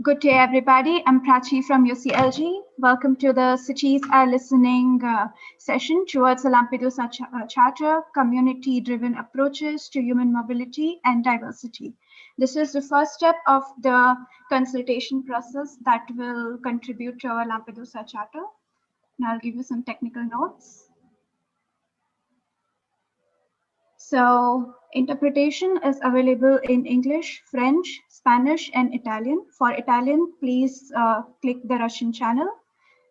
Good day, everybody. I'm Prachi from UCLG. Welcome to the Cities Are Listening session towards the Lampedusa Charter, Community-Driven Approaches to Human Mobility and Diversity. This is the first step of the consultation process that will contribute to our Lampedusa Charter. Now I'll give you some technical notes. So interpretation is available in English, French, Spanish, and Italian. For Italian, please click the Russian channel.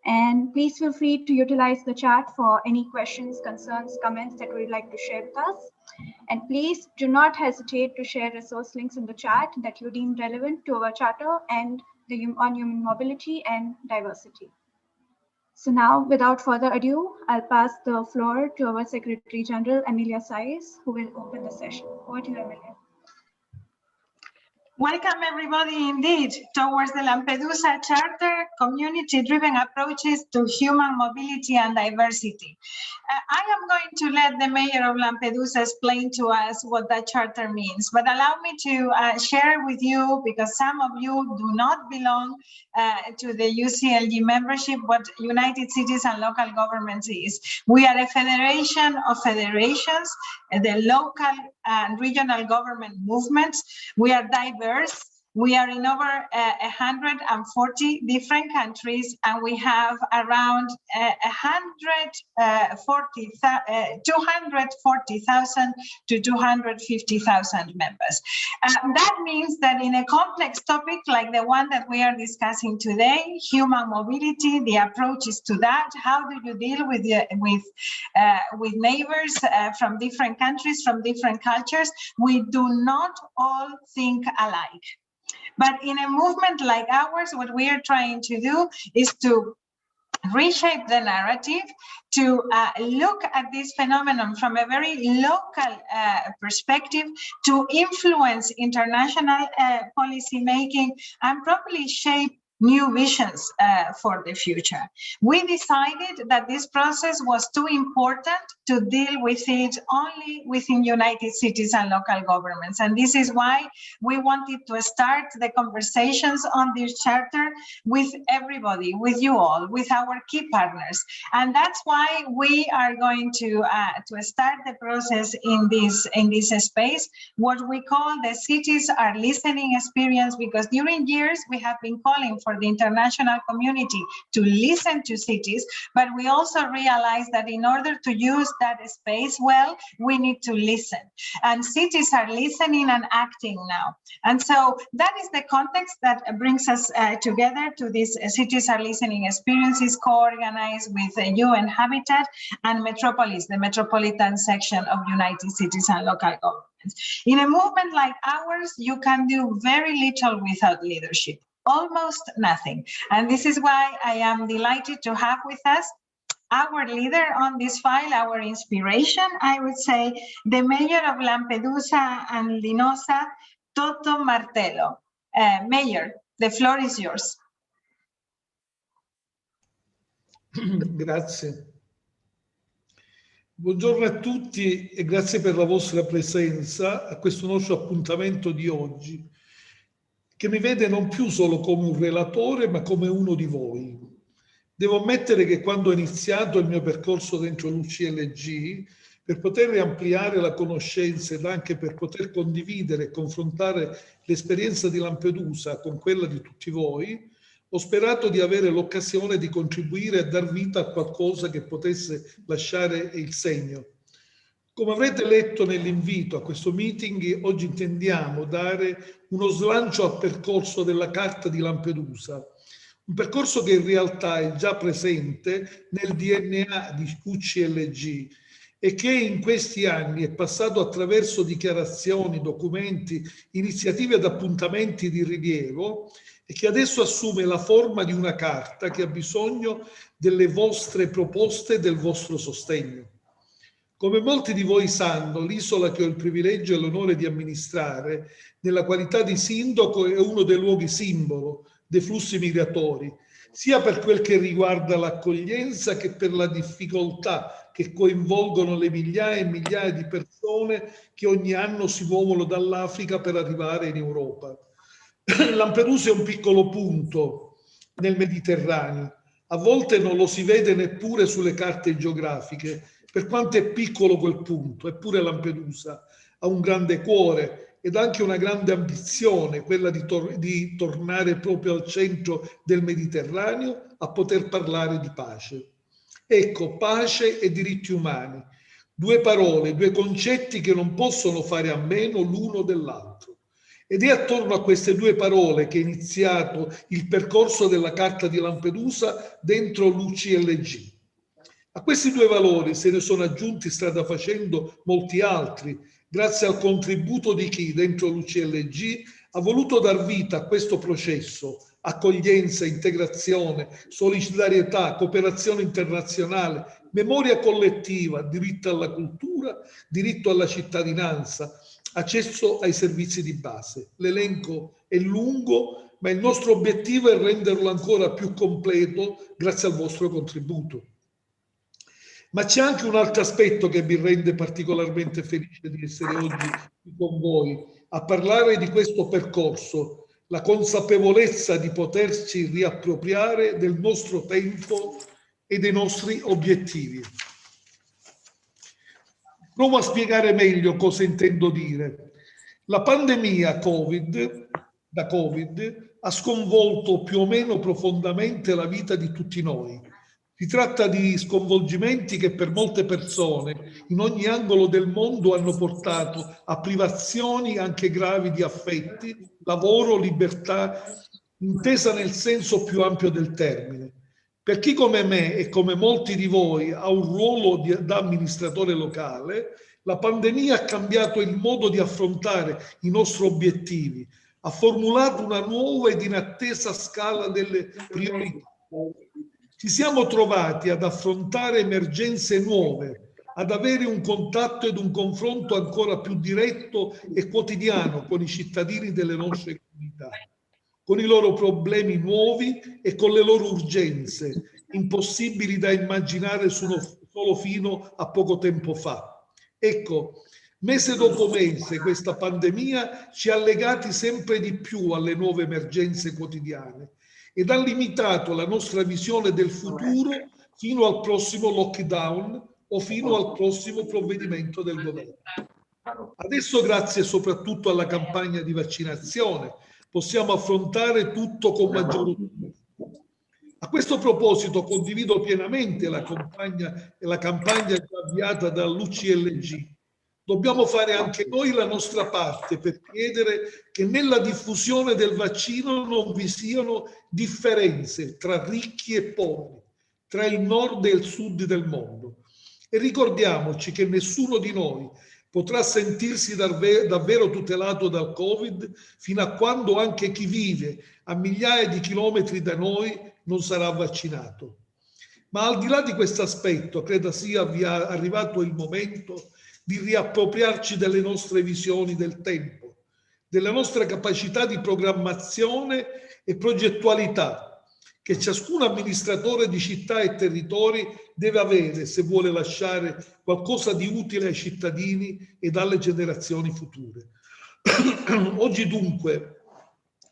And please feel free to utilize the chat for any questions, concerns, comments that you'd like to share with us. And please do not hesitate to share resource links in the chat that you deem relevant to our charter and on human mobility and diversity. So now, without further ado, I'll pass the floor to our Secretary General, Emilia Saiz, who will open the session. Over to you, Emilia. Welcome, everybody, indeed, towards the Lampedusa Charter, community-driven approaches to human mobility and diversity. I am going to let the Mayor of Lampedusa explain to us what that charter means, but allow me to share with you, because some of you do not belong to the UCLG membership, what United Cities and Local Governments is. We are a federation of federations, the local and regional government movements. We are diverse. We are in over 140 different countries, and we have around 240,000 to 250,000 members. That means that in a complex topic like the one that we are discussing today, human mobility, the approaches to that, how do you deal with neighbors from different countries, from different cultures? We do not all think alike. But in a movement like ours, what we are trying to do is to reshape the narrative, to look at this phenomenon from a very local perspective, to influence international policy making and probably shape new visions for the future. We decided that this process was too important to deal with it only within United Cities and local governments. And this is why we wanted to start the conversations on this charter with everybody, with you all, with our key partners. And that's why we are going to start the process in this space, what we call the Cities Are Listening experience, because during years we have been calling for the international community to listen to cities, but we also realize that in order to use that space well, we need to listen. And cities are listening and acting now. And so that is the context that brings us together to this Cities Are Listening experiences, co-organized with UN Habitat and Metropolis, the metropolitan section of United Cities and local governments. In a movement like ours, you can do very little without leadership. Almost nothing. And this is why I am delighted to have with us our leader on this file, our inspiration, I would say, the Mayor of Lampedusa and Linosa, Toto Martello. Mayor, the floor is yours. Grazie. Buongiorno a tutti e grazie per la vostra presenza a questo nostro appuntamento di oggi, che mi vede non più solo come un relatore, ma come uno di voi. Devo ammettere che quando ho iniziato il mio percorso dentro l'UCLG, per poter ampliare la conoscenza ed anche per poter condividere e confrontare l'esperienza di Lampedusa con quella di tutti voi, ho sperato di avere l'occasione di contribuire a dar vita a qualcosa che potesse lasciare il segno. Come avrete letto nell'invito a questo meeting, oggi intendiamo dare uno slancio al percorso della Carta di Lampedusa, un percorso che in realtà è già presente nel DNA di UCLG e che in questi anni è passato attraverso dichiarazioni, documenti, iniziative ed appuntamenti di rilievo e che adesso assume la forma di una carta che ha bisogno delle vostre proposte e del vostro sostegno. Come molti di voi sanno, l'isola che ho il privilegio e l'onore di amministrare, nella qualità di sindaco, è uno dei luoghi simbolo dei flussi migratori, sia per quel che riguarda l'accoglienza che per la difficoltà che coinvolgono le migliaia e migliaia di persone che ogni anno si muovono dall'Africa per arrivare in Europa. Lampedusa è un piccolo punto nel Mediterraneo, a volte non lo si vede neppure sulle carte geografiche, per quanto è piccolo quel punto. Eppure Lampedusa ha un grande cuore ed anche una grande ambizione, quella di tornare proprio al centro del Mediterraneo a poter parlare di pace. Ecco, pace e diritti umani, due parole, due concetti che non possono fare a meno l'uno dell'altro. Ed è attorno a queste due parole che è iniziato il percorso della Carta di Lampedusa dentro l'UCLG. A questi due valori se ne sono aggiunti strada facendo molti altri, grazie al contributo di chi dentro l'UCLG ha voluto dar vita a questo processo: accoglienza, integrazione, solidarietà, cooperazione internazionale, memoria collettiva, diritto alla cultura, diritto alla cittadinanza, accesso ai servizi di base. L'elenco è lungo, ma il nostro obiettivo è renderlo ancora più completo grazie al vostro contributo. Ma c'è anche un altro aspetto che mi rende particolarmente felice di essere oggi qui con voi a parlare di questo percorso, la consapevolezza di poterci riappropriare del nostro tempo e dei nostri obiettivi. Provo a spiegare meglio cosa intendo dire. La pandemia da Covid ha sconvolto più o meno profondamente la vita di tutti noi. Si tratta di sconvolgimenti che per molte persone in ogni angolo del mondo hanno portato a privazioni anche gravi di affetti, lavoro, libertà, intesa nel senso più ampio del termine. Per chi come me e come molti di voi ha un ruolo da amministratore locale, la pandemia ha cambiato il modo di affrontare i nostri obiettivi, ha formulato una nuova ed inattesa scala delle priorità. Ci siamo trovati ad affrontare emergenze nuove, ad avere un contatto ed un confronto ancora più diretto e quotidiano con i cittadini delle nostre comunità, con i loro problemi nuovi e con le loro urgenze, impossibili da immaginare solo fino a poco tempo fa. Ecco, mese dopo mese questa pandemia ci ha legati sempre di più alle nuove emergenze quotidiane ed ha limitato la nostra visione del futuro fino al prossimo lockdown o fino al prossimo provvedimento del governo. Adesso, grazie soprattutto alla campagna di vaccinazione, possiamo affrontare tutto con maggiore ottimismo. A questo proposito condivido pienamente la campagna già avviata dall'UCLG. Dobbiamo fare anche noi la nostra parte per chiedere che nella diffusione del vaccino non vi siano differenze tra ricchi e poveri, tra il nord e il sud del mondo. E ricordiamoci che nessuno di noi potrà sentirsi davvero tutelato dal Covid fino a quando anche chi vive a migliaia di chilometri da noi non sarà vaccinato. Ma al di là di questo aspetto, credo sia arrivato il momento di riappropriarci delle nostre visioni del tempo, della nostra capacità di programmazione e progettualità che ciascun amministratore di città e territori deve avere se vuole lasciare qualcosa di utile ai cittadini e alle generazioni future. Oggi dunque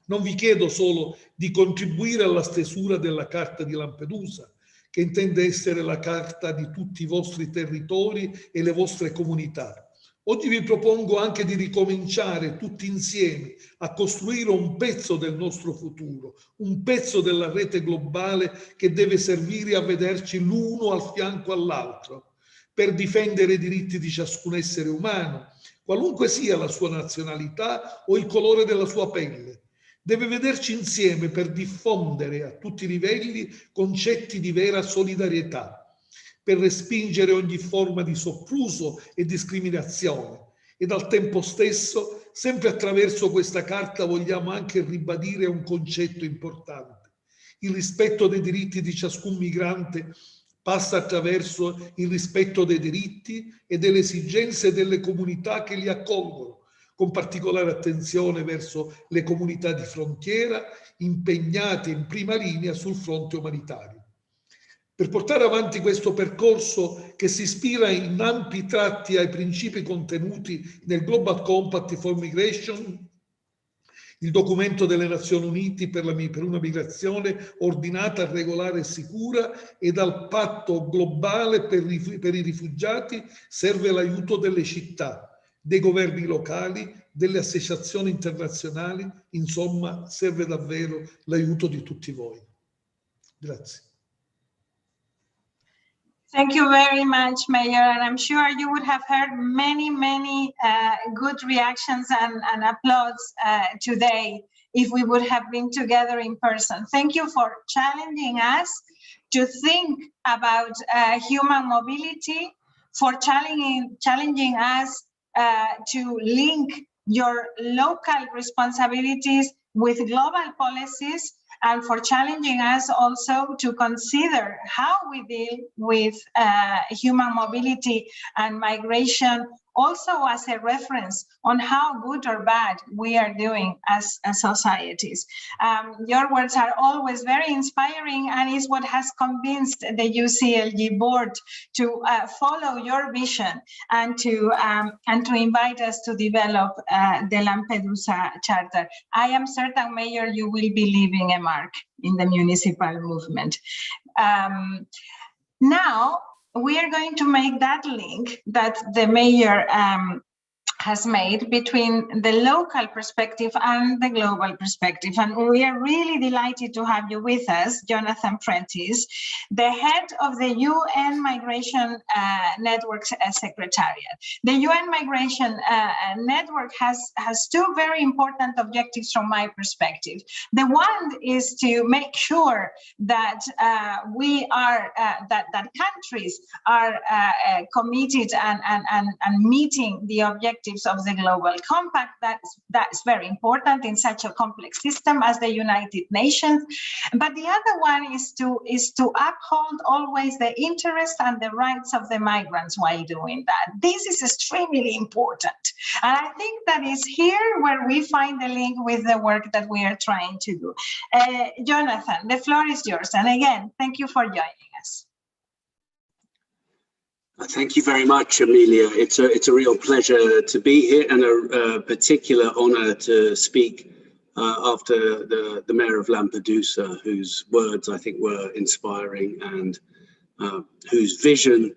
non vi chiedo solo di contribuire alla stesura della Carta di Lampedusa, che intende essere la carta di tutti i vostri territori e le vostre comunità. Oggi vi propongo anche di ricominciare tutti insieme a costruire un pezzo del nostro futuro, un pezzo della rete globale che deve servire a vederci l'uno al fianco all'altro, per difendere i diritti di ciascun essere umano, qualunque sia la sua nazionalità o il colore della sua pelle. Deve vederci insieme per diffondere a tutti i livelli concetti di vera solidarietà, per respingere ogni forma di sopruso e discriminazione. Ed al tempo stesso, sempre attraverso questa carta, vogliamo anche ribadire un concetto importante. Il rispetto dei diritti di ciascun migrante passa attraverso il rispetto dei diritti e delle esigenze delle comunità che li accolgono, con particolare attenzione verso le comunità di frontiera impegnate in prima linea sul fronte umanitario. Per portare avanti questo percorso che si ispira in ampi tratti ai principi contenuti nel Global Compact for Migration, il documento delle Nazioni Unite per una migrazione ordinata, regolare e sicura, e dal patto globale per i rifugiati serve l'aiuto delle città, dei governi locali, delle associazioni internazionali, insomma serve davvero l'aiuto di tutti voi. Grazie. Thank you very much, Mayor. And I'm sure you would have heard many good reactions and applause today if we would have been together in person. Thank you for challenging us to think about human mobility, for challenging us to link your local responsibilities with global policies, and for challenging us also to consider how we deal with human mobility and migration, also as a reference on how good or bad we are doing as societies. Your words are always very inspiring, and is what has convinced the UCLG board to follow your vision and to invite us to develop the Lampedusa Charter. I am certain, Mayor, you will be leaving a mark in the municipal movement. Now, we are going to make that link that the Mayor has made between the local perspective and the global perspective. And we are really delighted to have you with us, Jonathan Prentice, the head of the UN Migration Network Secretariat. The UN Migration Network has two very important objectives from my perspective. The one is to make sure that that countries are committed and meeting the objectives of the Global Compact. That's very important in such a complex system as the United Nations. But the other one is to uphold always the interests and the rights of the migrants while doing that. This is extremely important. And I think that is here where we find the link with the work that we are trying to do. Jonathan, the floor is yours. And again, thank you for joining us. Thank you very much, Amelia. It's a real pleasure to be here, and a particular honor to speak after the Mayor of Lampedusa, whose words I think were inspiring, and whose vision,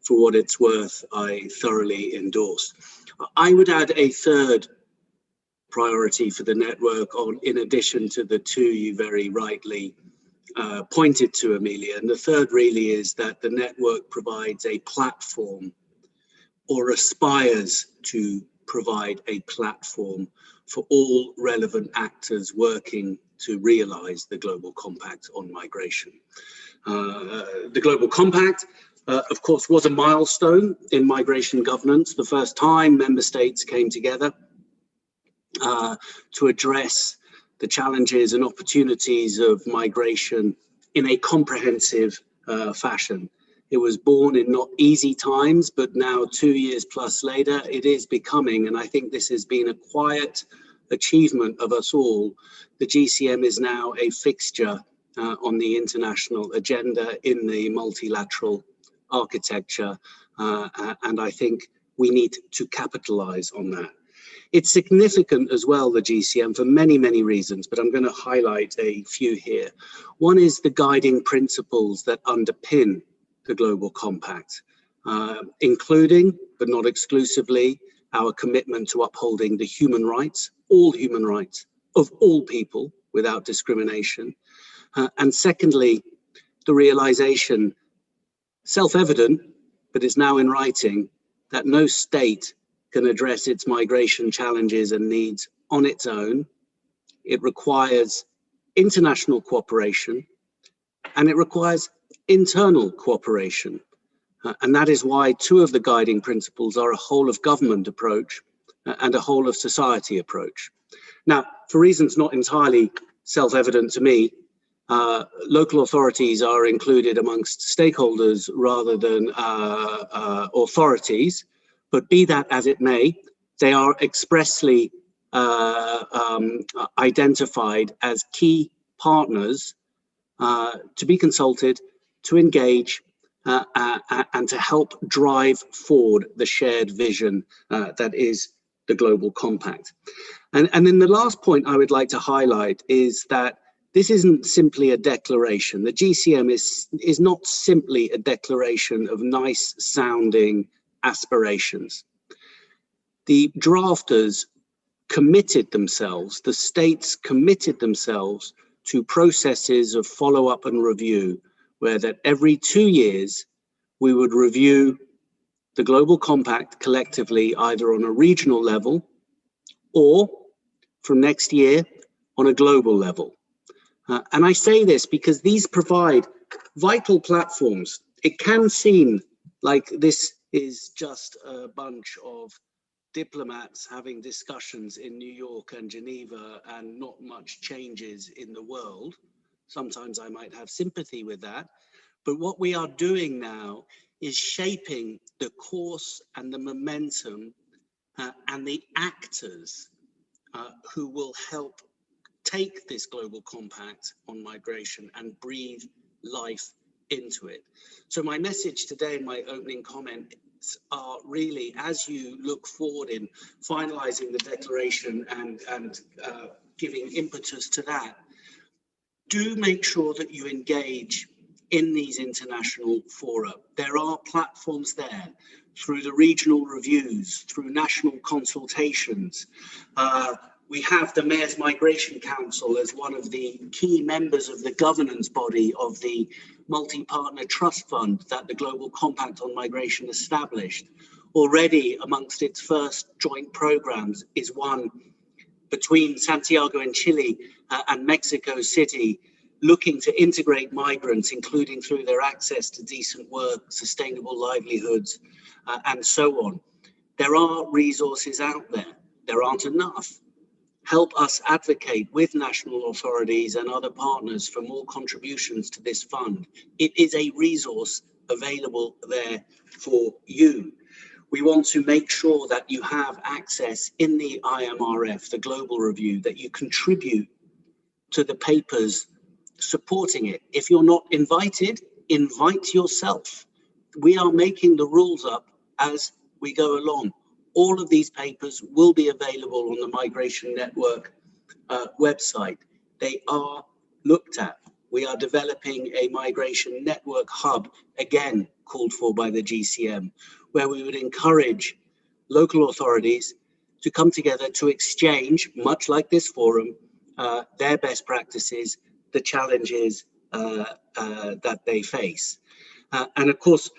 for what it's worth, I thoroughly endorse. I would add a third priority for the network, in addition to the two you very rightly pointed to, Amelia. And the third really is that the network provides a platform, or aspires to provide a platform, for all relevant actors working to realize the Global Compact on migration. The Global Compact, of course, was a milestone in migration governance. The first time member states came together to address the challenges and opportunities of migration in a comprehensive fashion. It was born in not easy times, but now 2 years plus later, it is becoming, and I think this has been a quiet achievement of us all, the GCM is now a fixture on the international agenda in the multilateral architecture, and I think we need to capitalize on that. It's significant as well, the GCM, for many, many reasons, but I'm going to highlight a few here. One is the guiding principles that underpin the Global Compact, including, but not exclusively, our commitment to upholding the human rights of all people without discrimination. And secondly, the realization, self-evident, but is now in writing, that no state can address its migration challenges and needs on its own. It requires international cooperation, and it requires internal cooperation. And that is why two of the guiding principles are a whole of government approach and a whole of society approach. Now, for reasons not entirely self-evident to me, local authorities are included amongst stakeholders rather than authorities. But be that as it may, they are expressly identified as key partners to be consulted, to engage, and to help drive forward the shared vision that is the Global Compact. And then the last point I would like to highlight is that this isn't simply a declaration. The GCM is not simply a declaration of nice sounding aspirations. The drafters committed themselves, the states committed themselves to processes of follow-up and review, where that every 2 years we would review the Global Compact collectively, either on a regional level or from next year on a global level. And I say this because these provide vital platforms. It can seem like this is just a bunch of diplomats having discussions in New York and Geneva and not much changes in the world. Sometimes I might have sympathy with that. But what we are doing now is shaping the course and the momentum and the actors who will help take this Global Compact on migration and breathe life into it. So my message today in my opening comments are really, as you look forward in finalizing the declaration and giving impetus to that, do make sure that you engage in these international fora. There are platforms there through the regional reviews, through national consultations. We have the Mayor's Migration Council as one of the key members of the governance body of the multi-partner trust fund that the Global Compact on Migration established. Already amongst its first joint programs is one between Santiago in Chile and Mexico City, looking to integrate migrants, including through their access to decent work, sustainable livelihoods, and so on. There are resources out there. There aren't enough. Help us advocate with national authorities and other partners for more contributions to this fund. It is a resource available there for you. We want to make sure that you have access in the IMRF, the global review, that you contribute to the papers supporting it. If you're not invited, invite yourself. We are making the rules up as we go along. All of these papers will be available on the Migration Network website. They are looked at. We are developing a migration network hub, again called for by the GCM, where we would encourage local authorities to come together to exchange, much like this forum, their best practices, the challenges that they face. And of course,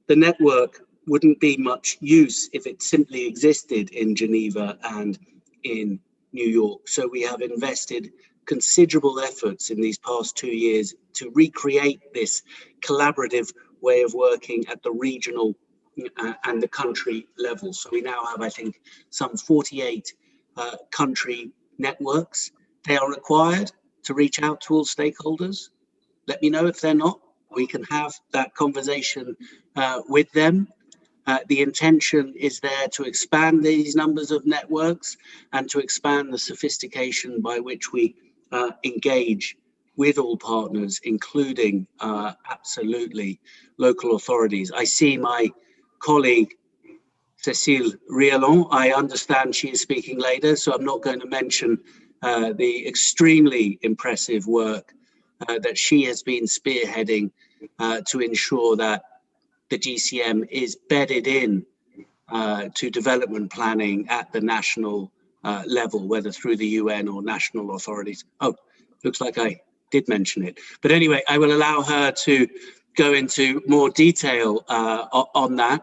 the network wouldn't be much use if it simply existed in Geneva and in New York. So we have invested considerable efforts in these past 2 years to recreate this collaborative way of working at the regional and the country level. So we now have, I think, some 48 country networks. They are required to reach out to all stakeholders. Let me know if they're not. We can have that conversation with them. The intention is there to expand these numbers of networks and to expand the sophistication by which we engage with all partners, including absolutely local authorities. I see my colleague, Cécile Rialon. I understand she is speaking later, so I'm not going to mention the extremely impressive work that she has been spearheading to ensure that the GCM is bedded in to development planning at the national level, whether through the UN or national authorities. Oh, looks like I did mention it. But anyway, I will allow her to go into more detail on that.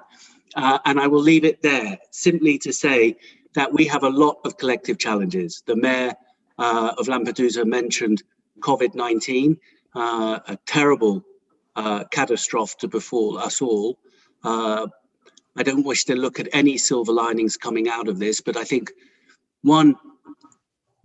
And I will leave it there, simply to say that we have a lot of collective challenges. The mayor of Lampedusa mentioned COVID-19, a terrible catastrophe to befall us all. I don't wish to look at any silver linings coming out of this, but I think one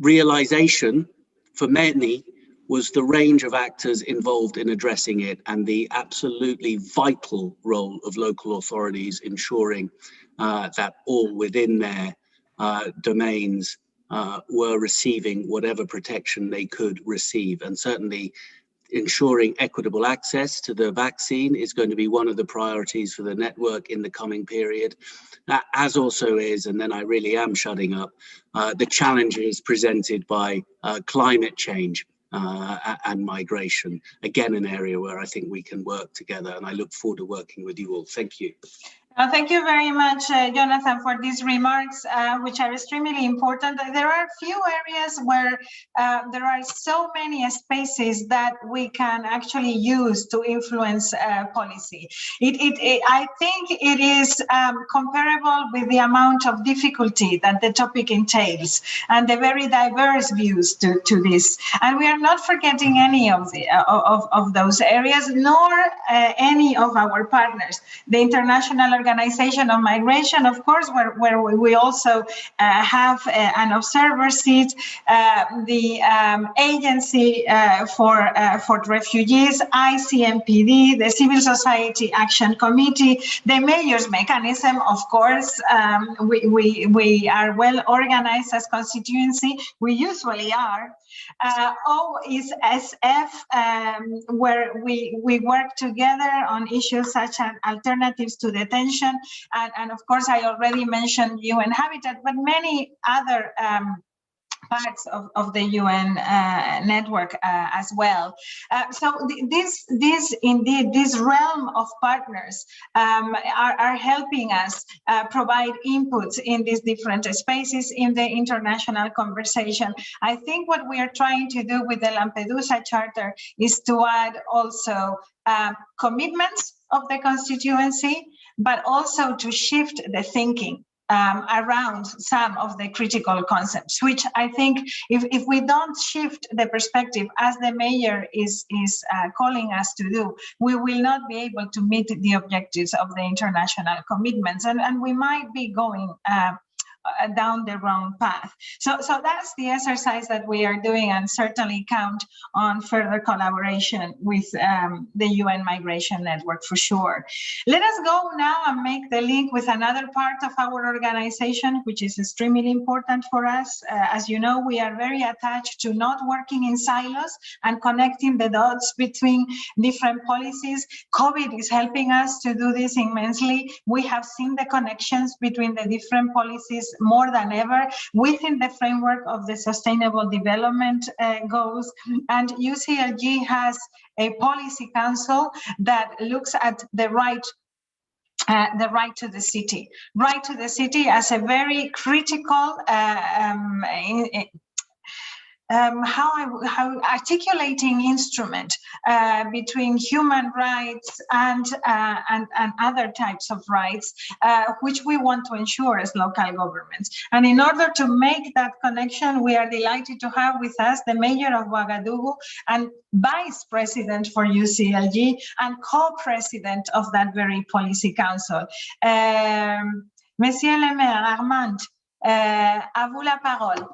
realization for many was the range of actors involved in addressing it and the absolutely vital role of local authorities ensuring that all within their domains were receiving whatever protection they could receive. And certainly ensuring equitable access to the vaccine is going to be one of the priorities for the network in the coming period, as also is, and then I really am shutting up, the challenges presented by climate change and migration. Again, an area where I think we can work together, and I look forward to working with you all. Thank you. Thank you very much, Jonathan, for these remarks, which are extremely important. There are few areas where there are so many spaces that we can actually use to influence policy. I think it is comparable with the amount of difficulty that the topic entails and the very diverse views to this. And we are not forgetting any of those areas, nor any of our partners. The International Organization of Migration, of course, where we also have an observer seat, the Agency for Refugees, ICMPD, the Civil Society Action Committee, the Mayors Mechanism, of course. We are well organized as constituency. We usually are. OSF, where we work together on issues such as alternatives to detention, and of course I already mentioned UN Habitat, but many other parts of the UN network as well. So this realm of partners are helping us provide inputs in these different spaces in the international conversation. I think what we are trying to do with the Lampedusa Charter is to add also commitments of the constituency, but also to shift the thinking around some of the critical concepts, which I think if we don't shift the perspective as the mayor is calling us to do, we will not be able to meet the objectives of the international commitments, and we might be going down the wrong path. So that's the exercise that we are doing, and certainly count on further collaboration with the UN Migration Network for sure. Let us go now and make the link with another part of our organization, which is extremely important for us. As you know, we are very attached to not working in silos and connecting the dots between different policies. COVID is helping us to do this immensely. We have seen the connections between the different policies more than ever within the framework of the Sustainable Development Goals. And UCLG has a policy council that looks at the right to the city. Right to the city as a very critical how articulating instrument between human rights and other types of rights, which we want to ensure as local governments. And in order to make that connection, we are delighted to have with us the Mayor of Ouagadougou and Vice President for UCLG and co-president of that very policy council. Monsieur le Maire, Armand, à vous la parole.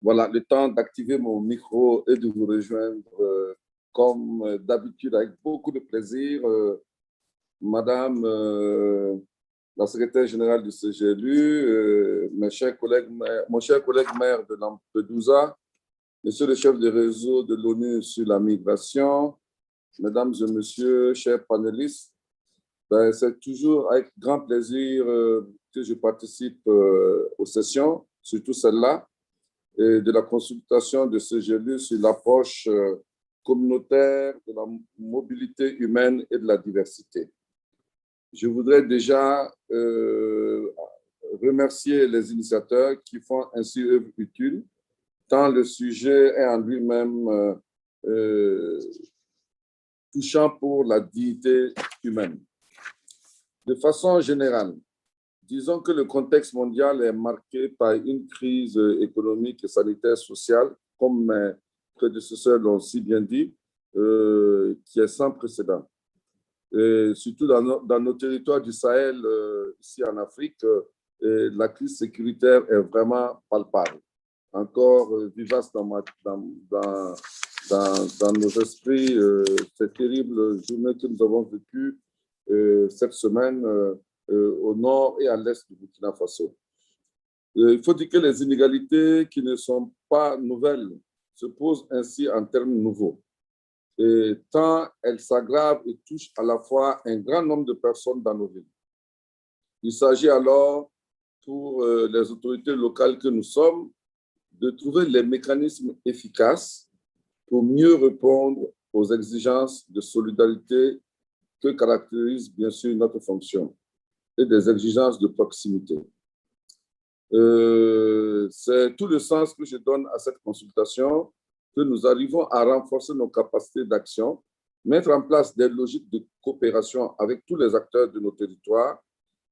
Voilà, le temps d'activer mon micro et de vous rejoindre comme d'habitude avec beaucoup de plaisir. Madame la secrétaire générale du CGLU, mon cher collègue maire de Lampedusa, monsieur le chef de réseau de l'ONU sur la migration, mesdames et messieurs, chers panélistes, c'est toujours avec grand plaisir que je participe aux sessions, surtout celle-là, et de la consultation de CGLU sur l'approche communautaire de la mobilité humaine et de la diversité. Je voudrais déjà remercier les initiateurs qui font ainsi œuvre utile, tant le sujet est en lui-même touchant pour la dignité humaine. De façon générale, disons que le contexte mondial est marqué par une crise économique, sanitaire, sociale, comme mes prédécesseurs l'ont si bien dit, qui est sans précédent. Et surtout dans nos territoires du Sahel, ici en Afrique, la crise sécuritaire est vraiment palpable. Encore vivace dans nos esprits, cette terrible journée que nous avons vécue cette semaine au nord et à l'est du Burkina Faso. Il faut dire que les inégalités qui ne sont pas nouvelles se posent ainsi en termes nouveaux. Et tant elles s'aggravent et touchent à la fois un grand nombre de personnes dans nos villes. Il s'agit alors pour les autorités locales que nous sommes de trouver les mécanismes efficaces pour mieux répondre aux exigences de solidarité que caractérise bien sûr notre fonction et des exigences de proximité. C'est tout le sens que je donne à cette consultation, que nous arrivons à renforcer nos capacités d'action, mettre en place des logiques de coopération avec tous les acteurs de nos territoires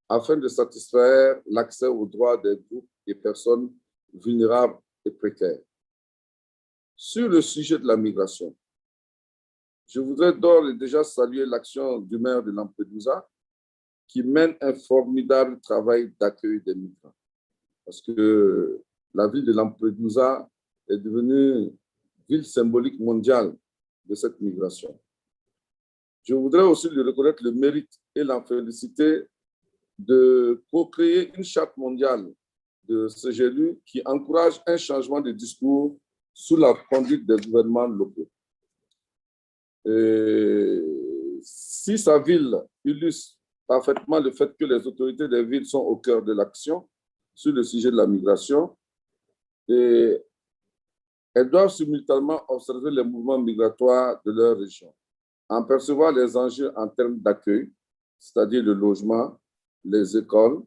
afin de satisfaire l'accès aux droits des groupes et personnes vulnérables et précaires. Sur le sujet de la migration, je voudrais d'ores et déjà saluer l'action du maire de Lampedusa qui mène un formidable travail d'accueil des migrants. Parce que la ville de Lampedusa est devenue ville symbolique mondiale de cette migration. Je voudrais aussi lui reconnaître le mérite et la féliciter de co-créer une charte mondiale de CGLU qui encourage un changement de discours sous la conduite des gouvernements locaux. Et si sa ville illustre parfaitement le fait que les autorités des villes sont au cœur de l'action sur le sujet de la migration, et elles doivent simultanément observer les mouvements migratoires de leur région, en percevoir les enjeux en termes d'accueil, c'est-à-dire le logement, les écoles,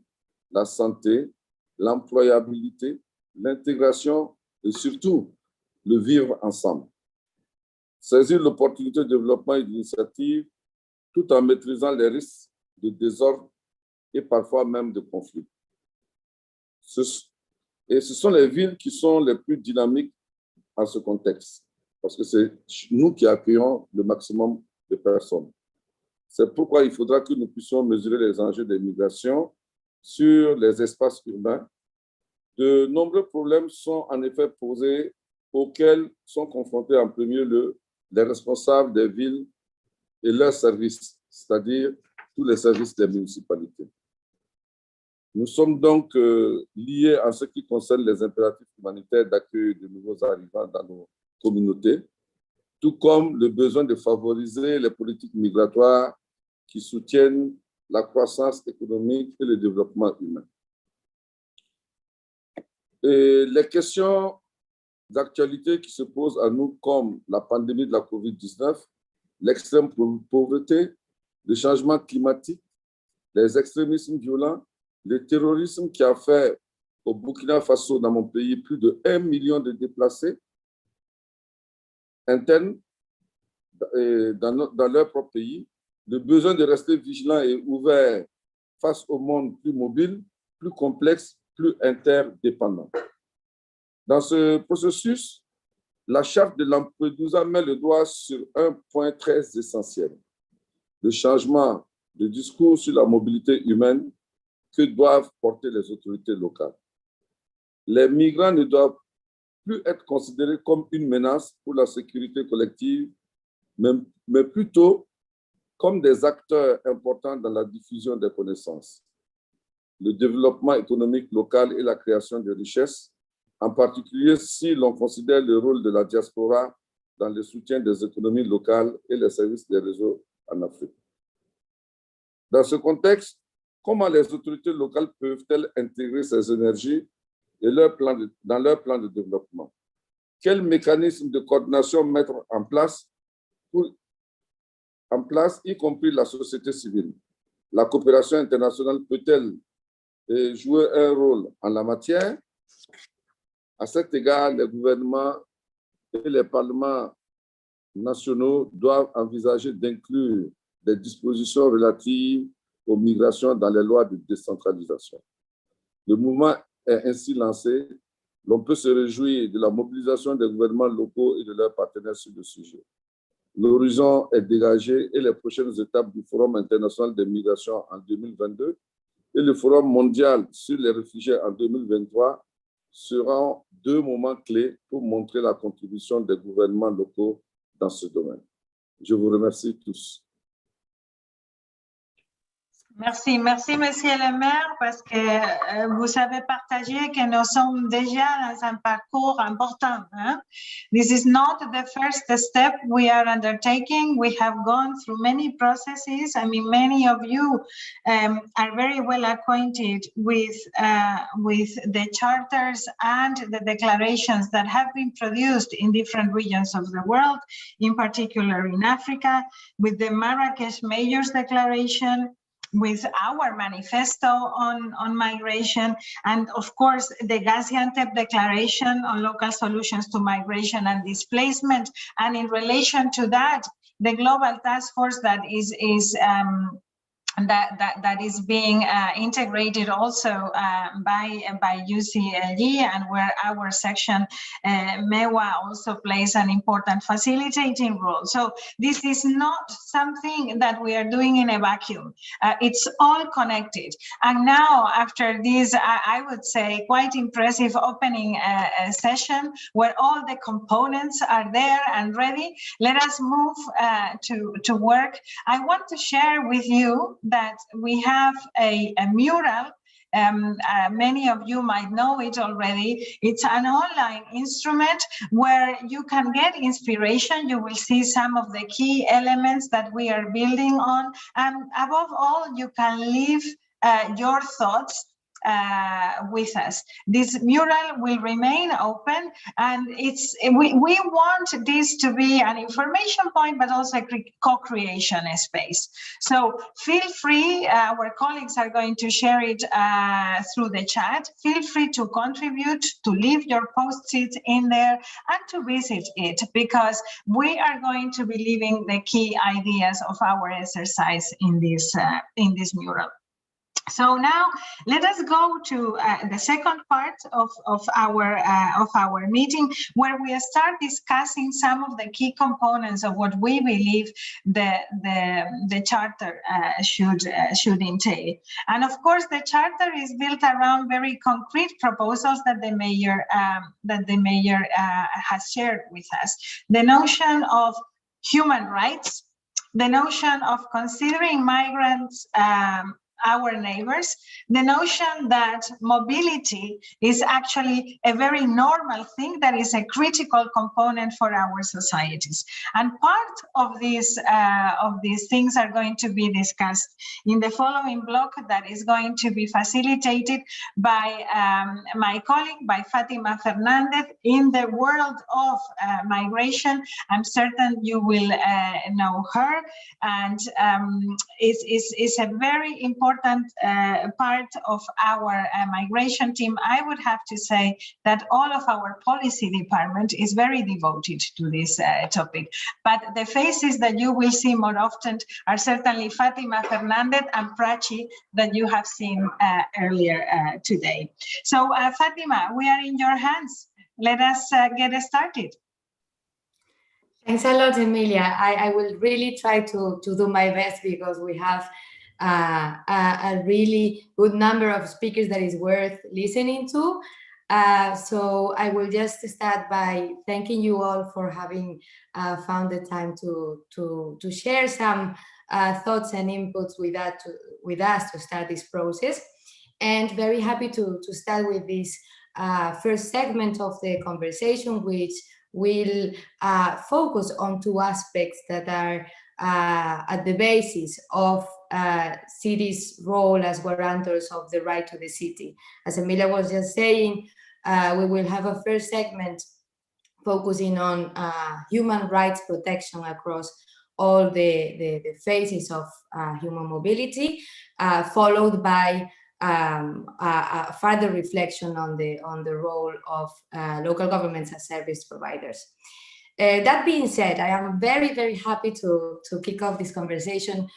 la santé, l'employabilité, l'intégration et surtout le vivre ensemble. Saisir l'opportunité de développement et d'initiative tout en maîtrisant les risques de désordre et parfois même de conflit. Et ce sont les villes qui sont les plus dynamiques en ce contexte, parce que c'est nous qui accueillons le maximum de personnes. C'est pourquoi il faudra que nous puissions mesurer les enjeux des migrations sur les espaces urbains. De nombreux problèmes sont en effet posés auxquels sont confrontés en premier lieu les responsables des villes et leurs services, c'est-à-dire tous les services des municipalités. Nous sommes donc liés en ce qui concerne les impératifs humanitaires d'accueil de nouveaux arrivants dans nos communautés, tout comme le besoin de favoriser les politiques migratoires qui soutiennent la croissance économique et le développement humain. Et les questions d'actualité qui se posent à nous, comme la pandémie de la COVID-19, l'extrême pauvreté, le changement climatique, les extrémismes violents, le terrorisme qui a fait au Burkina Faso, dans mon pays, plus de 1 million de déplacés internes dans leur propre pays, le besoin de rester vigilant et ouvert face au monde plus mobile, plus complexe, plus interdépendant. Dans ce processus, la charte de Lampedusa met le doigt sur un point très essentiel, le changement de discours sur la mobilité humaine que doivent porter les autorités locales. Les migrants ne doivent plus être considérés comme une menace pour la sécurité collective, mais plutôt comme des acteurs importants dans la diffusion des connaissances, le développement économique local et la création de richesses, en particulier si l'on considère le rôle de la diaspora dans le soutien des économies locales et les services des réseaux en Afrique. Dans ce contexte, comment les autorités locales peuvent-elles intégrer ces énergies et dans leur plan de développement? Quels mécanismes de coordination mettre en place, y compris la société civile? La coopération internationale peut-elle jouer un rôle en la matière? À cet égard, les gouvernements et les parlements nationaux doivent envisager d'inclure des dispositions relatives aux migrations dans les lois de décentralisation. Le mouvement est ainsi lancé. L'on peut se réjouir de la mobilisation des gouvernements locaux et de leurs partenaires sur le sujet. L'horizon est dégagé et les prochaines étapes du Forum international des migrations en 2022 et le Forum mondial sur les réfugiés en 2023 seront deux moments clés pour montrer la contribution des gouvernements locaux dans ce domaine. Je vous remercie tous. Merci, merci Monsieur le maire, parce que vous avez partagé que nous sommes déjà dans un parcours important. Hein? This is not the first step we are undertaking. We have gone through many processes. I mean, many of you are very well acquainted with the charters and the declarations that have been produced in different regions of the world, in particular in Africa, with the Marrakesh Mayors Declaration, with our manifesto on migration, and of course the Gaziantep Declaration on local solutions to migration and displacement. And in relation to that, the global task force that is being integrated also by UCLG, and where our section MEWA also plays an important facilitating role. So this is not something that we are doing in a vacuum. It's all connected. And now, after this, I would say quite impressive opening session where all the components are there and ready, let us move to work. I want to share with you that we have a mural. Many of you might know it already. It's an online instrument where you can get inspiration. You will see some of the key elements that we are building on. And above all, you can leave your thoughts with us. This mural will remain open, and we want this to be an information point, but also a co-creation space. So feel free, our colleagues are going to share it through the chat. Feel free to contribute, to leave your post-its in there, and to visit it, because we are going to be leaving the key ideas of our exercise in this mural. So now let us go to the second part of our meeting, where we start discussing some of the key components of what we believe the charter should entail. And of course, the charter is built around very concrete proposals that the mayor has shared with us. The notion of human rights, the notion of considering migrants our neighbors, the notion that mobility is actually a very normal thing that is a critical component for our societies. And part of these things are going to be discussed in the following block that is going to be facilitated by my colleague, by Fatima Fernandez. In the world of migration, I'm certain you will know her, and it's a very important part of our migration team. I would have to say that all of our policy department is very devoted to this topic. But the faces that you will see more often are certainly Fatima Fernandez and Prachi, that you have seen earlier today. So Fatima, we are in your hands. Let us get started. Thanks a lot, Emilia. I will really try to do my best, because we have a really good number of speakers that is worth listening to. So I will just start by thanking you all for having found the time to share some thoughts and inputs with us to start this process. And very happy to start with this first segment of the conversation, which will focus on two aspects that are at the basis of cities' role as guarantors of the right to the city. As Emilia was just saying, we will have a first segment focusing on human rights protection across all the phases of human mobility, followed by a further reflection on the role of local governments as service providers. That being said, I am very, very happy to kick off this conversation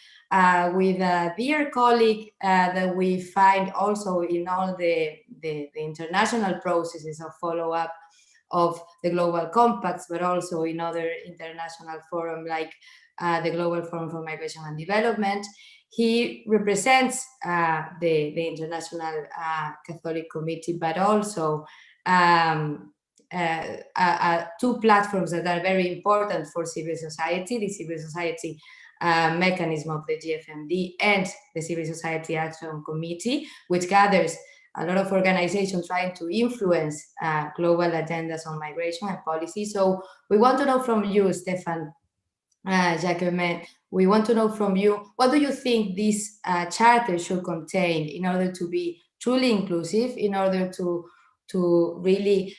with a dear colleague that we find also in all the international processes of follow-up of the global compacts, but also in other international forums like the Global Forum for Migration and Development. He represents the International Catholic Committee, but also two platforms that are very important for civil society, the Civil Society mechanism of the GFMD and the Civil Society Action Committee, which gathers a lot of organizations trying to influence global agendas on migration and policy. So we want to know from you, Stefan Jacquemet, we want to know from you, what do you think this charter should contain in order to be truly inclusive, in order to really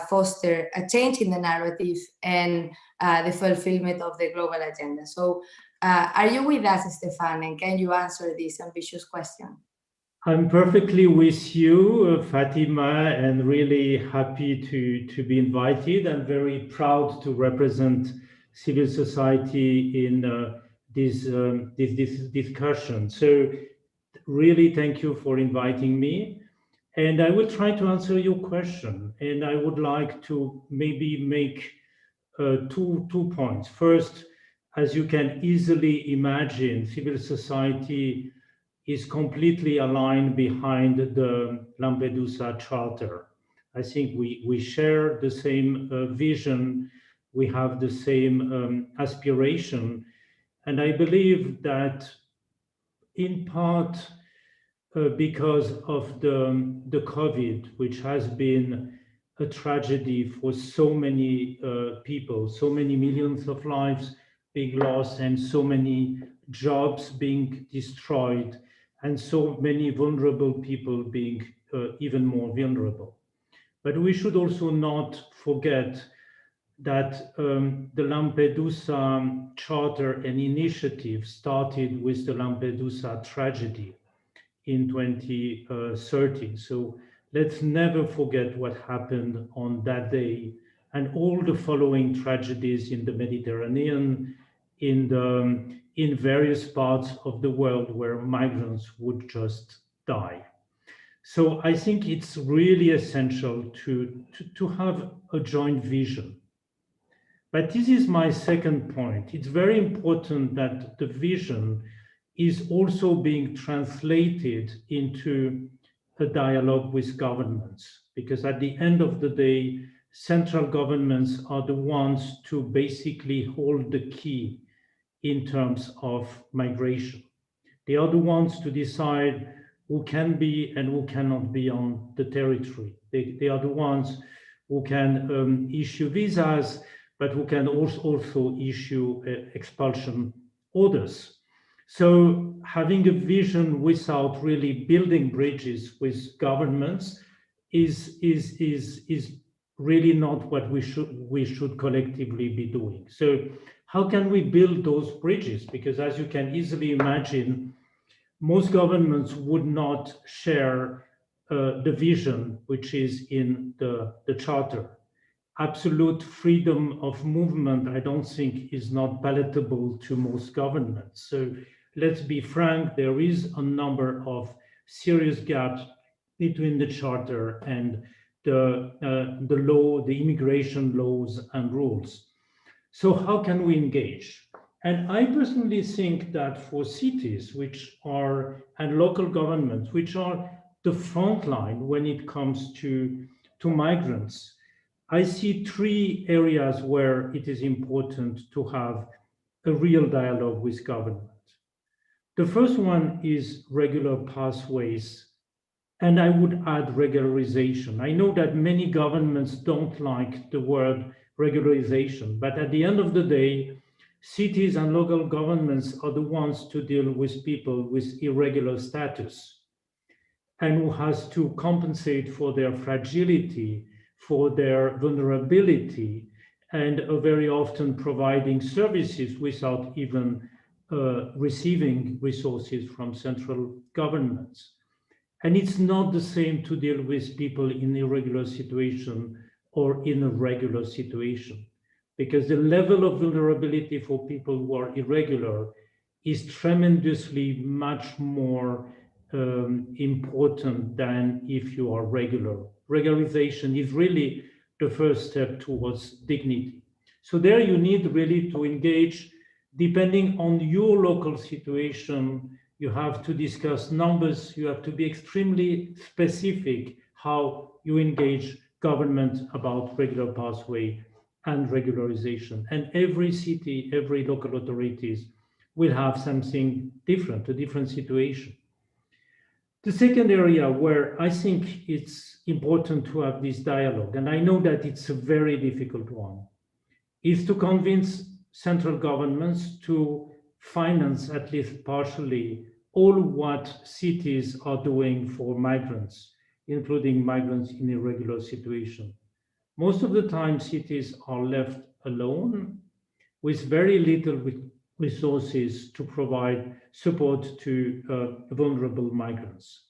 foster a change in the narrative and the fulfillment of the global agenda? So are you with us, Stefan, and can you answer this ambitious question? I'm perfectly with you, Fatima, and really happy to be invited. I'm very proud to represent civil society in this discussion. So really thank you for inviting me. And I will try to answer your question. And I would like to maybe make two points. First, as you can easily imagine, civil society is completely aligned behind the Lampedusa Charter. I think we share the same vision, we have the same aspiration, and I believe that in part because of the COVID, which has been a tragedy for so many people, so many millions of lives being lost and so many jobs being destroyed, and so many vulnerable people being even more vulnerable. But we should also not forget that the Lampedusa Charter and initiative started with the Lampedusa tragedy in 2013. So let's never forget what happened on that day and all the following tragedies in the Mediterranean, in various parts of the world where migrants would just die. So I think it's really essential to have a joint vision. But this is my second point. It's very important that the vision is also being translated into a dialogue with governments, because at the end of the day, central governments are the ones to basically hold the key in terms of migration. They are the ones to decide who can be and who cannot be on the territory. They are the ones who can issue visas, but who can also issue expulsion orders. So having a vision without really building bridges with governments is really not what we should collectively be doing. So how can we build those bridges? Because as you can easily imagine, most governments would not share the vision which is in the charter. Absolute freedom of movement, I don't think, is not palatable to most governments. So let's be frank, there is a number of serious gaps between the charter and the law, the immigration laws and rules. So how can we engage? And I personally think that for cities and local governments, which are the front line when it comes to migrants, I see three areas where it is important to have a real dialogue with government. The first one is regular pathways, and I would add regularization. I know that many governments don't like the word regularization, but at the end of the day, cities and local governments are the ones to deal with people with irregular status and who has to compensate for their fragility, for their vulnerability, and very often providing services without even receiving resources from central governments. And it's not the same to deal with people in irregular situation or in a regular situation, because the level of vulnerability for people who are irregular is tremendously much more important than if you are regular. Regularization is really the first step towards dignity. So there you need really to engage, depending on your local situation. You have to discuss numbers, you have to be extremely specific how you engage government about regular pathway and regularization. And every city, every local authorities will have something different, a different situation. The second area where I think it's important to have this dialogue, and I know that it's a very difficult one, is to convince central governments to finance, at least partially, all what cities are doing for migrants, including migrants in irregular situation. Most of the time, cities are left alone with very little resources to provide support to vulnerable migrants.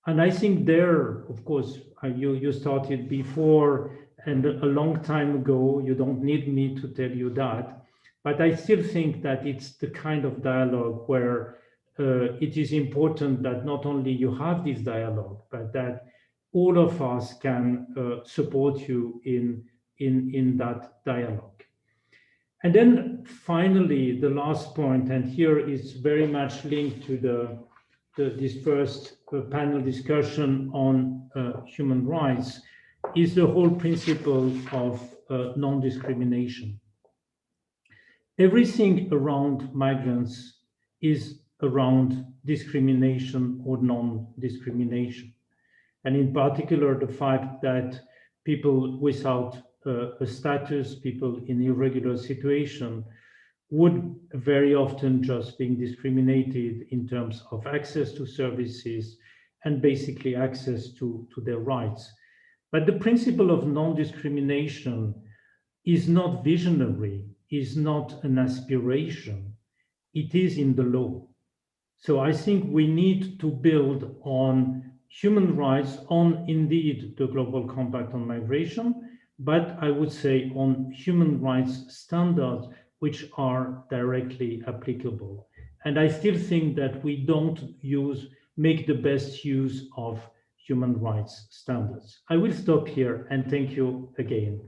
And I think there, of course, you started before and a long time ago. You don't need me to tell you that. But I still think that it's the kind of dialogue where it is important that not only you have this dialogue, but that all of us can support you in that dialogue. And then finally, the last point, and here is very much linked to this first panel discussion on human rights, is the whole principle of non-discrimination. Everything around migrants is around discrimination or non-discrimination. And in particular, the fact that people without a status, people in irregular situation, would very often just being discriminated in terms of access to services and basically access to their rights. But the principle of non-discrimination is not visionary, is not an aspiration, it is in the law. So I think we need to build on human rights, on indeed the Global Compact on Migration, but I would say on human rights standards which are directly applicable. And I still think that we don't make the best use of human rights standards. I will stop here and thank you again.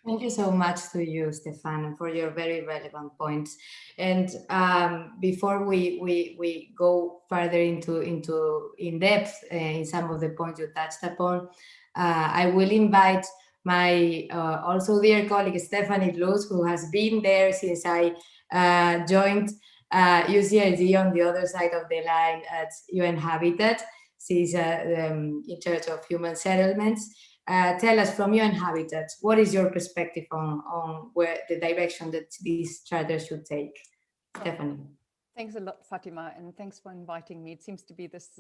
Thank you so much to you, Stefan, for your very relevant points. And before we go further in depth in some of the points you touched upon, I will invite my also dear colleague Stephanie Luz, who has been there since I joined UCID on the other side of the line at UN Habitat. She's in charge of human settlements. Tell us from UN Habitat, what is your perspective on where the direction that these charters should take? Stephanie. Thanks a lot, Fatima, and thanks for inviting me. It seems to be this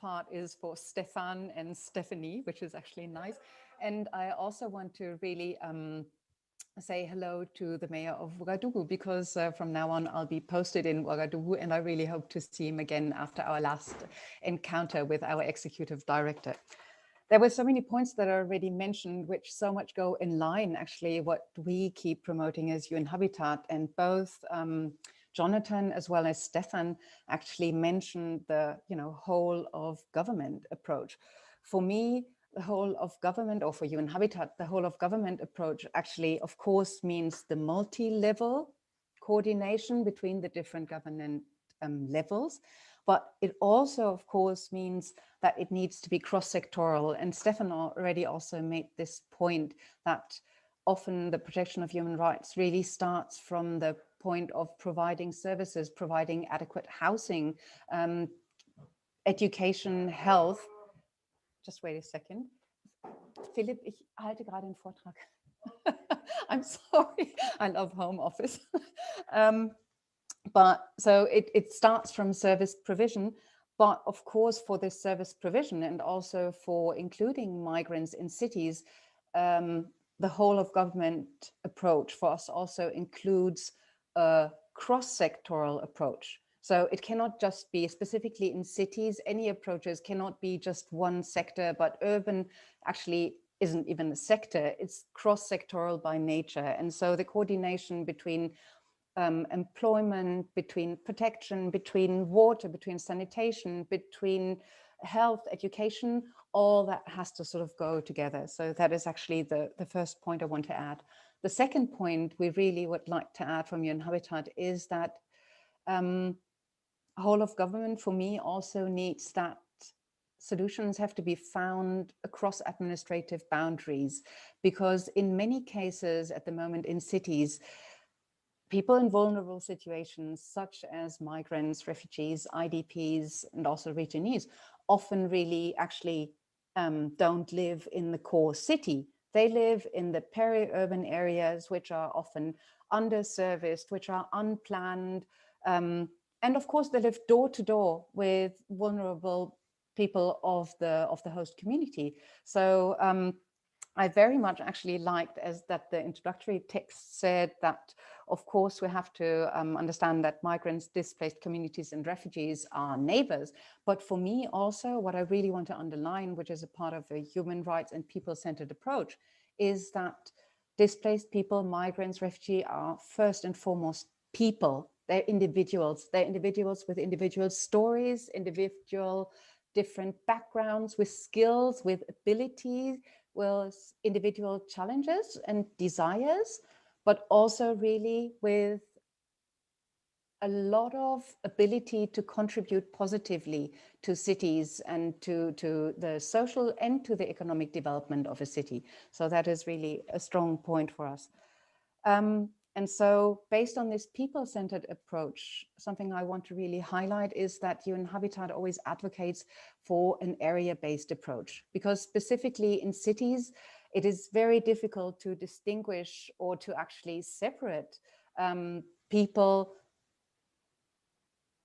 part is for Stefan and Stephanie, which is actually nice. And I also want to really say hello to the mayor of Ouagadougou, because from now on I'll be posted in Ouagadougou, and I really hope to see him again after our last encounter with our executive director. There were so many points that are already mentioned, which so much go in line, actually, what we keep promoting as UN Habitat. And both Jonathan as well as Stefan actually mentioned the whole of government approach. For me, the whole of government, or for UN Habitat, the whole of government approach actually, of course, means the multi-level coordination between the different government levels. But it also, of course, means that it needs to be cross-sectoral. And Stefan already also made this point that often the protection of human rights really starts from the point of providing services, providing adequate housing, education, health. Just wait a second. Philipp, ich halte gerade einen Vortrag. I'm sorry, I love home office. But so it starts from service provision, but of course for this service provision and also for including migrants in cities, the whole of government approach for us also includes a cross-sectoral approach. So it cannot just be specifically in cities, any approaches cannot be just one sector, but urban actually isn't even a sector, it's cross-sectoral by nature. And so the coordination between employment, between protection, between water, between sanitation, between health, education, all that has to sort of go together. So that is actually the first point I want to add. The second point we really would like to add from UN Habitat is that whole of government for me also needs that solutions have to be found across administrative boundaries, because in many cases at the moment in cities, people in vulnerable situations, such as migrants, refugees, IDPs, and also returnees, often really actually don't live in the core city. They live in the peri-urban areas, which are often underserviced, which are unplanned. And of course, they live door to door with vulnerable people of the host community. So I very much actually liked as that the introductory text said that, of course, we have to understand that migrants, displaced communities and refugees are neighbors. But for me also, what I really want to underline, which is a part of a human rights and people-centered approach, is that displaced people, migrants, refugees are first and foremost people. They're individuals. They're individuals with individual stories, individual different backgrounds, with skills, with abilities, with individual challenges and desires, but also really with a lot of ability to contribute positively to cities and to the social and to the economic development of a city. So that is really a strong point for us. And so based on this people-centered approach, something I want to really highlight is that UN Habitat always advocates for an area-based approach, because specifically in cities, it is very difficult to distinguish or to actually separate people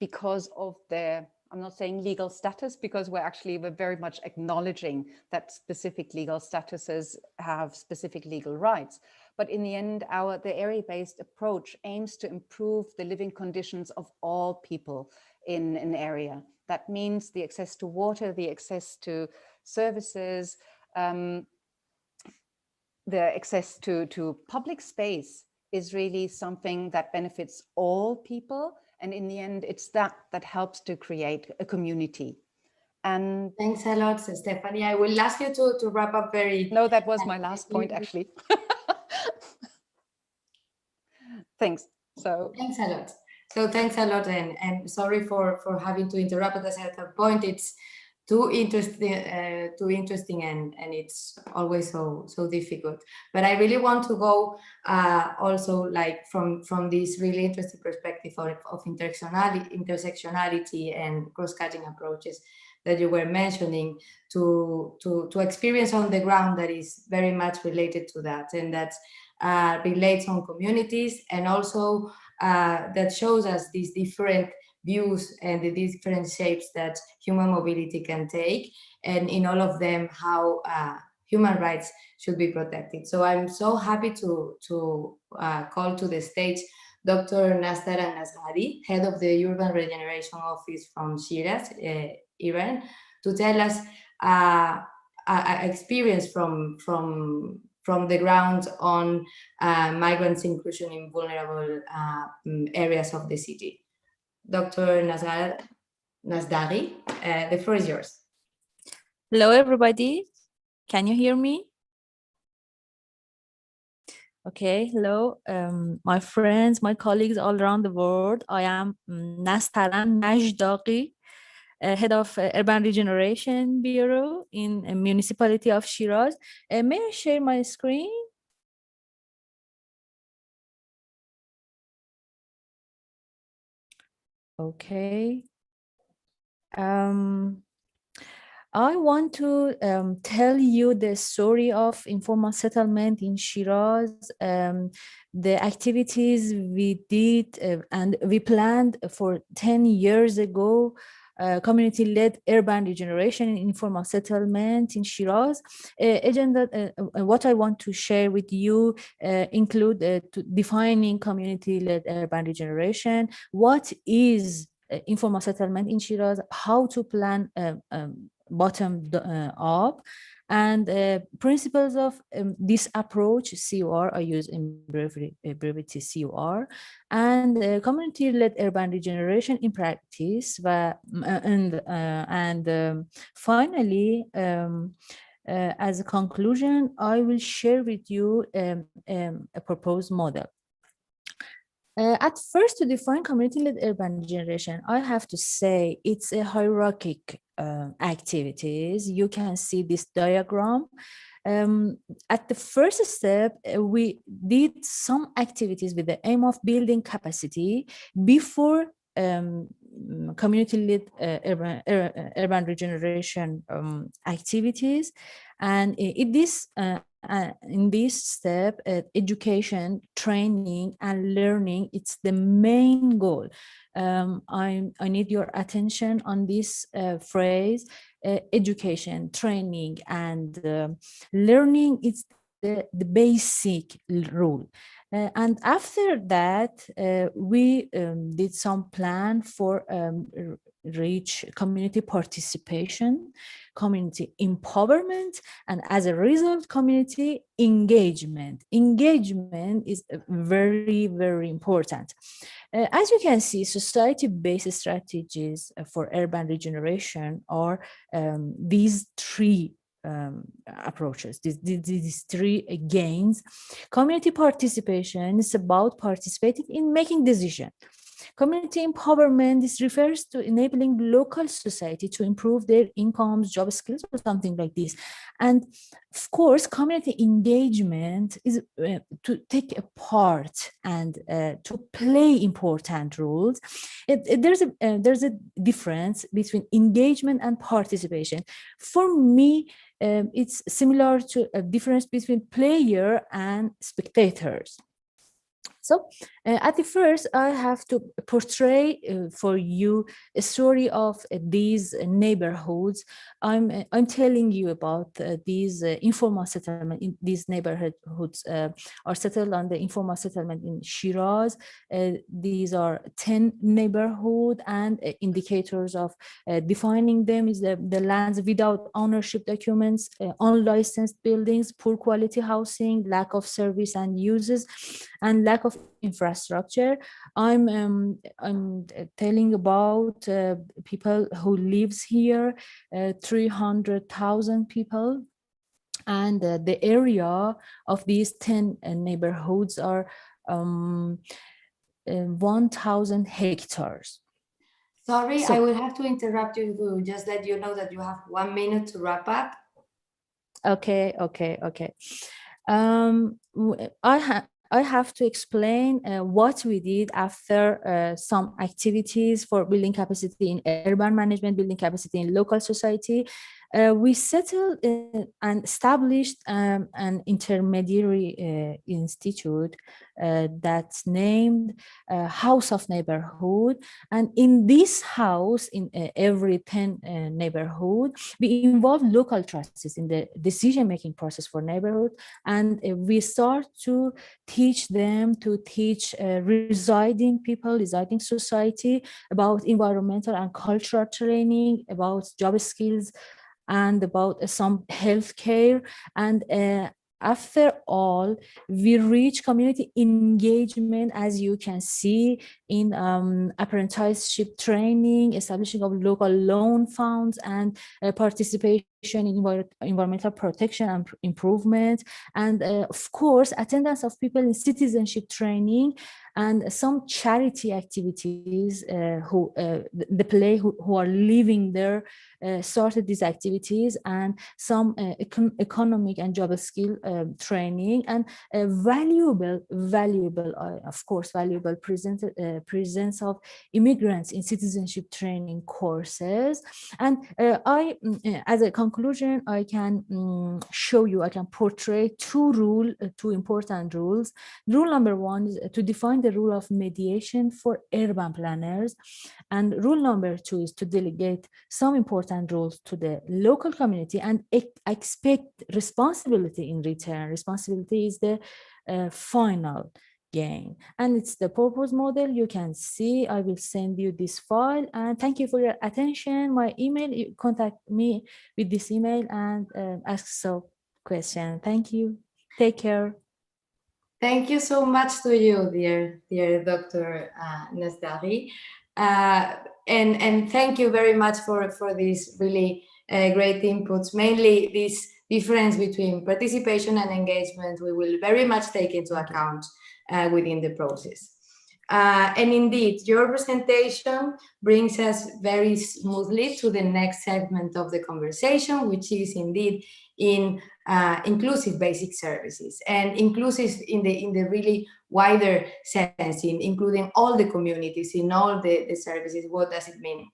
because of their, I'm not saying legal status, because we're very much acknowledging that specific legal statuses have specific legal rights. But in the end, the area-based approach aims to improve the living conditions of all people in an area. That means the access to water, the access to services, the access to public space is really something that benefits all people. And in the end, it's that helps to create a community. And thanks a lot, Stephanie. I will ask you to wrap up very... No, that was my last point, actually. Thanks. So thanks a lot. So thanks a lot, and sorry for having to interrupt, but as at a point it's too interesting and it's always so difficult. But I really want to go also like from this really interesting perspective of intersectionality and cross-cutting approaches that you were mentioning to experience on the ground that is very much related to that, and that relates on communities, and also that shows us these different views and the different shapes that human mobility can take, and in all of them how human rights should be protected. So I'm so happy to call to the stage Dr. Nasdaran Nazghari, head of the Urban Regeneration Office from Shiraz, Iran, to tell us experience from the ground on migrants' inclusion in vulnerable areas of the city. Dr. Nazdari, the floor is yours. Hello, everybody. Can you hear me? Okay, hello, my friends, my colleagues all around the world. I am Nastaran Najdaghi, head of Urban Regeneration Bureau in the municipality of Shiraz. May I share my screen? Okay. I want to tell you the story of informal settlement in Shiraz, the activities we did and we planned for 10 years ago, community-led urban regeneration and informal settlement in Shiraz. Agenda, what I want to share with you include defining community-led urban regeneration, what is informal settlement in Shiraz, how to plan bottom up, and principles of this approach, CUR, I use in brevity CUR, and community-led urban regeneration in practice, and finally, as a conclusion, I will share with you a proposed model. At first, to define community-led urban regeneration, I have to say it's a hierarchic activities. You can see this diagram. At the first step, we did some activities with the aim of building capacity before community-led urban regeneration activities. And in this step, education, training, and learning, it's the main goal. I need your attention on this phrase, education, training, and learning. It's the basic rule. And after that, we did some plan for reach community participation, community empowerment, and as a result, community engagement. Engagement is very, very important. As you can see, society-based strategies for urban regeneration are these three approaches, these three gains. Community participation is about participating in making decisions. Community empowerment, this refers to enabling local society to improve their incomes, job skills, or something like this. And of course, community engagement is to take a part and to play important roles. There's a difference between engagement and participation. For me, it's similar to a difference between player and spectators. So at the first, I have to portray for you a story of these neighborhoods. I'm telling you about these informal settlement. In these neighborhoods are settled on the informal settlement in Shiraz. These are 10 neighborhoods, and indicators of defining them is the lands without ownership documents, unlicensed buildings, poor quality housing, lack of service and uses, and lack of infrastructure. I'm telling about people who lives here, 300,000 people, and the area of these 10 neighborhoods are 1,000 hectares. Sorry, so, I will have to interrupt you to just let you know that you have 1 minute to wrap up. Okay. I have to explain what we did after some activities for building capacity in urban management, building capacity in local society. We settled and established an intermediary institute that's named House of Neighborhood. And in this house, in every 10 neighborhood, we involve local trustees in the decision-making process for neighborhood. And we start to teach them, to teach residing people, residing society about environmental and cultural training, about job skills, and about some healthcare. And after all, we reach community engagement, as you can see, in apprenticeship training, establishing of local loan funds, and participation in environmental protection and improvement, and of course, attendance of people in citizenship training, and some charity activities. Who are living there started these activities, and some economic and job skill training, and valuable presence of immigrants in citizenship training courses. And as a conclusion, I can show you, I can portray two important rules. Rule number one is to define the rule of mediation for urban planners, and rule number two is to delegate some important roles to the local community and expect responsibility in return. Responsibility is the final gain, and it's the purpose model. You can see, I will send you this file, and thank you for your attention. My email, you contact me with this email and ask some question. Thank you. Take care. Thank you so much to you, dear Dr. Nazdari. And thank you very much for these really great inputs, mainly this difference between participation and engagement. We will very much take into account within the process. And indeed, your presentation brings us very smoothly to the next segment of the conversation, which is indeed in inclusive basic services, and inclusive in the really wider sense, including all the communities in all the services. What does it mean?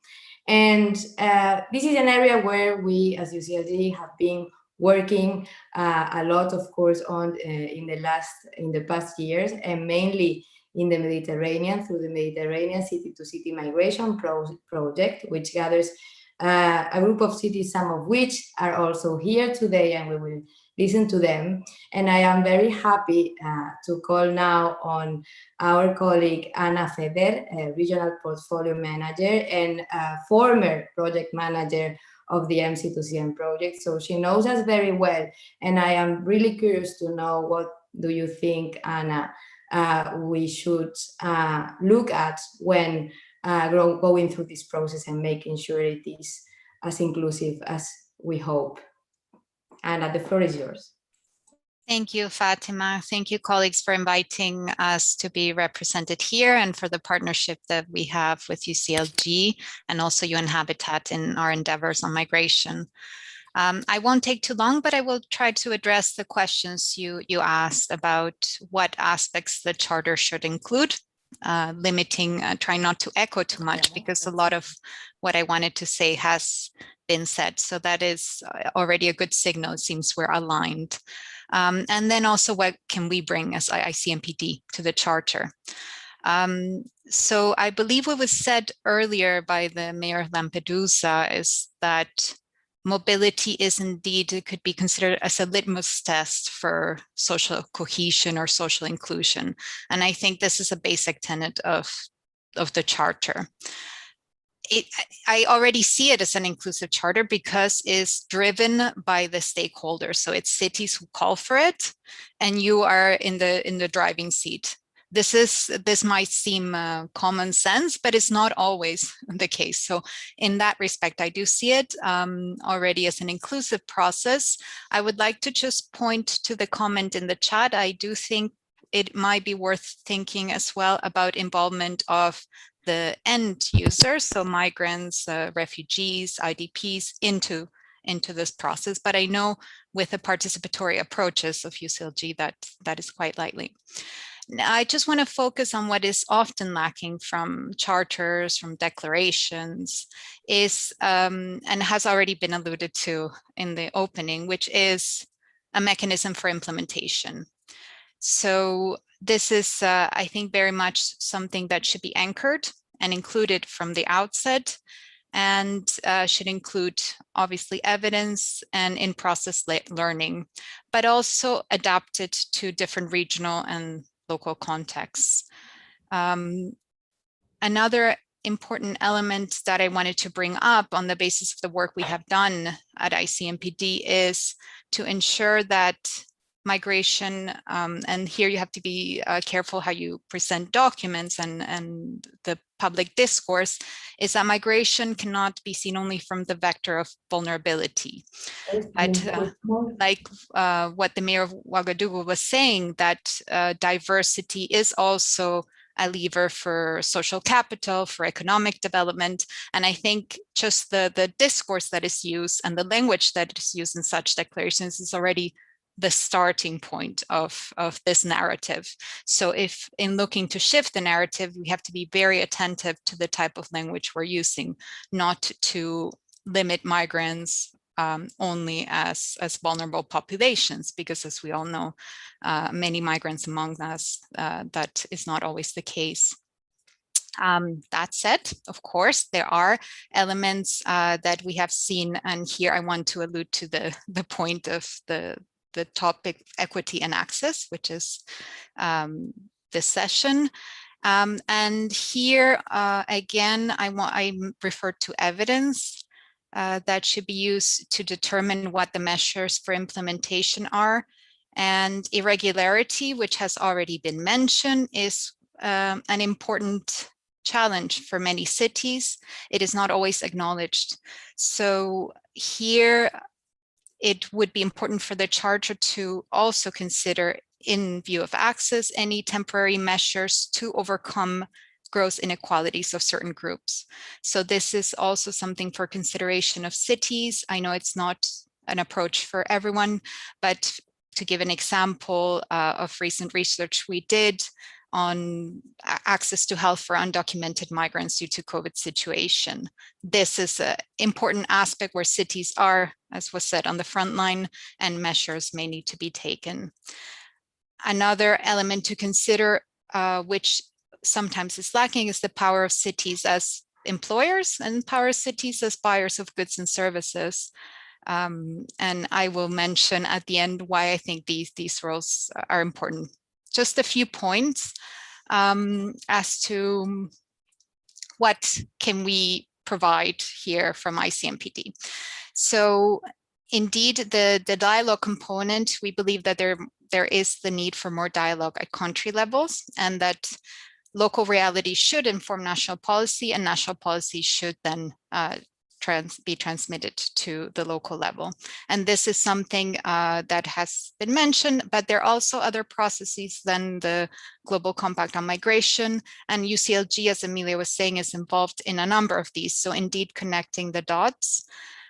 And this is an area where we, as UCLG, have been working a lot, of course, on in the past years, and mainly in the Mediterranean through the Mediterranean City-to-City Migration Project, which gathers a group of cities, some of which are also here today, and we will listen to them. And I am very happy to call now on our colleague Ana Feder, a Regional Portfolio Manager and former project manager of the MC2CM project. So she knows us very well, and I am really curious to know, what do you think, Ana, we should look at when going through this process and making sure it is as inclusive as we hope. Anna, the floor is yours. Thank you, Fatima. Thank you, colleagues, for inviting us to be represented here, and for the partnership that we have with UCLG and also UN Habitat in our endeavors on migration. I won't take too long, but I will try to address the questions you asked about what aspects the charter should include, limiting, trying not to echo too much, because a lot of what I wanted to say has been said. So that is already a good signal. It seems we're aligned. And then also, what can we bring as ICMPD to the charter? So I believe what was said earlier by the Mayor of Lampedusa is that mobility is indeed, it could be considered as a litmus test for social cohesion or social inclusion. And I think this is a basic tenet of the charter. I already see it as an inclusive charter because it's driven by the stakeholders. So it's cities who call for it, and you are in the driving seat. This might seem common sense, but it's not always the case. So in that respect, I do see it already as an inclusive process. I would like to just point to the comment in the chat. I do think it might be worth thinking as well about involvement of the end users, so migrants, refugees, IDPs into this process. But I know with the participatory approaches of UCLG that is quite likely. Now, I just want to focus on what is often lacking from charters, from declarations, is, and has already been alluded to in the opening, which is a mechanism for implementation. So this is, I think, very much something that should be anchored and included from the outset, and should include, obviously, evidence and in-process learning, but also adapted to different regional and local contexts. Another important element that I wanted to bring up on the basis of the work we have done at ICMPD is to ensure that migration, and here you have to be careful how you present documents and the public discourse, is that migration cannot be seen only from the vector of vulnerability. But like what the mayor of Ouagadougou was saying, that diversity is also a lever for social capital, for economic development. And I think just the discourse that is used and the language that is used in such declarations is already the starting point of this narrative. So if in looking to shift the narrative, we have to be very attentive to the type of language we're using, not to limit migrants only as vulnerable populations, because as we all know, many migrants among us, that is not always the case. That said, of course, there are elements that we have seen, and here I want to allude to the point of the topic equity and access, which is this session. And here, again, I refer to evidence that should be used to determine what the measures for implementation are. And irregularity, which has already been mentioned, is an important challenge for many cities. It is not always acknowledged. So here, it would be important for the charter to also consider, in view of access, any temporary measures to overcome gross inequalities of certain groups. So this is also something for consideration of cities. I know it's not an approach for everyone, but to give an example of recent research we did on access to health for undocumented migrants due to COVID situation. This is an important aspect where cities are, as was said, on the front line, and measures may need to be taken. Another element to consider, which sometimes is lacking, is the power of cities as employers and power of cities as buyers of goods and services. And I will mention at the end why I think these roles are important. Just a few points as to what can we provide here from ICMPD. So indeed, the dialogue component, we believe that there is the need for more dialogue at country levels, and that local reality should inform national policy, and national policy should then be transmitted to the local level. And this is something that has been mentioned, but there are also other processes than the Global Compact on Migration, and UCLG, as Emilia was saying, is involved in a number of these. So indeed, connecting the dots.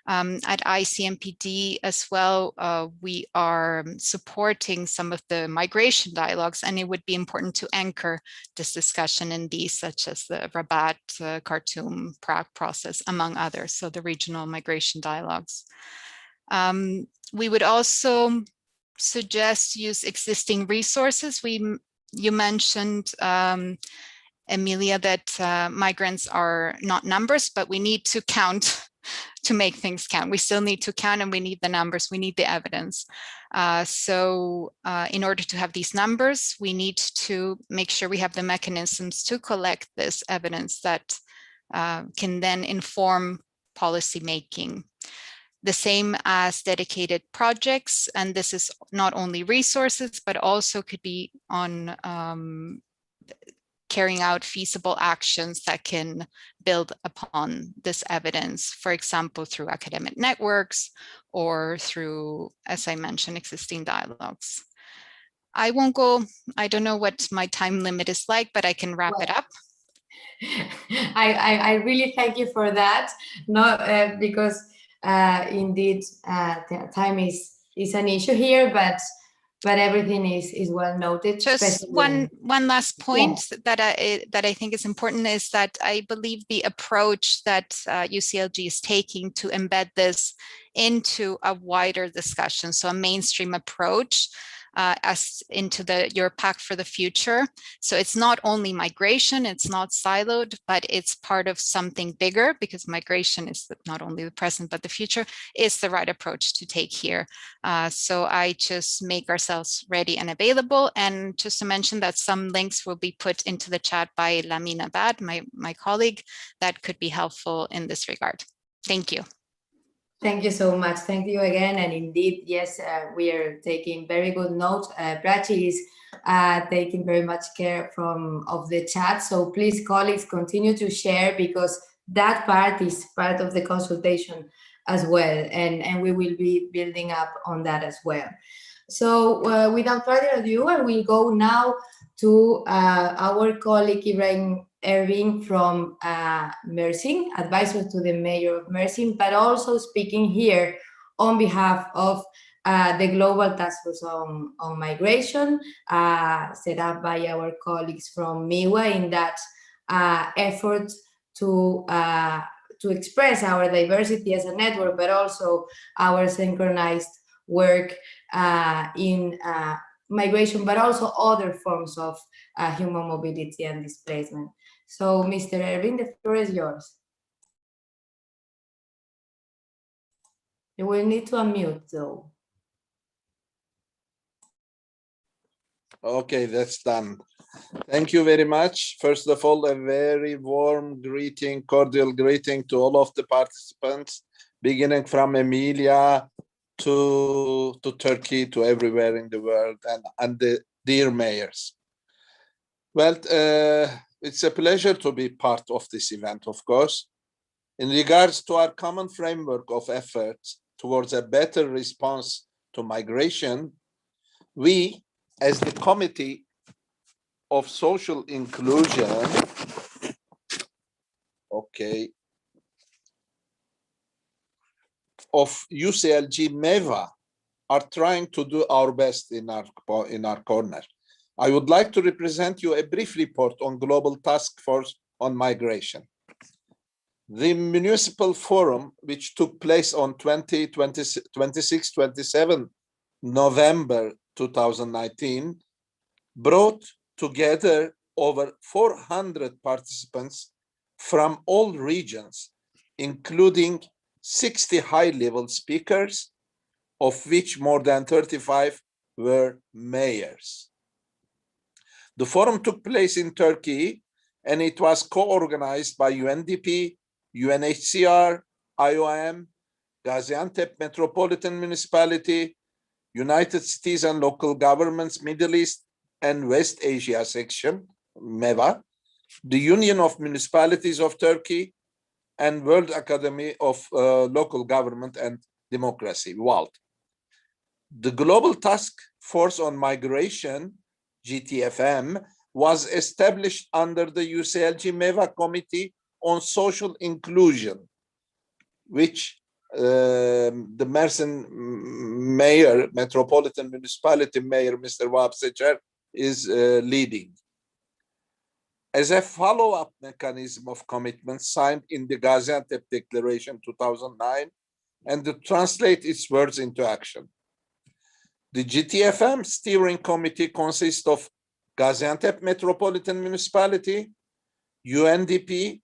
At ICMPD as well, we are supporting some of the migration dialogues, and it would be important to anchor this discussion in these, such as the Rabat, Khartoum, Prague process, among others, so the regional migration dialogues. We would also suggest use existing resources. You mentioned, Emilia, that migrants are not numbers, but we need to count to make things count. We still need to count, and we need the numbers, we need the evidence. So in order to have these numbers, we need to make sure we have the mechanisms to collect this evidence that can then inform policy making. The same as dedicated projects, and this is not only resources, but also could be on carrying out feasible actions that can build upon this evidence, for example, through academic networks or through, as I mentioned, existing dialogues. I won't go, I don't know what my time limit is like, but I can wrap it up. I really thank you for that. No, because indeed time is an issue here, but everything is well noted. Just one last point that I think is important is that I believe the approach that UCLG is taking to embed this into a wider discussion, so a mainstream approach as into your Pact for the Future. So it's not only migration, it's not siloed, but it's part of something bigger, because migration is not only the present, but the future is the right approach to take here. So I just make ourselves ready and available. And just to mention that some links will be put into the chat by Lamine Abad, my colleague, that could be helpful in this regard. Thank you. Thank you so much. Thank you again. And indeed, yes, we are taking very good notes. Prachi is taking very much care of the chat. So please, colleagues, continue to share, because that part is part of the consultation as well. And we will be building up on that as well. So without further ado, I will go now to our colleague Ibrahim Ervin from Mersin, advisor to the mayor of Mersin, but also speaking here on behalf of the Global Task Force on Migration, set up by our colleagues from MIWA in that effort to express our diversity as a network, but also our synchronized work in migration, but also other forms of human mobility and displacement. So, Mr. Ervin, the floor is yours. You will need to unmute, though. Okay, that's done. Thank you very much. First of all, a very warm greeting, cordial greeting to all of the participants, beginning from Emilia to Turkey, to everywhere in the world, and the dear mayors. Well, it's a pleasure to be part of this event, of course. In regards to our common framework of efforts towards a better response to migration, we, as the Committee of Social Inclusion, okay, of UCLG MEVA are trying to do our best in our corner. I would like to represent you a brief report on Global Task Force on Migration. The Municipal Forum, which took place on 26-27 November 2019, brought together over 400 participants from all regions, including 60 high-level speakers, of which more than 35 were mayors. The forum took place in Turkey, and it was co-organized by UNDP, UNHCR, IOM, Gaziantep Metropolitan Municipality, United Cities and Local Governments Middle East and West Asia Section, MEVA, the Union of Municipalities of Turkey, and World Academy of Local Government and Democracy, WALT. The Global Task Force on Migration, GTFM, was established under the UCLG MEVA Committee on Social Inclusion, which the Mersin Mayor, Metropolitan Municipality Mayor, Mr. Wahab Secher, is leading. As a follow-up mechanism of commitments signed in the Gaziantep Declaration 2009, and to translate its words into action. The GTFM Steering Committee consists of Gaziantep Metropolitan Municipality, UNDP,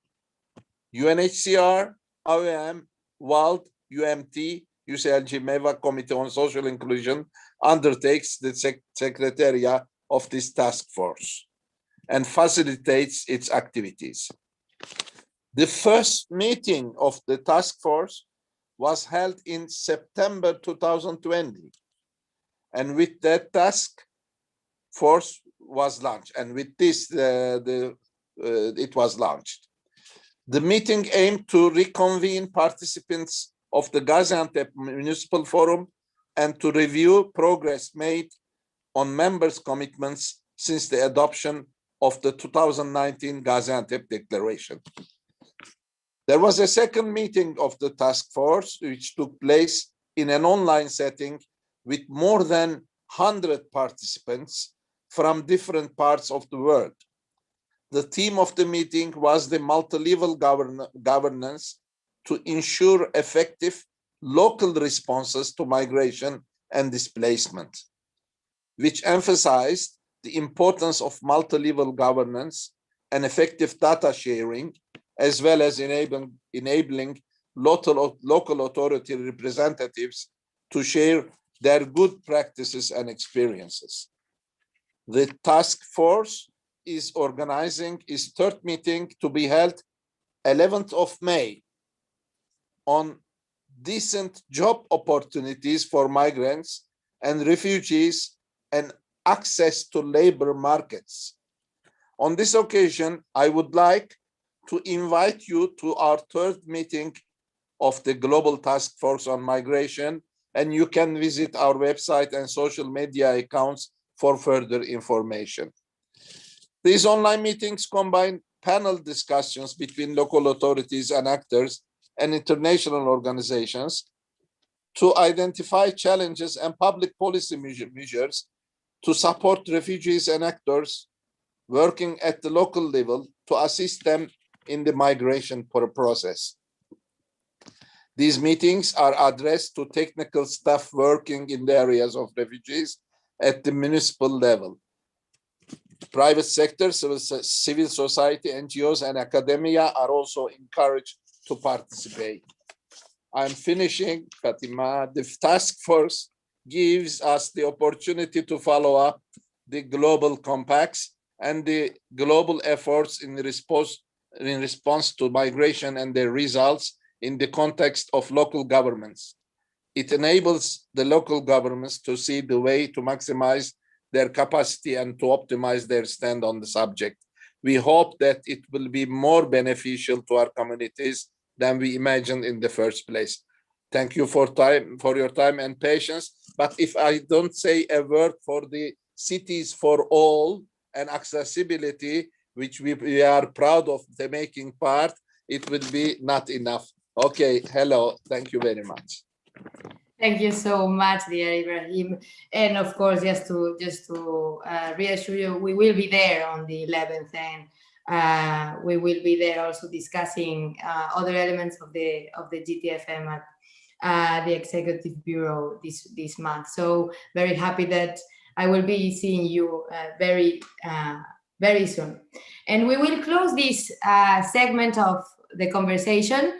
UNHCR, IOM, WALT, UMT, UCLG MEVA Committee on Social Inclusion undertakes the secretariat of this task force and facilitates its activities. The first meeting of the task force was held in September 2020. And with that task force was launched. And with this, it was launched. The meeting aimed to reconvene participants of the Gaziantep Municipal Forum and to review progress made on members' commitments since the adoption of the 2019 Gaziantep Declaration. There was a second meeting of the task force, which took place in an online setting with more than 100 participants from different parts of the world. The theme of the meeting was the multi-level governance to ensure effective local responses to migration and displacement, which emphasized the importance of multi-level governance and effective data sharing, as well as enabling local authority representatives to share their good practices and experiences. The task force is organizing its third meeting to be held 11th of May on decent job opportunities for migrants and refugees and access to labor markets. On this occasion, I would like to invite you to our third meeting of the Global Task Force on Migration, and you can visit our website and social media accounts for further information. These online meetings combine panel discussions between local authorities and actors and international organizations to identify challenges and public policy measures to support refugees and actors working at the local level to assist them in the migration process. These meetings are addressed to technical staff working in the areas of refugees at the municipal level. Private sector, civil society, NGOs, and academia are also encouraged to participate. I'm finishing, Fatima. The task force gives us the opportunity to follow up the global compacts and the global efforts in response to migration and their results in the context of local governments. It enables the local governments to see the way to maximize their capacity and to optimize their stand on the subject. We hope that it will be more beneficial to our communities than we imagined in the first place. Thank you for your time and patience. But if I don't say a word for the cities for all and accessibility, which we are proud of the making part, it will be not enough. Okay, hello, thank you very much. Thank you so much, dear Ibrahim. And of course, just to reassure you, we will be there on the 11th, and we will be there also discussing other elements of the GTFM at the Executive Bureau this month. So very happy that I will be seeing you very soon. And we will close this segment of the conversation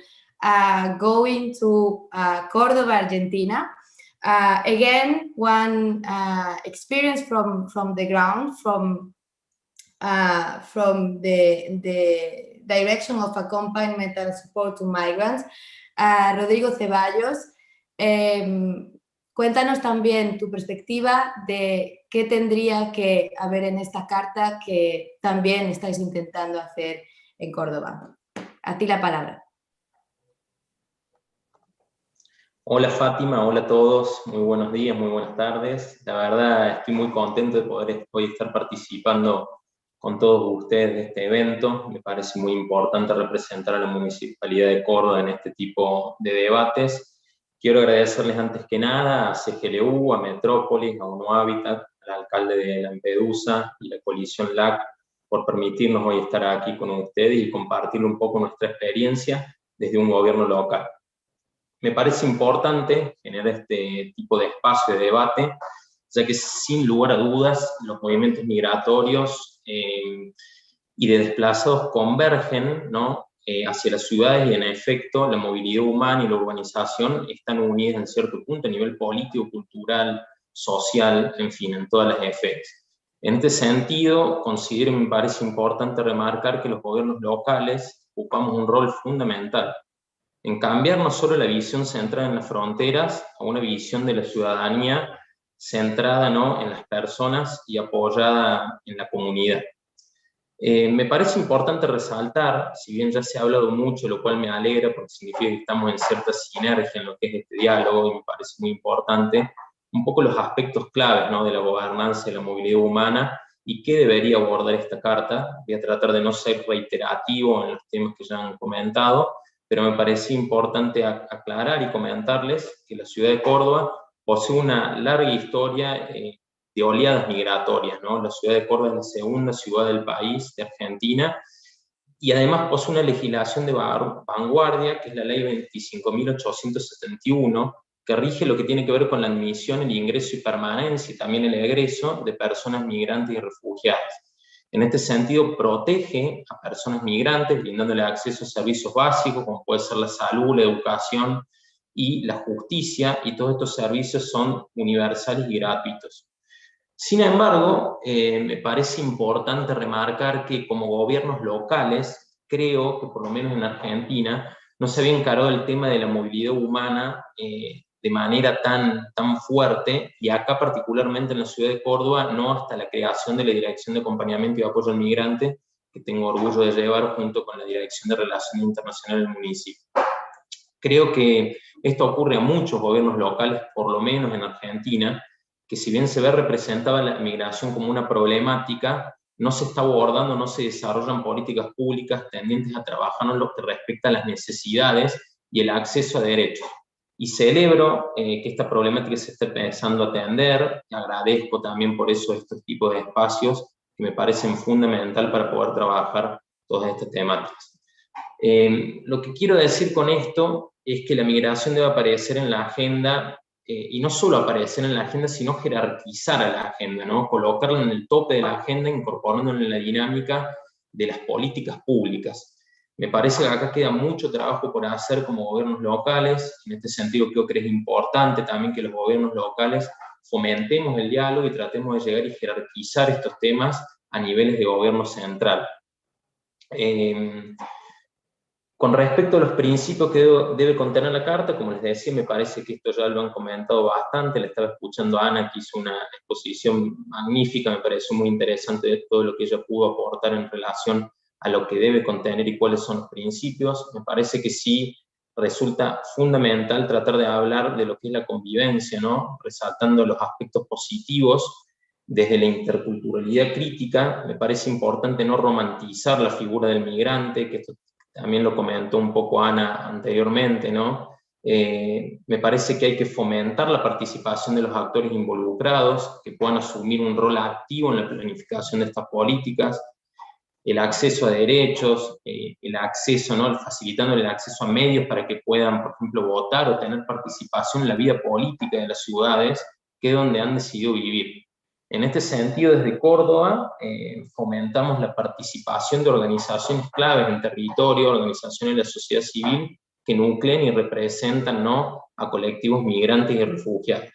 going to Cordoba, Argentina. Again, one experience from the ground, from the direction of accompaniment and support to migrants. Rodrigo Ceballos, cuéntanos también tu perspectiva de qué tendría que haber en esta carta que también estáis intentando hacer en Córdoba. A ti la palabra. Hola Fátima, hola a todos, muy buenos días, muy buenas tardes. La verdad estoy muy contento de poder hoy estar participando con todos ustedes de este evento. Me parece muy importante representar a la Municipalidad de Córdoba en este tipo de debates. Quiero agradecerles antes que nada a CGLU, a Metrópolis, a Uno Hábitat, al alcalde de Lampedusa y la coalición LAC por permitirnos hoy estar aquí con ustedes y compartir un poco nuestra experiencia desde un gobierno local. Me parece importante generar este tipo de espacio de debate, ya que sin lugar a dudas los movimientos migratorios y de desplazados convergen, ¿no? Hacia las ciudades, y en efecto la movilidad humana y la urbanización están unidas en cierto punto a nivel político, cultural, social, en fin, en todas las esferas. En este sentido, considero y me parece importante remarcar que los gobiernos locales ocupamos un rol fundamental en cambiar no solo la visión centrada en las fronteras a una visión de la ciudadanía centrada, ¿no?, en las personas y apoyada en la comunidad. Me parece importante resaltar, si bien ya se ha hablado mucho, lo cual me alegra porque significa que estamos en cierta sinergia en lo que es este diálogo, y me parece muy importante, un poco los aspectos claves, ¿no?, de la gobernanza y la movilidad humana y qué debería abordar esta carta. Voy a tratar de no ser reiterativo en los temas que ya han comentado, pero me parece importante aclarar y comentarles que la ciudad de Córdoba posee una larga historia de oleadas migratorias, ¿no? La ciudad de Córdoba es la segunda ciudad del país, de Argentina, y además posee una legislación de vanguardia, que es la ley 25.871, que rige lo que tiene que ver con la admisión, el ingreso y permanencia, y también el egreso de personas migrantes y refugiadas. En este sentido, protege a personas migrantes, brindándole acceso a servicios básicos, como puede ser la salud, la educación y la justicia, y todos estos servicios son universales y gratuitos. Sin embargo, me parece importante remarcar que como gobiernos locales, creo que por lo menos en Argentina, no se había encarado el tema de la movilidad humana de manera tan fuerte, y acá particularmente en la ciudad de Córdoba, no hasta la creación de la Dirección de Acompañamiento y Apoyo al Migrante, que tengo orgullo de llevar junto con la Dirección de Relaciones Internacionales del municipio. Creo que esto ocurre a muchos gobiernos locales, por lo menos en Argentina, que si bien se ve representada la migración como una problemática, no se está abordando, no se desarrollan políticas públicas tendientes a trabajar en lo que respecta a las necesidades y el acceso a derechos. Y celebro que esta problemática se esté empezando a atender, y agradezco también por eso estos tipos de espacios que me parecen fundamental para poder trabajar todas estas temáticas. Lo que quiero decir con esto es que la migración debe aparecer en la agenda, y no solo aparecer en la agenda, sino jerarquizar a la agenda, ¿no? Colocarla en el tope de la agenda, incorporándola en la dinámica de las políticas públicas. Me parece que acá queda mucho trabajo por hacer como gobiernos locales. En este sentido creo que es importante también que los gobiernos locales fomentemos el diálogo y tratemos de llegar y jerarquizar estos temas a niveles de gobierno central. Con respecto a los principios que debe contener la carta, como les decía, me parece que esto ya lo han comentado bastante. Le estaba escuchando a Ana, que hizo una exposición magnífica, me pareció muy interesante de todo lo que ella pudo aportar en relación a lo que debe contener y cuáles son los principios. Me parece que sí resulta fundamental tratar de hablar de lo que es la convivencia, ¿no? Resaltando los aspectos positivos desde la interculturalidad crítica. Me parece importante no romantizar la figura del migrante, que esto también lo comentó un poco Ana anteriormente, ¿no? Me parece que hay que fomentar la participación de los actores involucrados, que puedan asumir un rol activo en la planificación de estas políticas, el acceso a derechos, el acceso, ¿no? Facilitando el acceso a medios para que puedan, por ejemplo, votar o tener participación en la vida política de las ciudades, que es donde han decidido vivir. En este sentido, desde Córdoba, fomentamos la participación de organizaciones claves en territorio, organizaciones de la sociedad civil, que nucleen y representan, ¿no?, a colectivos migrantes y refugiados.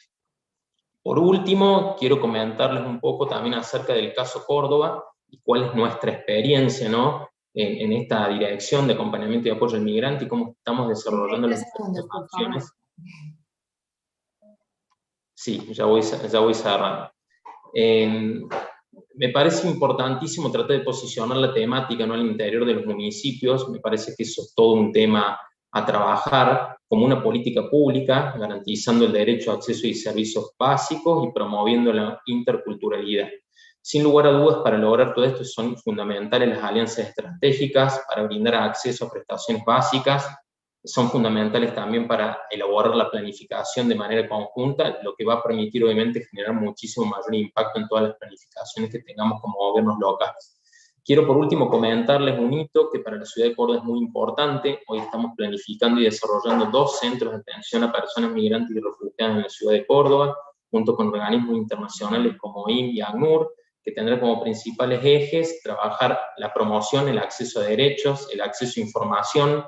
Por último, quiero comentarles un poco también acerca del caso Córdoba y cuál es nuestra experiencia, ¿no?, en esta dirección de acompañamiento y apoyo al migrante y cómo estamos desarrollando las acciones. Sí, ya voy cerrando. Me parece importantísimo tratar de posicionar la temática, ¿no?, al interior de los municipios. Me parece que eso es todo un tema a trabajar como una política pública, garantizando el derecho a acceso y servicios básicos y promoviendo la interculturalidad. Sin lugar a dudas, para lograr todo esto son fundamentales las alianzas estratégicas para brindar acceso a prestaciones básicas, son fundamentales también para elaborar la planificación de manera conjunta, lo que va a permitir obviamente generar muchísimo mayor impacto en todas las planificaciones que tengamos como gobiernos locales. Quiero por último comentarles un hito que para la ciudad de Córdoba es muy importante. Hoy estamos planificando y desarrollando 2 centros de atención a personas migrantes y refugiadas en la ciudad de Córdoba, junto con organismos internacionales como INM y ACNUR, que tendrá como principales ejes trabajar la promoción, el acceso a derechos, el acceso a información,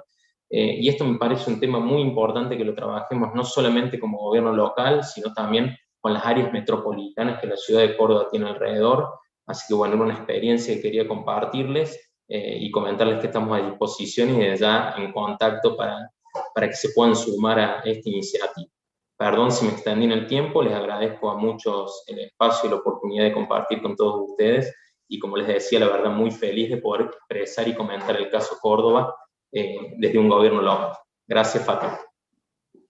y esto me parece un tema muy importante que lo trabajemos no solamente como gobierno local, sino también con las áreas metropolitanas que la ciudad de Córdoba tiene alrededor. Así que bueno, era una experiencia que quería compartirles y comentarles que estamos a disposición y desde ya en contacto para que se puedan sumar a esta iniciativa. Perdón si me extendí en el tiempo, les agradezco a muchos el espacio y la oportunidad de compartir con todos ustedes, y como les decía, la verdad muy feliz de poder expresar y comentar el caso Córdoba desde un gobierno local. Gracias, Fátima.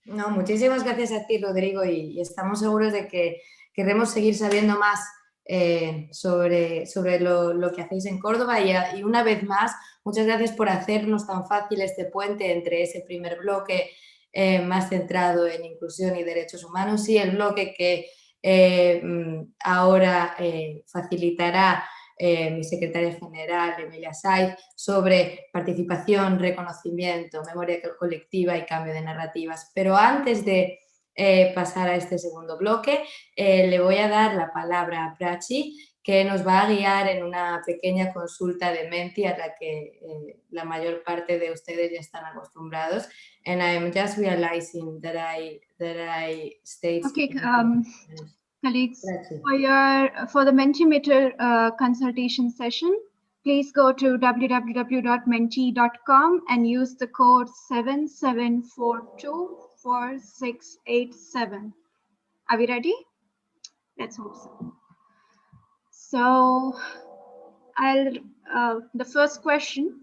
No, muchísimas gracias a ti, Rodrigo, y estamos seguros de que queremos seguir sabiendo más sobre lo que hacéis en Córdoba, y una vez más, muchas gracias por hacernos tan fácil este puente entre ese primer bloque más centrado en inclusión y derechos humanos y el bloque que ahora facilitará mi secretaria general, Emilia Saiz, sobre participación, reconocimiento, memoria colectiva y cambio de narrativas. Pero antes de pasar a este segundo bloque, le voy a dar la palabra a Prachi, que nos va a guiar en una pequeña consulta de Menti a la que la mayor parte de ustedes ya están acostumbrados. And I'm just realizing that I stayed... Okay, colleagues, for the Mentimeter consultation session, please go to www.menti.com and use the code 77424687. Are we ready? Let's hope so. So, the first question: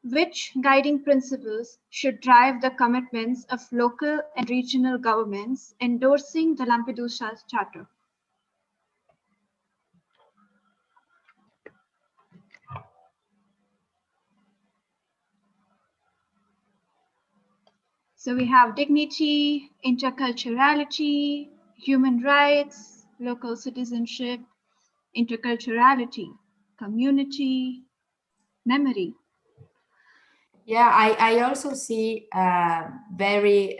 which guiding principles should drive the commitments of local and regional governments endorsing the Lampedusa Charter? So we have dignity, interculturality, human rights, local citizenship, interculturality, community, memory. Yeah, I also see very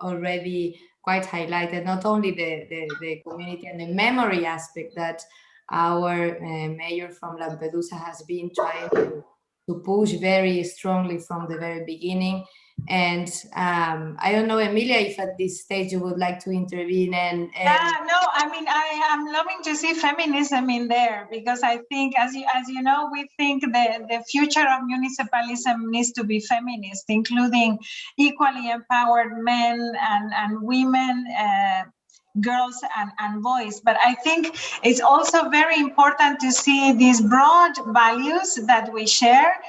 already quite highlighted not only the community and the memory aspect that our mayor from Lampedusa has been trying to push very strongly from the very beginning. And I don't know, Emilia, if at this stage you would like to intervene and no, I mean, I am loving to see feminism in there, because I think, as you know, we think the future of municipalism needs to be feminist, including equally empowered men and women, girls and boys. But I think it's also very important to see these broad values that we share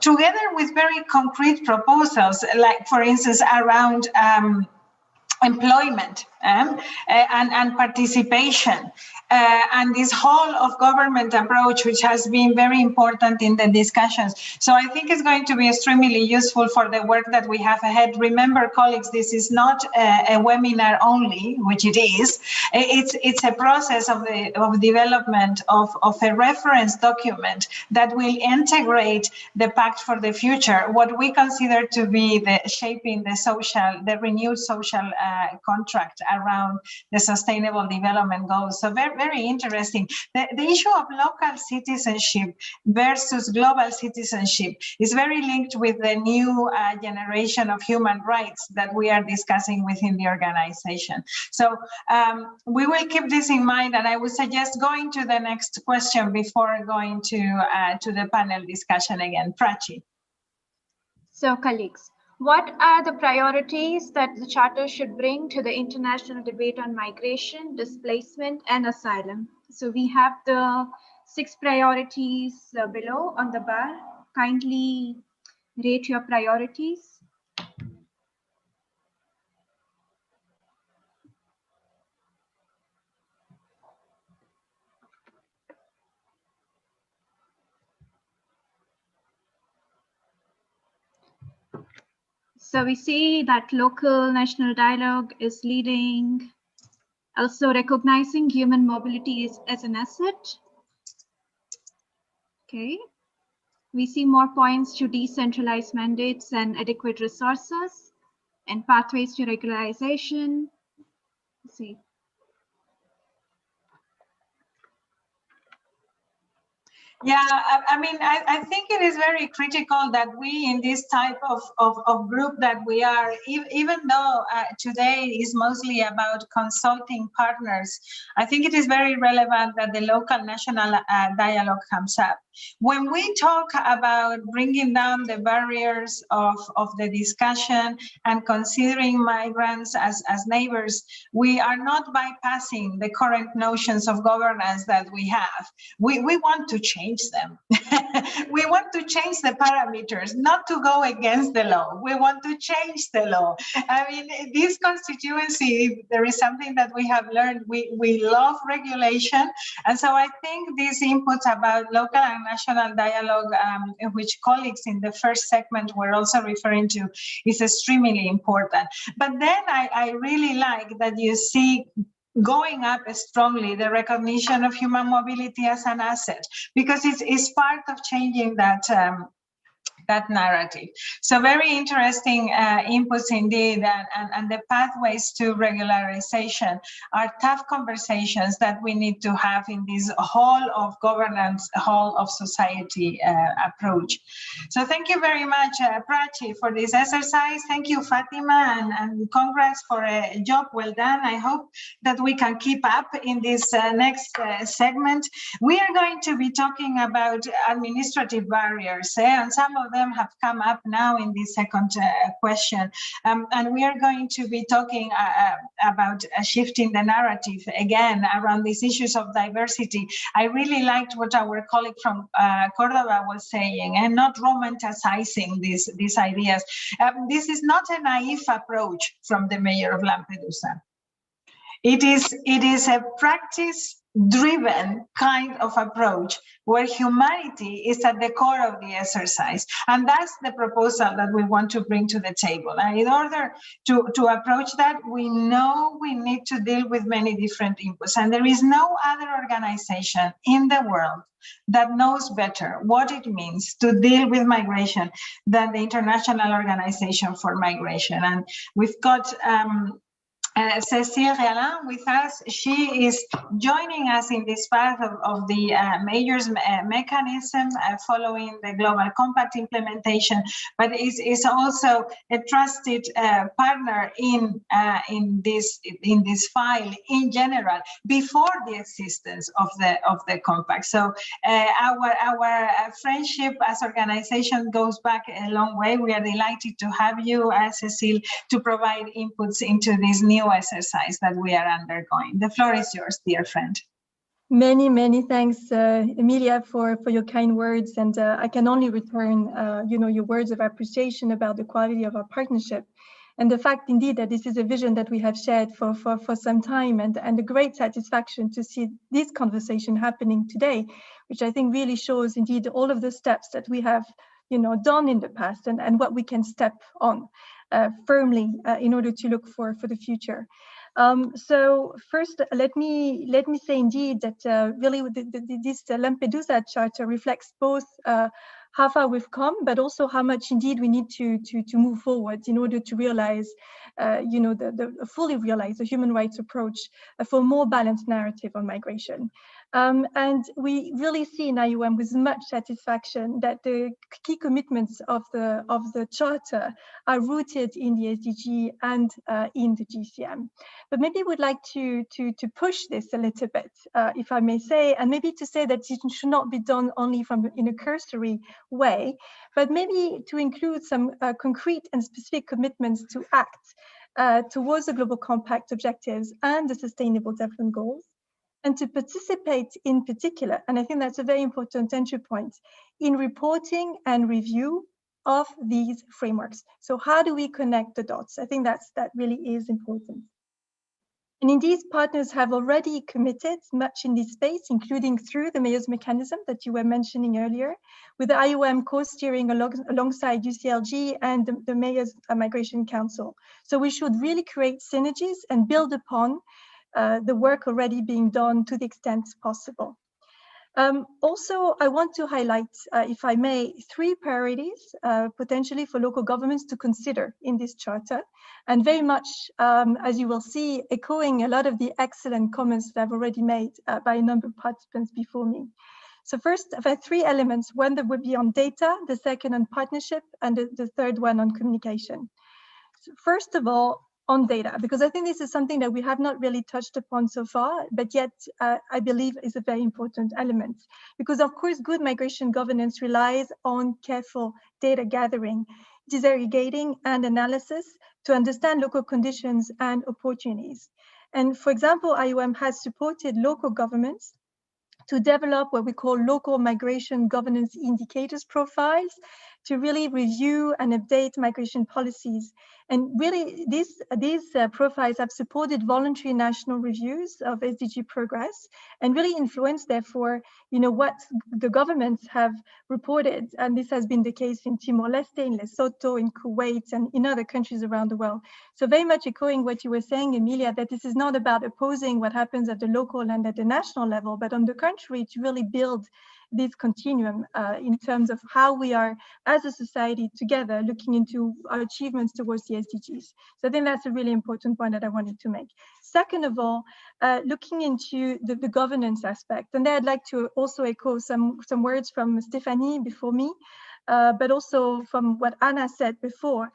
together with very concrete proposals, like, for instance, around employment and participation. and this whole of government approach, which has been very important in the discussions. So I think it's going to be extremely useful for the work that we have ahead. Remember, colleagues, this is not a webinar only, which it is. It's a process of development of a reference document that will integrate the Pact for the Future, what we consider to be the shaping the renewed social contract around the Sustainable Development Goals. So very, very interesting. The issue of local citizenship versus global citizenship is very linked with the new generation of human rights that we are discussing within the organization. So we will keep this in mind, and I would suggest going to the next question before going to the panel discussion again. Prachi. So, colleagues, what are the priorities that the Charter should bring to the international debate on migration, displacement, and asylum? So we have the 6 priorities below on the bar. Kindly rate your priorities. So we see that local national dialogue is leading, also recognizing human mobility as an asset. Okay. We see more points to decentralized mandates and adequate resources and pathways to regularization. Let's see. Yeah, I mean, I think it is very critical that we, in this type of group that we are, even though today is mostly about consulting partners, I think it is very relevant that the local national dialogue comes up. When we talk about bringing down the barriers of the discussion and considering migrants as neighbors, we are not bypassing the current notions of governance that we have. We want to change them. We want to change the parameters, not to go against the law. We want to change the law. I mean, this constituency, there is something that we have learned. We love regulation. And so I think these inputs about local and national dialogue, which colleagues in the first segment were also referring to, is extremely important. But then I really like that you see going up strongly the recognition of human mobility as an asset, because it's part of changing that narrative. So very interesting inputs indeed, and the pathways to regularization are tough conversations that we need to have in this whole of governance, whole of society approach. So thank you very much, Prachi, for this exercise. Thank you, Fatima, and congrats for a job well done. I hope that we can keep up in this next segment. We are going to be talking about administrative barriers, and some of them have come up now in the second question. And we are going to be talking about shifting the narrative again around these issues of diversity. I really liked what our colleague from Cordoba was saying, and not romanticizing these ideas. This is not a naive approach from the mayor of Lampedusa. It is a practice-driven kind of approach where humanity is at the core of the exercise. And that's the proposal that we want to bring to the table. And in order to approach that, we know we need to deal with many different inputs. And there is no other organization in the world that knows better what it means to deal with migration than the International Organization for Migration. And we've got Cécile Réalin with us. She is joining us in this path of the majors mechanism following the Global Compact implementation, but is also a trusted partner in this file in general before the existence of the compact. So our friendship as organization goes back a long way. We are delighted to have you, Cécile, to provide inputs into this new exercise that we are undergoing. The floor is yours, dear friend. Many thanks, Emilia, for your kind words, and I can only return, your words of appreciation about the quality of our partnership. And the fact indeed that this is a vision that we have shared for some time, and a great satisfaction to see this conversation happening today, which I think really shows indeed all of the steps that we have done in the past, and what we can step on firmly in order to look for the future. So first, let me say indeed that really this Lampedusa Charter reflects both how far we've come, but also how much indeed we need to move forward in order to realize, fully realize the human rights approach for a more balanced narrative on migration. And we really see in IOM with much satisfaction that the key commitments of the Charter are rooted in the SDG and in the GCM. But maybe we'd like to push this a little bit, if I may say, and maybe to say that it should not be done only in a cursory way, but maybe to include some concrete and specific commitments to act towards the Global Compact objectives and the Sustainable Development Goals, and to participate in particular, and I think that's a very important entry point, in reporting and review of these frameworks. So how do we connect the dots? I think that really is important. And indeed, partners have already committed much in this space, including through the Mayors mechanism that you were mentioning earlier, with the IOM co-steering alongside UCLG and the Mayors Migration Council. So we should really create synergies and build upon the work already being done to the extent possible. Also, I want to highlight, if I may, 3 priorities potentially for local governments to consider in this charter, and very much, as you will see, echoing a lot of the excellent comments that I've already made by a number of participants before me. So first, I've had 3 elements. One that would be on data, the second on partnership, and the third one on communication. So first of all, on data, because I think this is something that we have not really touched upon so far, but yet I believe is a very important element. Because of course, good migration governance relies on careful data gathering, disaggregating and analysis to understand local conditions and opportunities. And for example, IOM has supported local governments to develop what we call local migration governance indicators profiles to really review and update migration policies. And really these profiles have supported voluntary national reviews of SDG progress and really influenced, therefore, what the governments have reported. And this has been the case in Timor-Leste, in Lesotho, in Kuwait, and in other countries around the world. So very much echoing what you were saying, Emilia, that this is not about opposing what happens at the local and at the national level, but on the contrary, to really build this continuum in terms of how we are, as a society, together looking into our achievements towards the SDGs. So I think that's a really important point that I wanted to make. Second of all, looking into the governance aspect, and there I'd like to also echo some words from Stephanie before me, but also from what Anna said before.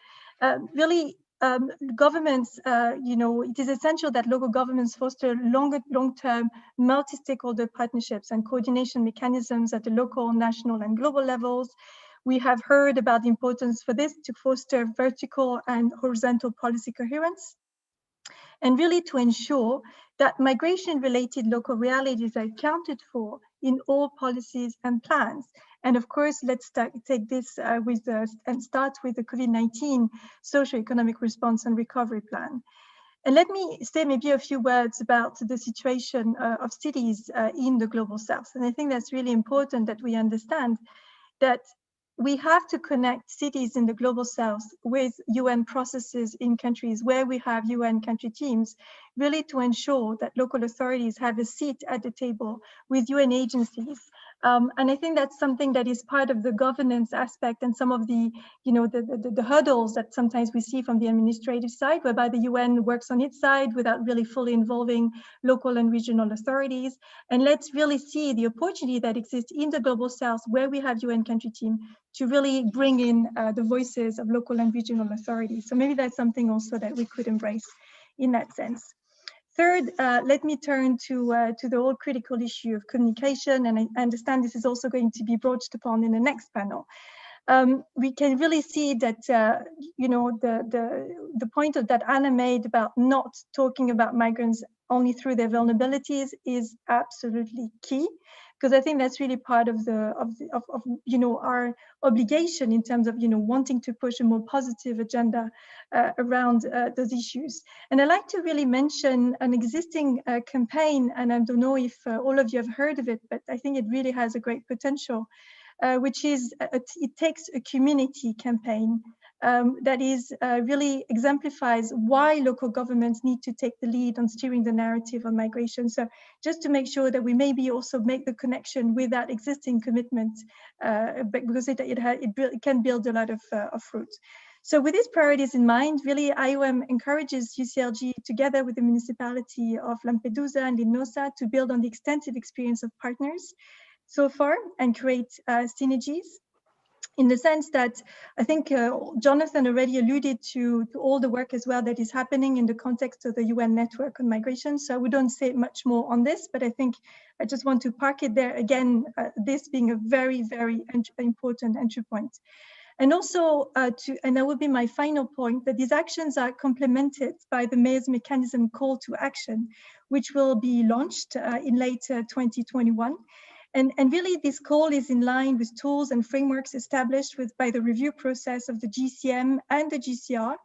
Really, governments, it is essential that local governments foster long-term multi-stakeholder partnerships and coordination mechanisms at the local, national, and global levels. We have heard about the importance for this to foster vertical and horizontal policy coherence, and really to ensure that migration-related local realities are accounted for in all policies and plans. And of course, let's take this and start with the COVID-19 socio-economic response and recovery plan. And let me say maybe a few words about the situation of cities in the Global South. And I think that's really important that we understand that we have to connect cities in the Global South with UN processes in countries where we have UN country teams, really to ensure that local authorities have a seat at the table with UN agencies. And I think that's something that is part of the governance aspect and some of the, the hurdles that sometimes we see from the administrative side, whereby the UN works on its side without really fully involving local and regional authorities. And let's really see the opportunity that exists in the Global South, where we have UN country team, to really bring in the voices of local and regional authorities. So maybe that's something also that we could embrace in that sense. Third, let me turn to the whole critical issue of communication, and I understand this is also going to be broached upon in the next panel. we can really see that, you know, the point that Anna made about not talking about migrants only through their vulnerabilities is absolutely key, because I think that's really part of you know, our obligation in terms of, you know, wanting to push a more positive agenda around those issues. And I'd like to really mention an existing campaign, and I don't know if all of you have heard of it, but I think it really has a great potential, which is It Takes a Community campaign that is really exemplifies why local governments need to take the lead on steering the narrative on migration. So just to make sure that we maybe also make the connection with that existing commitment, because it can build a lot of fruit. So with these priorities in mind, really IOM encourages UCLG together with the municipality of Lampedusa and Linosa to build on the extensive experience of partners so far and create synergies, in the sense that I think Jonathan already alluded to all the work as well that is happening in the context of the UN network on migration. So we don't say much more on this, but I think I just want to park it there again, this being a very, very important entry point. And also, and that would be my final point, that these actions are complemented by the Mayor's Mechanism Call to Action, which will be launched in late 2021. And really, this call is in line with tools and frameworks established by the review process of the GCM and the GCR,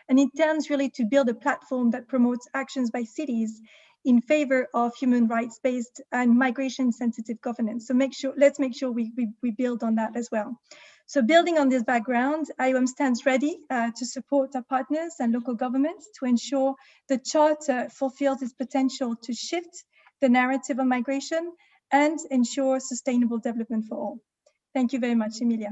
and intends really to build a platform that promotes actions by cities in favor of human rights-based and migration-sensitive governance. So let's make sure we build on that as well. So building on this background, IOM stands ready to support our partners and local governments to ensure the Charter fulfills its potential to shift the narrative of migration and ensure sustainable development for all. Thank you very much, Emilia.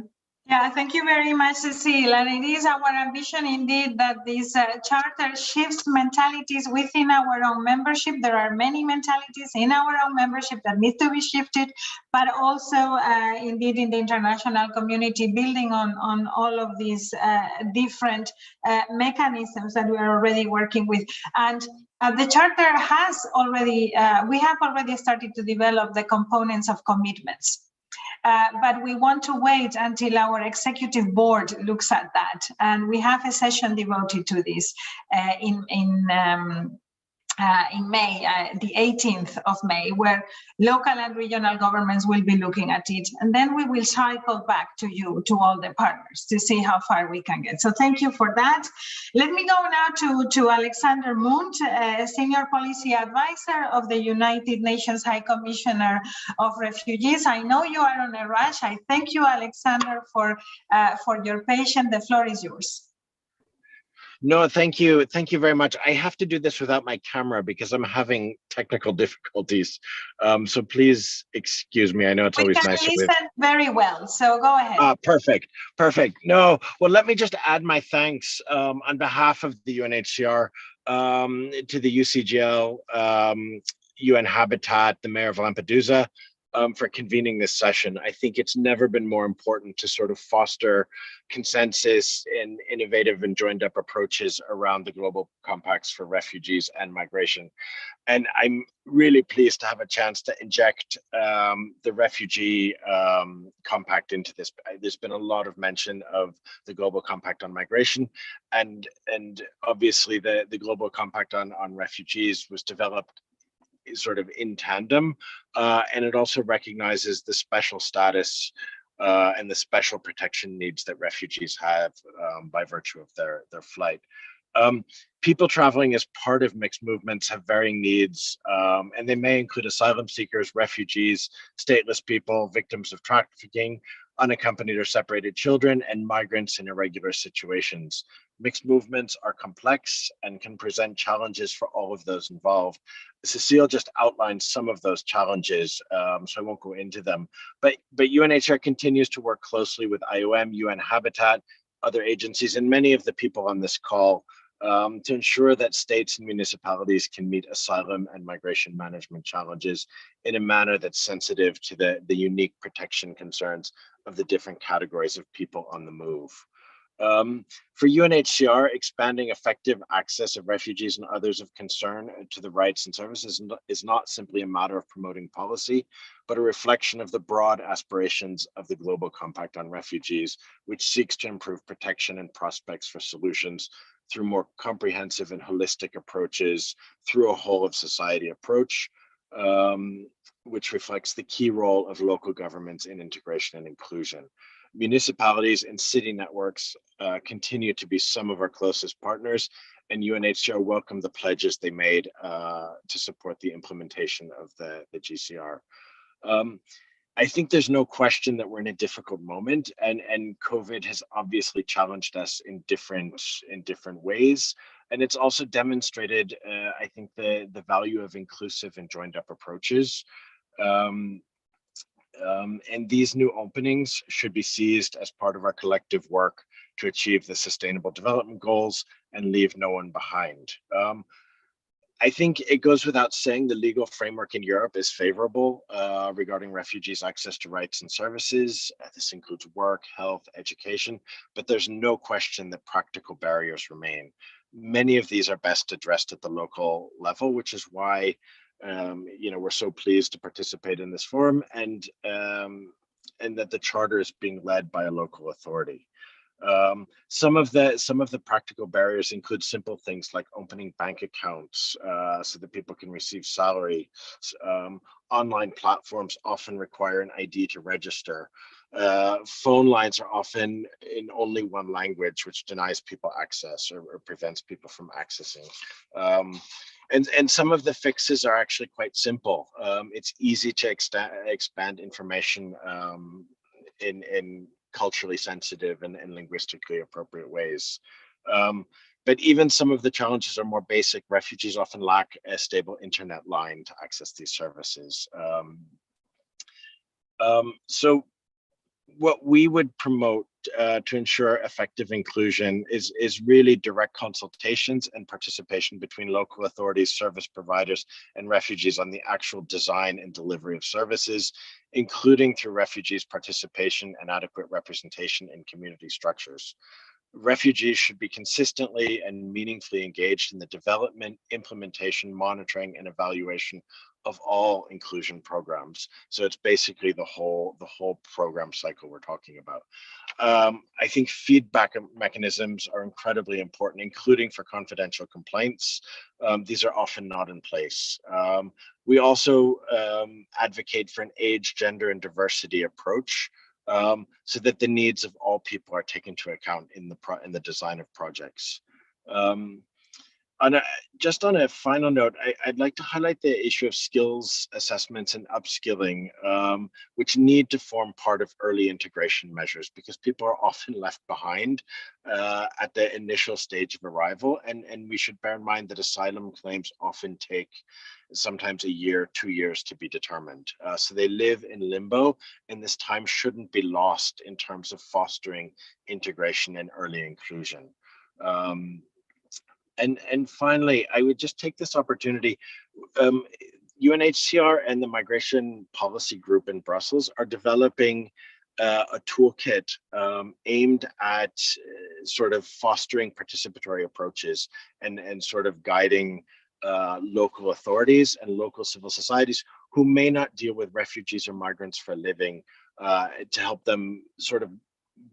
Yeah, thank you very much, Cecile. And it is our ambition indeed that this charter shifts mentalities within our own membership. There are many mentalities in our own membership that need to be shifted, but also indeed in the international community, building on all of these different mechanisms that we are already working with. And the charter has already, we have already started to develop the components of commitments. But we want to wait until our executive board looks at that. And we have a session devoted to this in May, the 18th of May, where local and regional governments will be looking at it. And then we will cycle back to you, to all the partners, to see how far we can get. So thank you for that. Let me go now to Alexander Munt, Senior Policy Advisor of the United Nations High Commissioner of Refugees. I know you are on a rush. I thank you, Alexander, for your patience. The floor is yours. No, thank you. Thank you very much. I have to do this without my camera because I'm having technical difficulties. So please excuse me. I know it's always nice. We can listen very well, so go ahead. Perfect. No, well, let me just add my thanks on behalf of the UNHCR to the UCGL, UN Habitat, the Mayor of Lampedusa, for convening this session. I think it's never been more important to sort of foster consensus and innovative and joined up approaches around the global compacts for refugees and migration. And I'm really pleased to have a chance to inject the refugee compact into this. There's been a lot of mention of the global compact on migration, and obviously the global compact on refugees was developed sort of in tandem, and it also recognizes the special status and the special protection needs that refugees have by virtue of their flight. People traveling as part of mixed movements have varying needs, and they may include asylum seekers, refugees, stateless people, victims of trafficking, unaccompanied or separated children, and migrants in irregular situations. Mixed movements are complex and can present challenges for all of those involved. Cecile just outlined some of those challenges, so I won't go into them. But UNHCR continues to work closely with IOM, UN Habitat, other agencies, and many of the people on this call to ensure that states and municipalities can meet asylum and migration management challenges in a manner that's sensitive to the unique protection concerns of the different categories of people on the move. For UNHCR, expanding effective access of refugees and others of concern to the rights and services is not simply a matter of promoting policy, but a reflection of the broad aspirations of the Global Compact on Refugees, which seeks to improve protection and prospects for solutions through more comprehensive and holistic approaches, through a whole of society approach, which reflects the key role of local governments in integration and inclusion. Municipalities and city networks continue to be some of our closest partners, and UNHCR welcomed the pledges they made to support the implementation of the GCR. I think there's no question that we're in a difficult moment, and COVID has obviously challenged us in different ways, and it's also demonstrated, I think, the value of inclusive and joined up approaches. And these new openings should be seized as part of our collective work to achieve the Sustainable Development Goals and leave no one behind. I think it goes without saying the legal framework in Europe is favorable regarding refugees' access to rights and services. This includes work, health, education, but there's no question that practical barriers remain. Many of these are best addressed at the local level, which is why we're so pleased to participate in this forum, and that the charter is being led by a local authority. Some of the practical barriers include simple things like opening bank accounts so that people can receive salary. Online platforms often require an ID to register. Phone lines are often in only one language, which denies people access or prevents people from accessing. And some of the fixes are actually quite simple. It's easy to expand information in culturally sensitive and linguistically appropriate ways. But even some of the challenges are more basic. Refugees often lack a stable internet line to access these services. So what we would promote to ensure effective inclusion is really direct consultations and participation between local authorities, service providers, and refugees on the actual design and delivery of services, including through refugees' participation and adequate representation in community structures. Refugees should be consistently and meaningfully engaged in the development, implementation, monitoring, and evaluation of all inclusion programs. So it's basically the whole program cycle we're talking about. I think feedback mechanisms are incredibly important, including for confidential complaints. These are often not in place. We also advocate for an age, gender, and diversity approach, so that the needs of all people are taken into account in the design of projects. Just on a final note, I'd like to highlight the issue of skills assessments and upskilling, which need to form part of early integration measures, because people are often left behind at the initial stage of arrival. And we should bear in mind that asylum claims often take sometimes a year, 2 years to be determined. So they live in limbo, and this time shouldn't be lost in terms of fostering integration and early inclusion. And finally, I would just take this opportunity. UNHCR and the Migration Policy Group in Brussels are developing a toolkit aimed at sort of fostering participatory approaches and sort of guiding local authorities and local civil societies who may not deal with refugees or migrants for a living, to help them sort of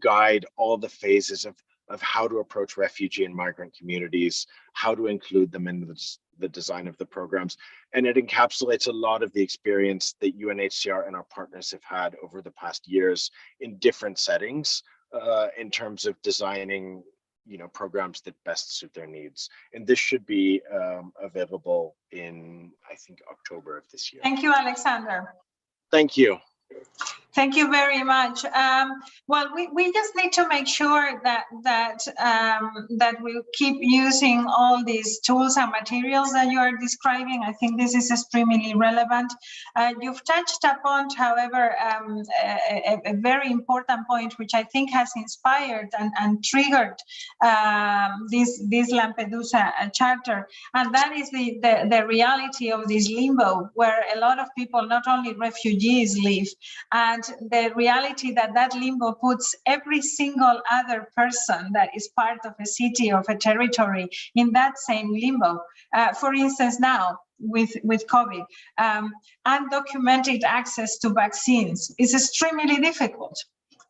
guide all the phases of how to approach refugee and migrant communities, how to include them in the design of the programs. And it encapsulates a lot of the experience that UNHCR and our partners have had over the past years in different settings, in terms of designing programs that best suit their needs. And this should be available in, I think, October of this year. Thank you, Alexander. Thank you. Thank you very much. Well, we just need to make sure that we keep using all these tools and materials that you are describing. I think this is extremely relevant. You've touched upon, however, a very important point, which I think has inspired and triggered this Lampedusa Charter, and that is the reality of this limbo, where a lot of people, not only refugees, live. And but the reality that that limbo puts every single other person that is part of a city, of a territory, in that same limbo. For instance, now with COVID, undocumented access to vaccines is extremely difficult.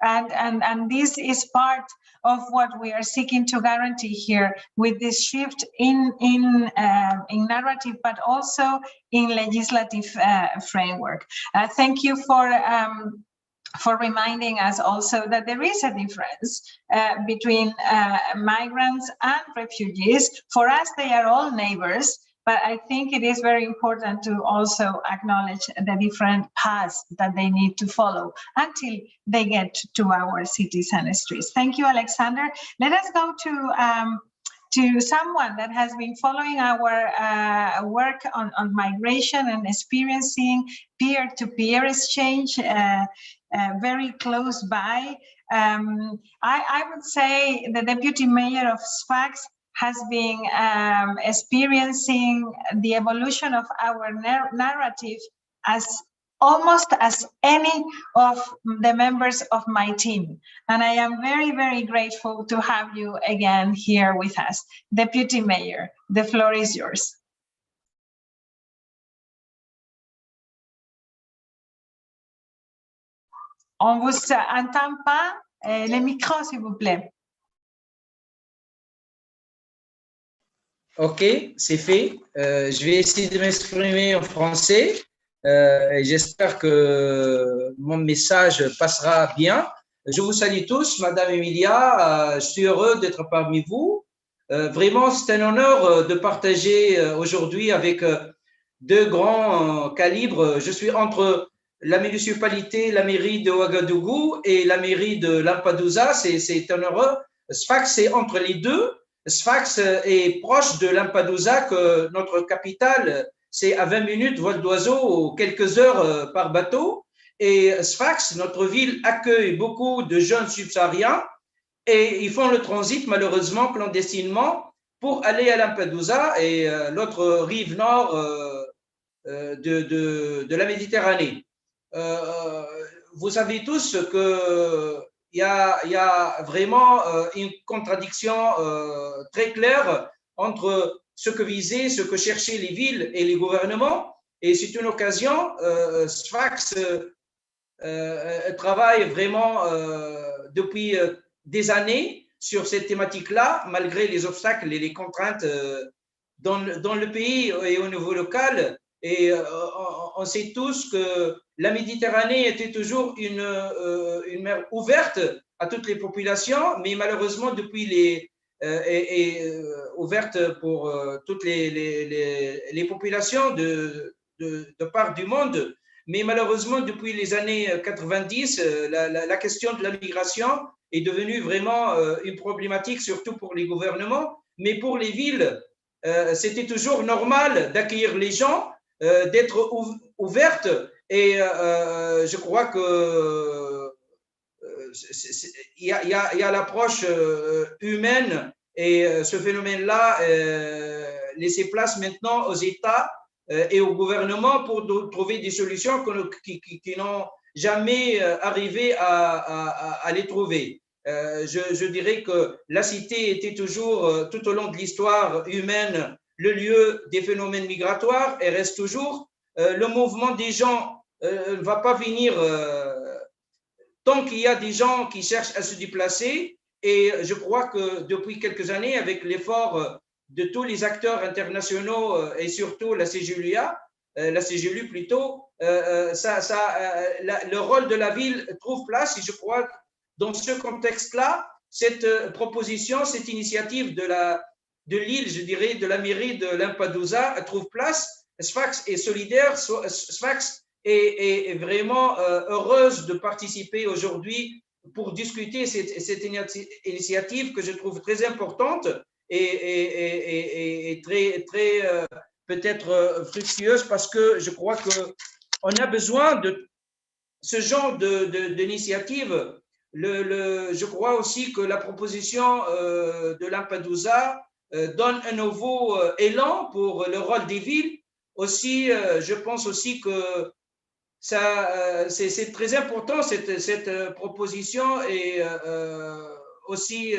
And this is part of what we are seeking to guarantee here with this shift in narrative, but also in legislative framework. Thank you for reminding us also that there is a difference between migrants and refugees. For us, they are all neighbors. But I think it is very important to also acknowledge the different paths that they need to follow until they get to our cities and streets. Thank you, Alexander. Let us go to someone that has been following our work on migration and experiencing peer-to-peer exchange very close by. I would say the Deputy Mayor of Sfax has been experiencing the evolution of our narrative as almost as any of the members of my team. And I am very, very grateful to have you again here with us. Deputy Mayor, the floor is yours. On vous entend pas. Le micro, s'il vous plaît. Ok, c'est fait. Je vais essayer de m'exprimer en français et j'espère que mon message passera bien. Je vous salue tous, Madame Emilia. Je suis heureux d'être parmi vous. Vraiment, c'est un honneur de partager aujourd'hui avec deux grands calibres. Je suis entre la municipalité, la mairie de Ouagadougou et la mairie de Lampedusa. C'est un heureux. Sfax, c'est entre les deux. Sfax est proche de Lampedusa, que notre capitale, c'est à 20 minutes vol d'oiseau, quelques heures par bateau. Et Sfax, notre ville, accueille beaucoup de jeunes subsahariens et ils font le transit malheureusement clandestinement pour aller à Lampedusa et l'autre rive nord de la Méditerranée. Vous savez tous que il y a vraiment une contradiction très claire entre ce que visaient, ce que cherchaient les villes et les gouvernements. Et c'est une occasion, Sfax travaille vraiment depuis des années sur cette thématique-là, malgré les obstacles et les contraintes dans le pays et au niveau local. Et on sait tous que la Méditerranée était toujours une mer ouverte à toutes les populations, mais malheureusement depuis ouverte pour toutes les populations de part du monde. Mais malheureusement, depuis les années 90, la question de la migration est devenue vraiment une problématique, surtout pour les gouvernements. Mais pour les villes, c'était toujours normal d'accueillir les gens, d'être ouverte. Et je crois que il y a l'approche humaine et ce phénomène-là laissez place maintenant aux États et au gouvernement pour trouver des solutions qui n'ont jamais arrivé à les trouver. Je dirais que la cité était toujours, tout au long de l'histoire humaine, le lieu des phénomènes migratoires et reste toujours. Le mouvement des gens ne va pas venir tant qu'il y a des gens qui cherchent à se déplacer. Et je crois que depuis quelques années, avec l'effort de tous les acteurs internationaux et surtout la CGLU plutôt, le rôle de la ville trouve place. Et je crois que dans ce contexte-là, cette proposition, cette initiative de l'île, je dirais, de la mairie de Lampedusa trouve place. Sfax est solidaire, Sfax est vraiment heureuse de participer aujourd'hui pour discuter cette initiative que je trouve très importante et très peut-être fructueuse parce que je crois qu'on a besoin de ce genre d'initiative. Je crois aussi que la proposition de Lampedusa donne un nouveau élan pour le rôle des villes. Aussi, je pense aussi que c'est très important cette proposition et aussi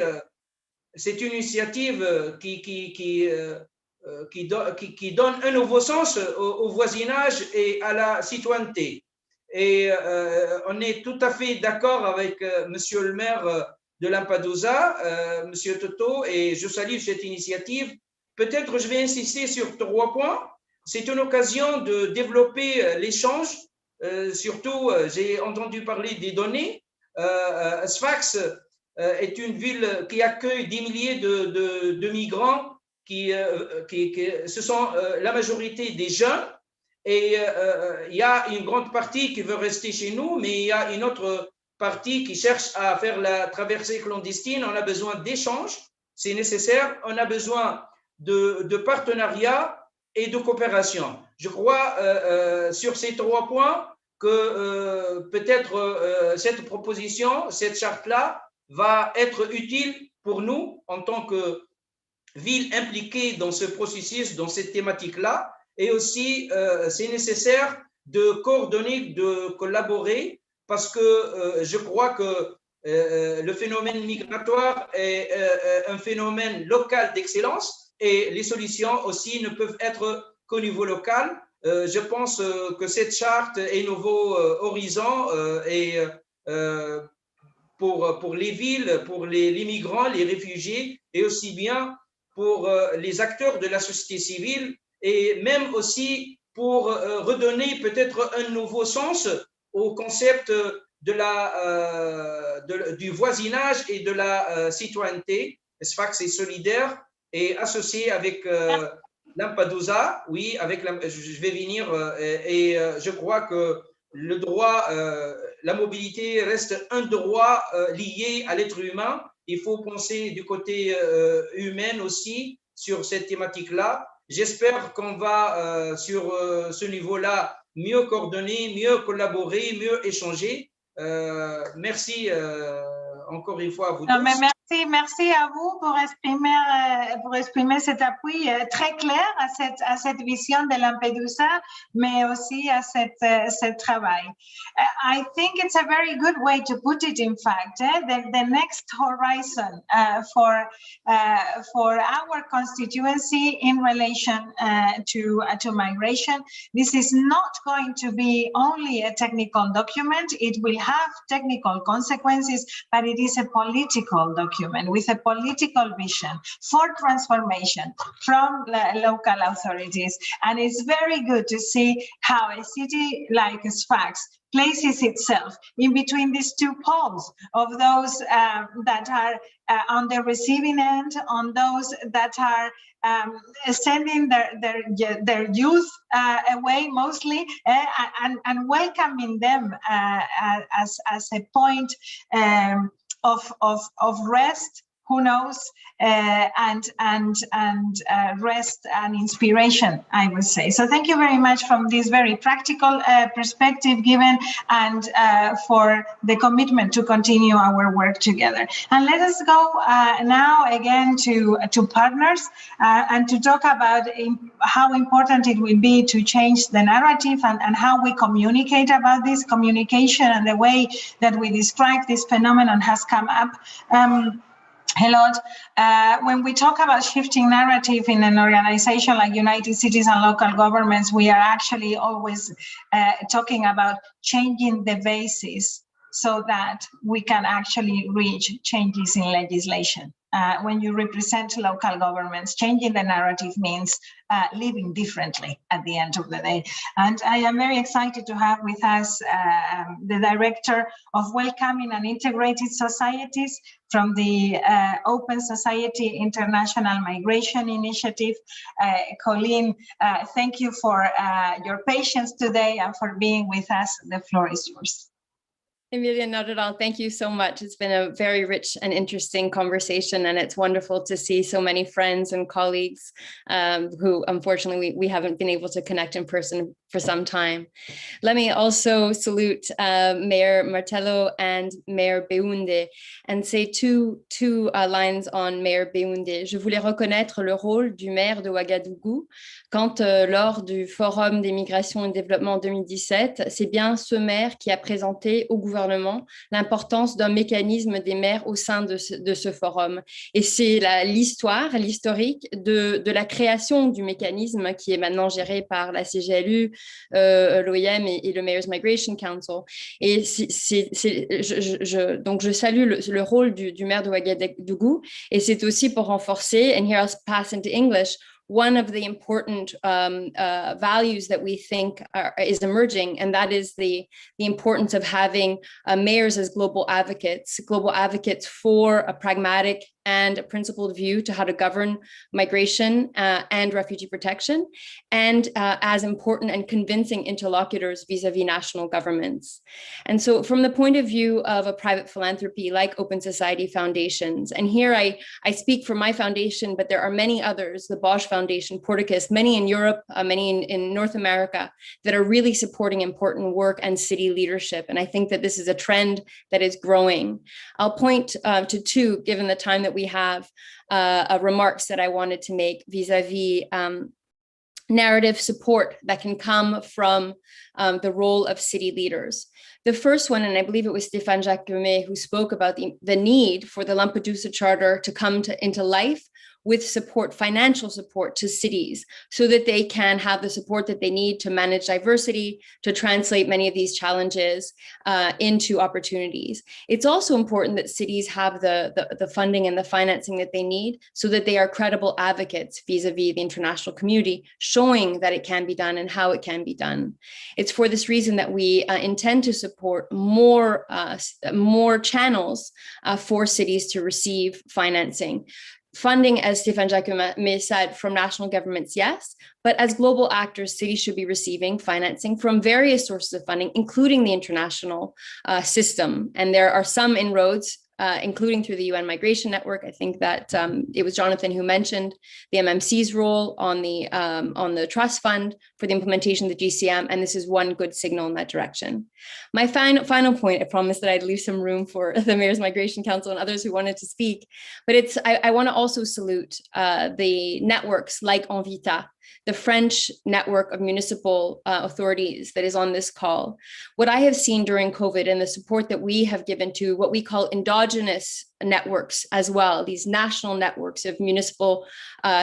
cette initiative qui donne un nouveau sens au voisinage et à la citoyenneté. Et on est tout à fait d'accord avec Monsieur le maire de Lampedusa, Monsieur Toto, et je salue cette initiative. Peut-être je vais insister sur 3 points. C'est une occasion de développer l'échange. Surtout, j'ai entendu parler des données. Sfax est une ville qui accueille des milliers de migrants ce sont la majorité des jeunes. Et il y a une grande partie qui veut rester chez nous, mais il y a une autre partie qui cherche à faire la traversée clandestine. On a besoin d'échanges, c'est nécessaire. On a besoin de partenariat et de coopération. Je crois sur ces 3 points que peut-être cette proposition, cette charte-là, va être utile pour nous en tant que ville impliquée dans ce processus, dans cette thématique-là. Et aussi, c'est nécessaire de coordonner, de collaborer, parce que je crois que le phénomène migratoire est un phénomène local d'excellence et les solutions aussi ne peuvent être qu'au niveau local. Je pense que cette charte est nouveau horizon et pour les villes, pour les migrants, les réfugiés et aussi bien pour les acteurs de la société civile et même aussi pour redonner peut-être un nouveau sens au concept du voisinage et de la citoyenneté. Sfax est solidaire et associé avec Lampedusa. Oui, je vais venir et je crois que le droit, la mobilité reste un droit lié à l'être humain. Il faut penser du côté humain aussi sur cette thématique-là. J'espère qu'on va sur ce niveau-là mieux coordonner, mieux collaborer, mieux échanger. Merci encore une fois à vous tous. Mais merci à vous pour exprimer cet appui très clair à cette vision de Lampedusa, mais aussi à ce travail. I think it's a very good way to put it, in fact. The next horizon for our constituency in relation to migration, this is not going to be only a technical document. It will have technical consequences, but it is a political document with a political vision for transformation from local authorities. And it's very good to see how a city like Sfax places itself in between these 2 poles of those that are on the receiving end, on those that are sending their youth away mostly, and welcoming them as a point of rest, who knows, and rest and inspiration, I would say. So thank you very much from this very practical perspective given, and for the commitment to continue our work together. And let us go now again to partners and to talk about how important it will be to change the narrative and how we communicate about this communication, and the way that we describe this phenomenon has come up a lot. When we talk about shifting narrative in an organization like United Cities and Local Governments, we are actually always talking about changing the basis so that we can actually reach changes in legislation. When you represent local governments, changing the narrative means living differently at the end of the day. And I am very excited to have with us the Director of Welcoming and Integrated Societies from the Open Society International Migration Initiative. Colleen, thank you for your patience today and for being with us. The floor is yours. Emilia, not at all. Thank you so much. It's been a very rich and interesting conversation, and it's wonderful to see so many friends and colleagues who unfortunately we haven't been able to connect in person for some time. Let me also salute Mayor Martello and Mayor Beounde, and say two lines on Mayor Beounde. Je voulais reconnaître le rôle du maire de Ouagadougou quand lors du Forum des migrations et développement en 2017, c'est bien ce maire qui a présenté au gouvernement l'importance d'un mécanisme des maires au sein de ce forum. Et c'est l'historique de la création du mécanisme qui est maintenant géré par la CGLU, l'OIM et le Mayor's Migration Council. Et donc je salue le rôle du maire de Ouagadougou, et c'est aussi pour renforcer, and here I'll pass into English, one of the important values that we think is emerging, and that is the importance of having mayors as global advocates for a pragmatic and a principled view to how to govern migration and refugee protection, and as important and convincing interlocutors vis-a-vis national governments. And so from the point of view of a private philanthropy like Open Society Foundations, and here I speak for my foundation, but there are many others, the Bosch Foundation, Porticus, many in Europe, many in North America, that are really supporting important work and city leadership. And I think that this is a trend that is growing. I'll point to two, given the time that we have, remarks that I wanted to make vis-a-vis narrative support that can come from the role of city leaders. The first one, and I believe it was Stéphane Jacquemet who spoke about the need for the Lampedusa Charter to come into life with support, financial support to cities, so that they can have the support that they need to manage diversity, to translate many of these challenges into opportunities. It's also important that cities have the funding and the financing that they need, so that they are credible advocates vis-a-vis the international community, showing that it can be done and how it can be done. It's for this reason that we intend to support more channels for cities to receive financing. Funding, as Stéphane Jacquemet said, from national governments, yes, but as global actors, cities should be receiving financing from various sources of funding, including the international system. And there are some inroads, including through the UN Migration Network. I think that it was Jonathan who mentioned the MMC's role on the trust fund for the implementation of the GCM, and this is one good signal in that direction. My final point, I promised that I'd leave some room for the Mayor's Migration Council and others who wanted to speak, but I want to also salute the networks like Envita, the French network of municipal authorities that is on this call. What I have seen during COVID and the support that we have given to what we call endogenous networks as well, these national networks of municipal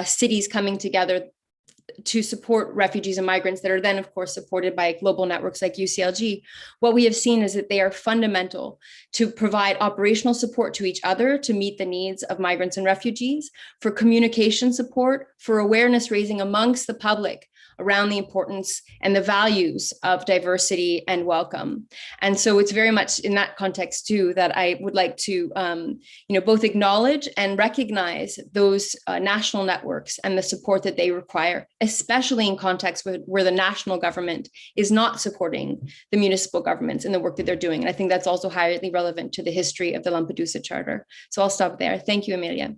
cities coming together to support refugees and migrants that are then, of course, supported by global networks like UCLG. What we have seen is that they are fundamental to provide operational support to each other to meet the needs of migrants and refugees, for communication support, for awareness raising amongst the public around the importance and the values of diversity and welcome. And so it's very much in that context too that I would like to both acknowledge and recognize those national networks and the support that they require, especially in contexts where the national government is not supporting the municipal governments in the work that they're doing. And I think that's also highly relevant to the history of the Lampedusa Charter. So I'll stop there. Thank you, Emilia.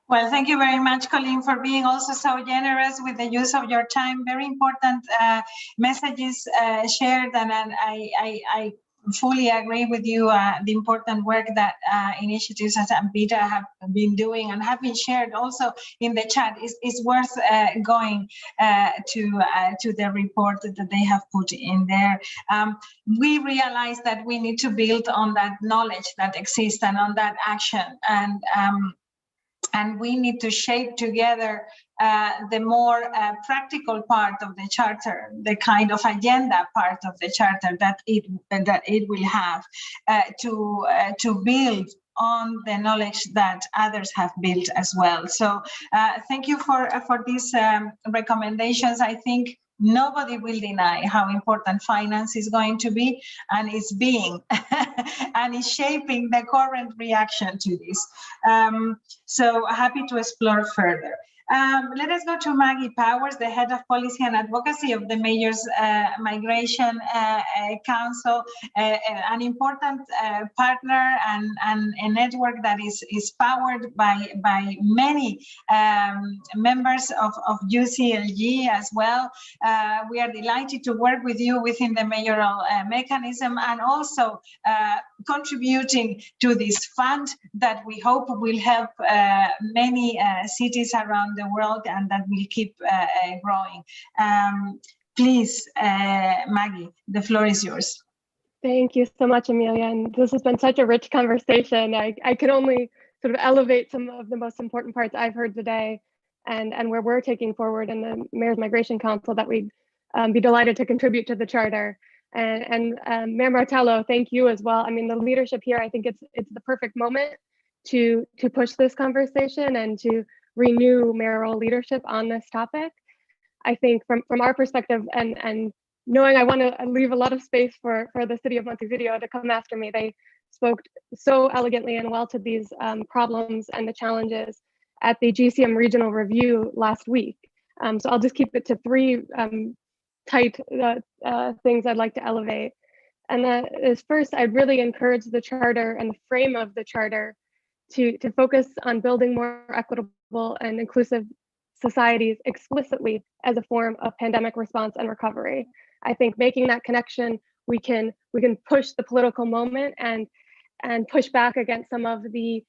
Well, thank you very much, Colleen, for being also so generous with the use of your time. Very important messages shared, and I fully agree with you. The important work that initiatives as Envita have been doing and have been shared also in the chat is worth going to the report that they have put in there. We realize that we need to build on that knowledge that exists and on that action, and we need to shape together the more practical part of the charter, the kind of agenda part of the charter that it will have to build on the knowledge that others have built as well. So thank you for these recommendations. I think nobody will deny how important finance is going to be, and it's being and is shaping the current reaction to this. So happy to explore further. Let us go to Maggie Powers, the head of policy and advocacy of the Mayor's Migration Council, an important partner and a network that is powered by many members of UCLG as well. We are delighted to work with you within the mayoral mechanism, and also contributing to this fund that we hope will help many cities around the world and that will keep growing. Please, Maggie, the floor is yours. Thank you so much, Amelia. And this has been such a rich conversation. I could only sort of elevate some of the most important parts I've heard today and where we're taking forward in the Mayor's Migration Council that we'd be delighted to contribute to the charter. And Mayor Martello, thank you as well. I mean, the leadership here, I think it's the perfect moment to push this conversation and to renew mayoral leadership on this topic. I think from our perspective and knowing I want to leave a lot of space for the city of Montevideo to come after me, they spoke so elegantly and well to these problems and the challenges at the GCM regional review last week. So I'll just keep it to three tight things I'd like to elevate. And that is, first, I'd really encourage the charter and the frame of the charter to focus on building more equitable and inclusive societies explicitly as a form of pandemic response and recovery. I think making that connection, we can push the political moment and push back against some of the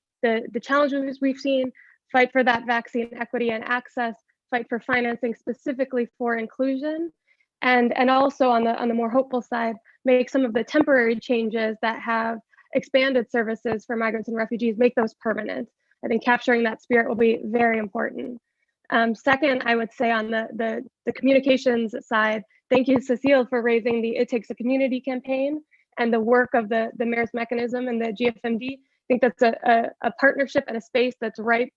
challenges we've seen, fight for that vaccine equity and access, fight for financing specifically for inclusion, and also on the more hopeful side, make some of the temporary changes that have expanded services for migrants and refugees, make those permanent. I think capturing that spirit will be very important. Second, I would say on the communications side, thank you, Cecile, for raising the It Takes a Community campaign and the work of the Mayor's Mechanism and the GFMD. I think that's a partnership and a space that's ripe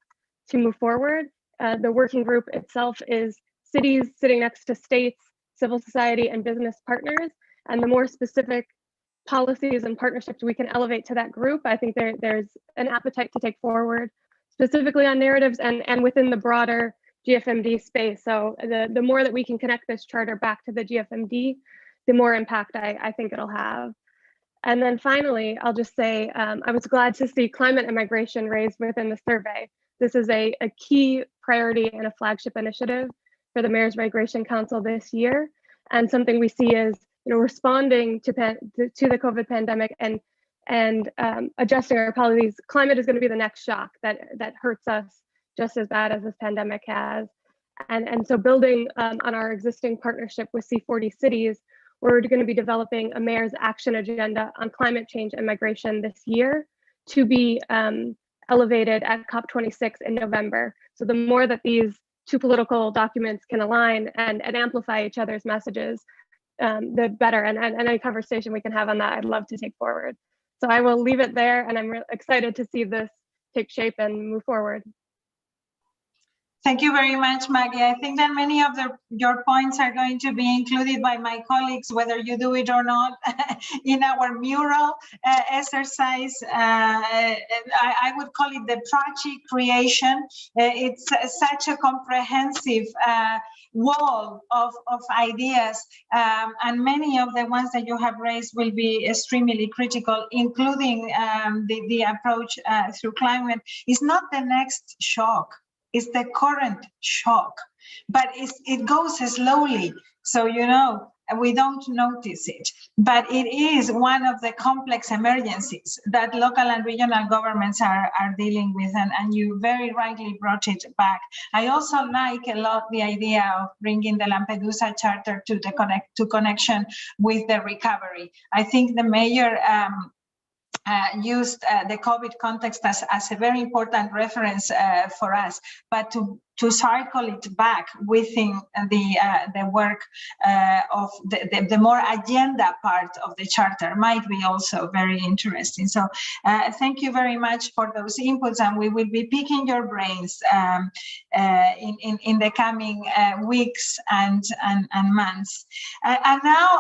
to move forward. The working group itself is cities sitting next to states, civil society, and business partners. And the more specific policies and partnerships we can elevate to that group, I think there's an appetite to take forward, specifically on narratives and within the broader GFMD space. So the more that we can connect this charter back to the GFMD, the more impact I think it'll have. And then finally, I'll just say, I was glad to see climate and migration raised within the survey. This is a key priority and a flagship initiative for the Mayor's Migration Council this year, and something we see is responding to the COVID pandemic and adjusting our policies. Climate is going to be the next shock that hurts us just as bad as this pandemic has. And so building on our existing partnership with C40 cities, we're going to be developing a mayor's action agenda on climate change and migration this year to be elevated at COP26 in November. So the more that these two political documents can align and amplify each other's messages, the better. And any conversation we can have on that, I'd love to take forward. So I will leave it there, and I'm excited to see this take shape and move forward. Thank you very much, Maggie. I think that many of your points are going to be included by my colleagues, whether you do it or not, in our mural exercise. I would call it the Prachi creation. It's such a comprehensive wall of ideas, and many of the ones that you have raised will be extremely critical, including the approach through climate. It's not the next shock. It's the current shock, but it goes slowly. So, we don't notice it, but it is one of the complex emergencies that local and regional governments are dealing with, and you very rightly brought it back. I also like a lot the idea of bringing the Lampedusa Charter to connection with the recovery. I think the mayor used the COVID context as a very important reference for us, but to circle it back within the work of the more agenda part of the charter might be also very interesting. So thank you very much for those inputs, and we will be picking your brains in the coming weeks and months. And now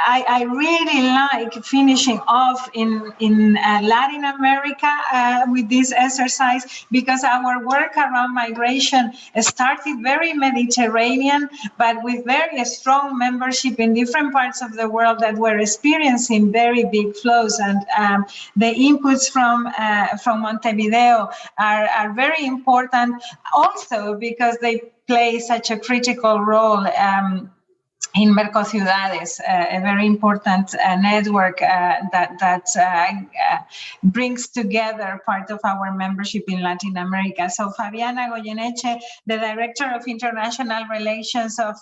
I really like finishing off in Latin America with this exercise, because our work around migration started very Mediterranean, but with very strong membership in different parts of the world that were experiencing very big flows. And the inputs from Montevideo are very important also because they play such a critical role in Mercociudades, a very important network that brings together part of our membership in Latin America. So Fabiana Goyeneche, the Director of International Relations of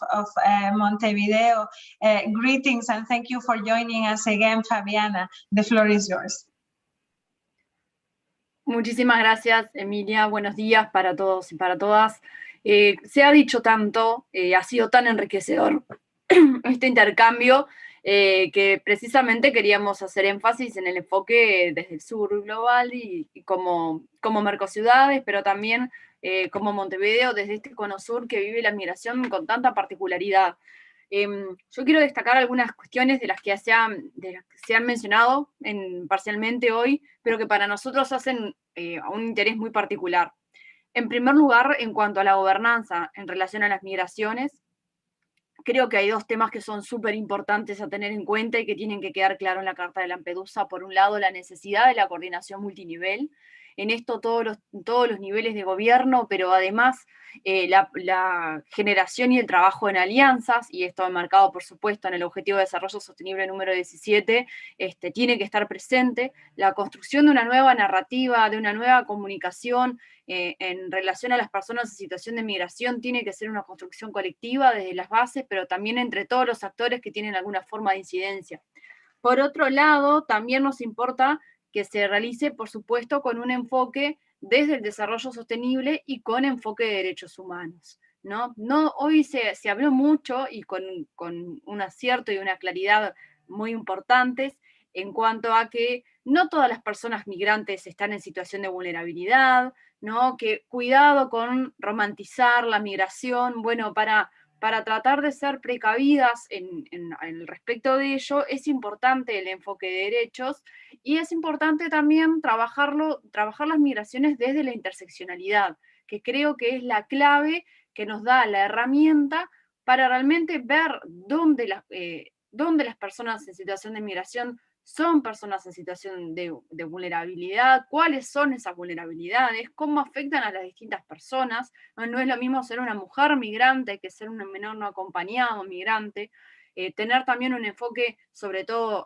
Montevideo, greetings and thank you for joining us again, Fabiana. The floor is yours. Muchísimas gracias, Emilia. Buenos días para todos y para todas. Se ha dicho tanto, ha sido tan enriquecedor este intercambio que precisamente queríamos hacer énfasis en el enfoque desde el sur global y como Mercociudades, pero también como Montevideo, desde este cono sur que vive la migración con tanta particularidad. Yo quiero destacar algunas cuestiones de las que se han mencionado parcialmente hoy, pero que para nosotros hacen un interés muy particular. En primer lugar, en cuanto a la gobernanza en relación a las migraciones, creo que hay dos temas que son súper importantes a tener en cuenta y que tienen que quedar claro en la Carta de Lampedusa. Por un lado, la necesidad de la coordinación multinivel. En esto todos los niveles de gobierno, pero además la generación y el trabajo en alianzas, y esto enmarcado por supuesto en el Objetivo de Desarrollo Sostenible número 17, tiene que estar presente. La construcción de una nueva narrativa, de una nueva comunicación en relación a las personas en situación de migración tiene que ser una construcción colectiva desde las bases, pero también entre todos los actores que tienen alguna forma de incidencia. Por otro lado, también nos importa que se realice, por supuesto, con un enfoque desde el desarrollo sostenible y con enfoque de derechos humanos, ¿no? Hoy se habló mucho y con un acierto y una claridad muy importantes en cuanto a que no todas las personas migrantes están en situación de vulnerabilidad, ¿no? Que cuidado con romantizar la migración, bueno, para tratar de ser precavidas en el respecto de ello, es importante el enfoque de derechos y es importante también trabajar las migraciones desde la interseccionalidad, que creo que es la clave que nos da la herramienta para realmente ver dónde las personas en situación de migración son personas en situación de vulnerabilidad, cuáles son esas vulnerabilidades, cómo afectan a las distintas personas. No es lo mismo ser una mujer migrante que ser un menor no acompañado migrante. Tener también un enfoque, sobre todo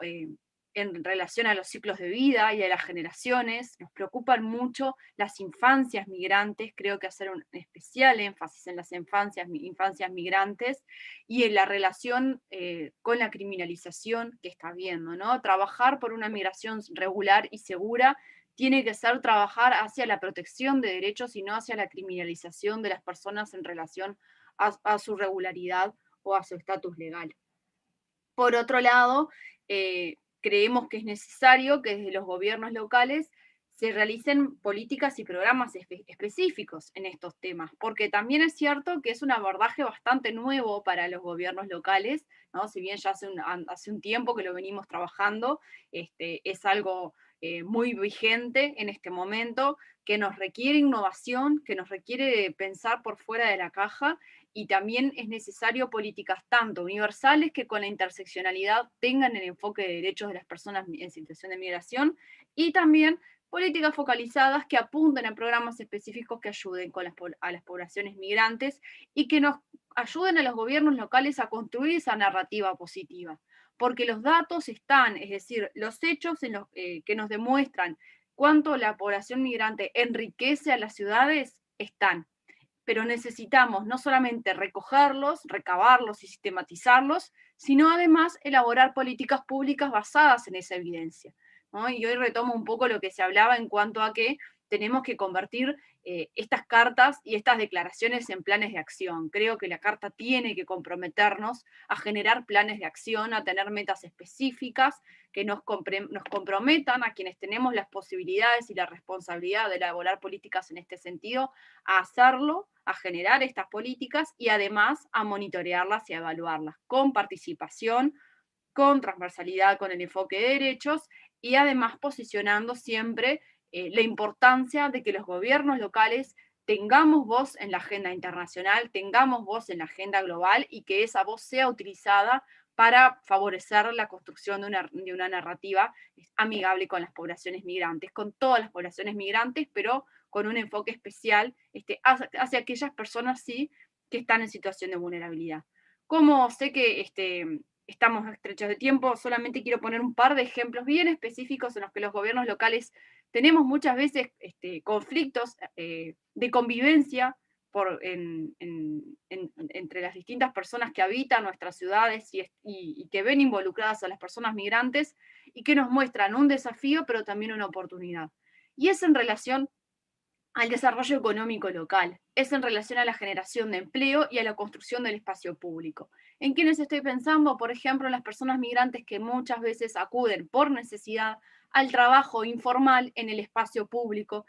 en relación a los ciclos de vida y a las generaciones. Nos preocupan mucho las infancias migrantes, creo que hacer un especial énfasis en las infancias migrantes y en la relación con la criminalización que está habiendo, ¿no? Trabajar por una migración regular y segura tiene que ser trabajar hacia la protección de derechos y no hacia la criminalización de las personas en relación a su regularidad o a su estatus legal. Por otro lado, creemos que es necesario que desde los gobiernos locales se realicen políticas y programas específicos en estos temas, porque también es cierto que es un abordaje bastante nuevo para los gobiernos locales, ¿no? Si bien ya hace un tiempo que lo venimos trabajando, es algo muy vigente en este momento, que nos requiere innovación, que nos requiere pensar por fuera de la caja, y también es necesario políticas tanto universales que con la interseccionalidad tengan el enfoque de derechos de las personas en situación de migración, y también políticas focalizadas que apunten a programas específicos que ayuden a las poblaciones migrantes y que nos ayuden a los gobiernos locales a construir esa narrativa positiva. Porque los datos están, es decir, los hechos que nos demuestran cuánto la población migrante enriquece a las ciudades están. Pero necesitamos no solamente recogerlos, recabarlos y sistematizarlos, sino además elaborar políticas públicas basadas en esa evidencia, ¿no? Y hoy retomo un poco lo que se hablaba en cuanto a que tenemos que convertir estas cartas y estas declaraciones en planes de acción. Creo que la carta tiene que comprometernos a generar planes de acción, a tener metas específicas que nos comprometan a quienes tenemos las posibilidades y la responsabilidad de elaborar políticas en este sentido, a hacerlo, a generar estas políticas y además a monitorearlas y a evaluarlas con participación, con transversalidad, con el enfoque de derechos y además posicionando siempre la importancia de que los gobiernos locales tengamos voz en la agenda internacional, tengamos voz en la agenda global y que esa voz sea utilizada para favorecer la construcción de una narrativa amigable con las poblaciones migrantes, con todas las poblaciones migrantes, pero con un enfoque especial hacia aquellas personas sí que están en situación de vulnerabilidad. Como sé que estamos estrechos de tiempo, solamente quiero poner un par de ejemplos bien específicos en los que los gobiernos locales tenemos muchas veces conflictos de convivencia entre las distintas personas que habitan nuestras ciudades y que ven involucradas a las personas migrantes y que nos muestran un desafío, pero también una oportunidad. Y es en relación al desarrollo económico local, es en relación a la generación de empleo y a la construcción del espacio público. ¿En quiénes estoy pensando? Por ejemplo, en las personas migrantes que muchas veces acuden por necesidad al trabajo informal en el espacio público,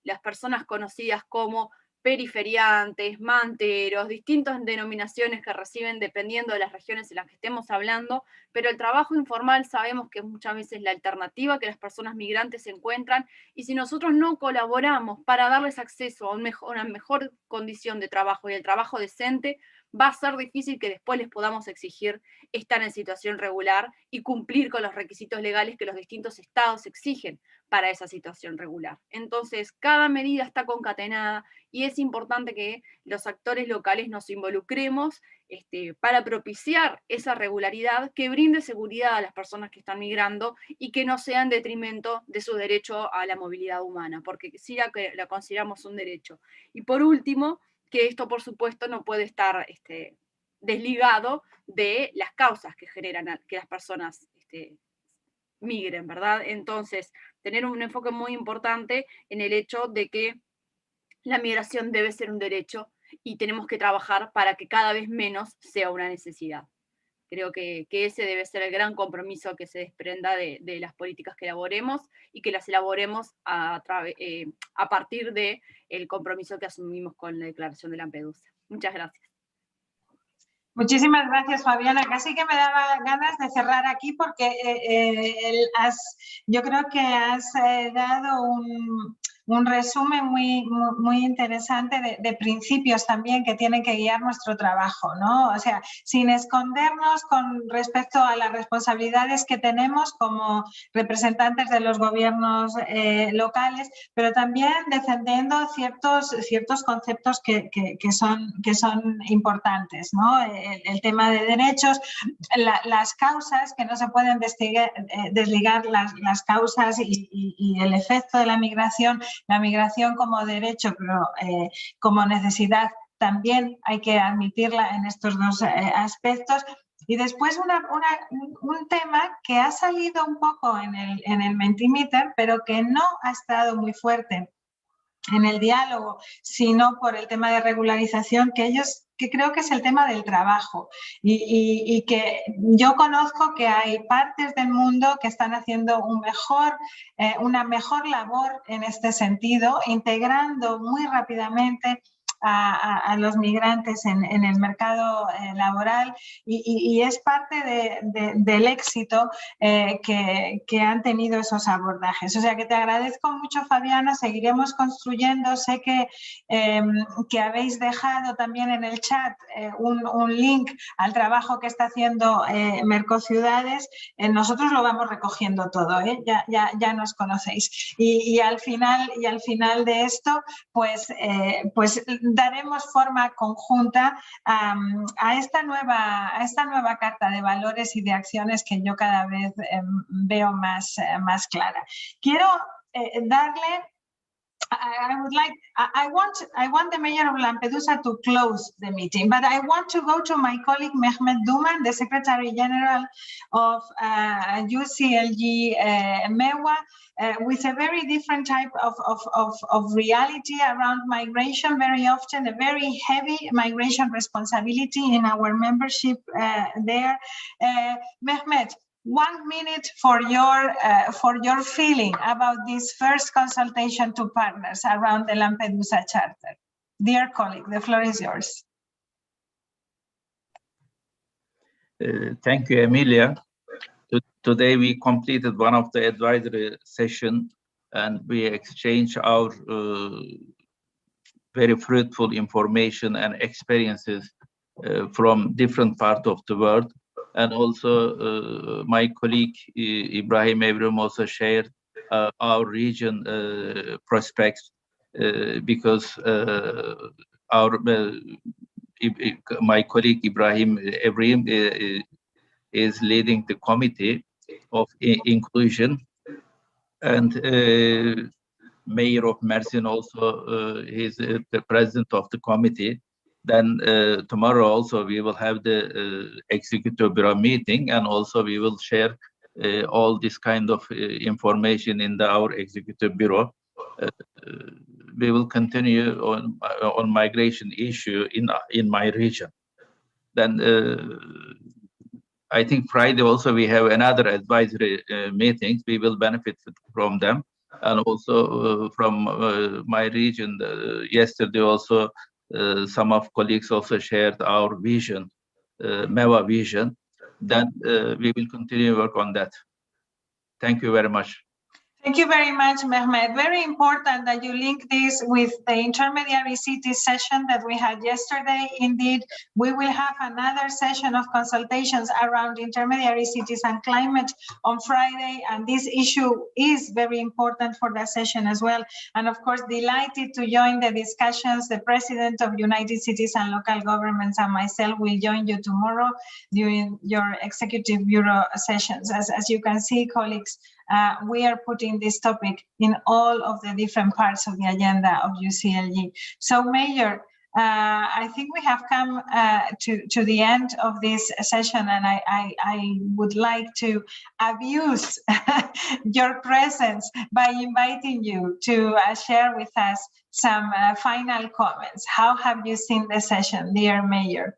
las personas conocidas como periferiantes, manteros, distintas denominaciones que reciben dependiendo de las regiones en las que estemos hablando, pero el trabajo informal sabemos que muchas veces es la alternativa que las personas migrantes encuentran, y si nosotros no colaboramos para darles acceso a una mejor condición de trabajo y el trabajo decente, va a ser difícil que después les podamos exigir estar en situación regular y cumplir con los requisitos legales que los distintos estados exigen para esa situación regular. Entonces, cada medida está concatenada y es importante que los actores locales nos involucremos para propiciar esa regularidad que brinde seguridad a las personas que están migrando y que no sea en detrimento de su derecho a la movilidad humana, porque sí la consideramos un derecho. Y por último, que esto por supuesto no puede estar desligado de las causas que generan que las personas migren, ¿verdad? Entonces, tener un enfoque muy importante en el hecho de que la migración debe ser un derecho y tenemos que trabajar para que cada vez menos sea una necesidad. Creo que ese debe ser el gran compromiso que se desprenda de las políticas que elaboremos y que las elaboremos a partir del compromiso que asumimos con la Declaración de Lampedusa. Muchas gracias. Muchísimas gracias, Fabiana. Casi que me daba ganas de cerrar aquí porque yo creo que has dado un resumen muy interesante de principios también que tienen que guiar nuestro trabajo, ¿no? O sea, sin escondernos con respecto a las responsabilidades que tenemos como representantes de los gobiernos locales, pero también defendiendo ciertos conceptos que son importantes, ¿no? El tema de derechos, las causas, que no se pueden desligar las causas y el efecto de la migración como derecho, pero como necesidad también hay que admitirla en estos dos aspectos. Y después un tema que ha salido un poco en el Mentimeter, pero que no ha estado muy fuerte en el diálogo, sino por el tema de regularización, que creo que es el tema del trabajo y que yo conozco que hay partes del mundo que están haciendo una mejor labor en este sentido, integrando muy rápidamente a los migrantes en el mercado laboral y es parte del éxito que han tenido esos abordajes. O sea que te agradezco mucho, Fabiana, seguiremos construyendo. Sé que habéis dejado también en el chat un link al trabajo que está haciendo Mercociudades. Nosotros lo vamos recogiendo todo, ya nos conocéis. Y al final de esto, pues daremos forma conjunta a esta nueva carta de valores y de acciones que yo cada vez veo más clara. Quiero darle I want the mayor of Lampedusa to close the meeting, but I want to go to my colleague Mehmet Duman, the Secretary General of UCLG MEWA, with a very different type of reality around migration, very often a very heavy migration responsibility in our membership there. Mehmet, 1 minute for your feeling about this first consultation to partners around the Lampedusa Charter. Dear colleague, the floor is yours. Thank you, Emilia. Today we completed one of the advisory sessions and we exchanged our very fruitful information and experiences from different parts of the world. And also my colleague Ibrahim Evrim also shared our region prospects because our my colleague Ibrahim Evrim is leading the committee of inclusion, and Mayor of Mersin also is the president of the committee. Then tomorrow also we will have the executive bureau meeting, and also we will share all this kind of information in our executive bureau. We will continue on migration issue in my region. Then I think Friday also we have another advisory meetings. We will benefit from them, and also from my region. Yesterday also some of colleagues also shared our vision, MEWA vision. Then we will continue to work on that. Thank you very much. Thank you very much, Mehmet. Very important that you link this with the intermediary cities session that we had yesterday. Indeed, we will have another session of consultations around intermediary cities and climate on Friday, and this issue is very important for that session as well. And of course, delighted to join the discussions. The President of United Cities and Local Governments and myself will join you tomorrow during your Executive Bureau sessions. As you can see, colleagues, we are putting this topic in all of the different parts of the agenda of UCLG. So, Mayor, I think we have come to the end of this session, and I would like to abuse your presence by inviting you to share with us some final comments. How have you seen the session, dear Mayor?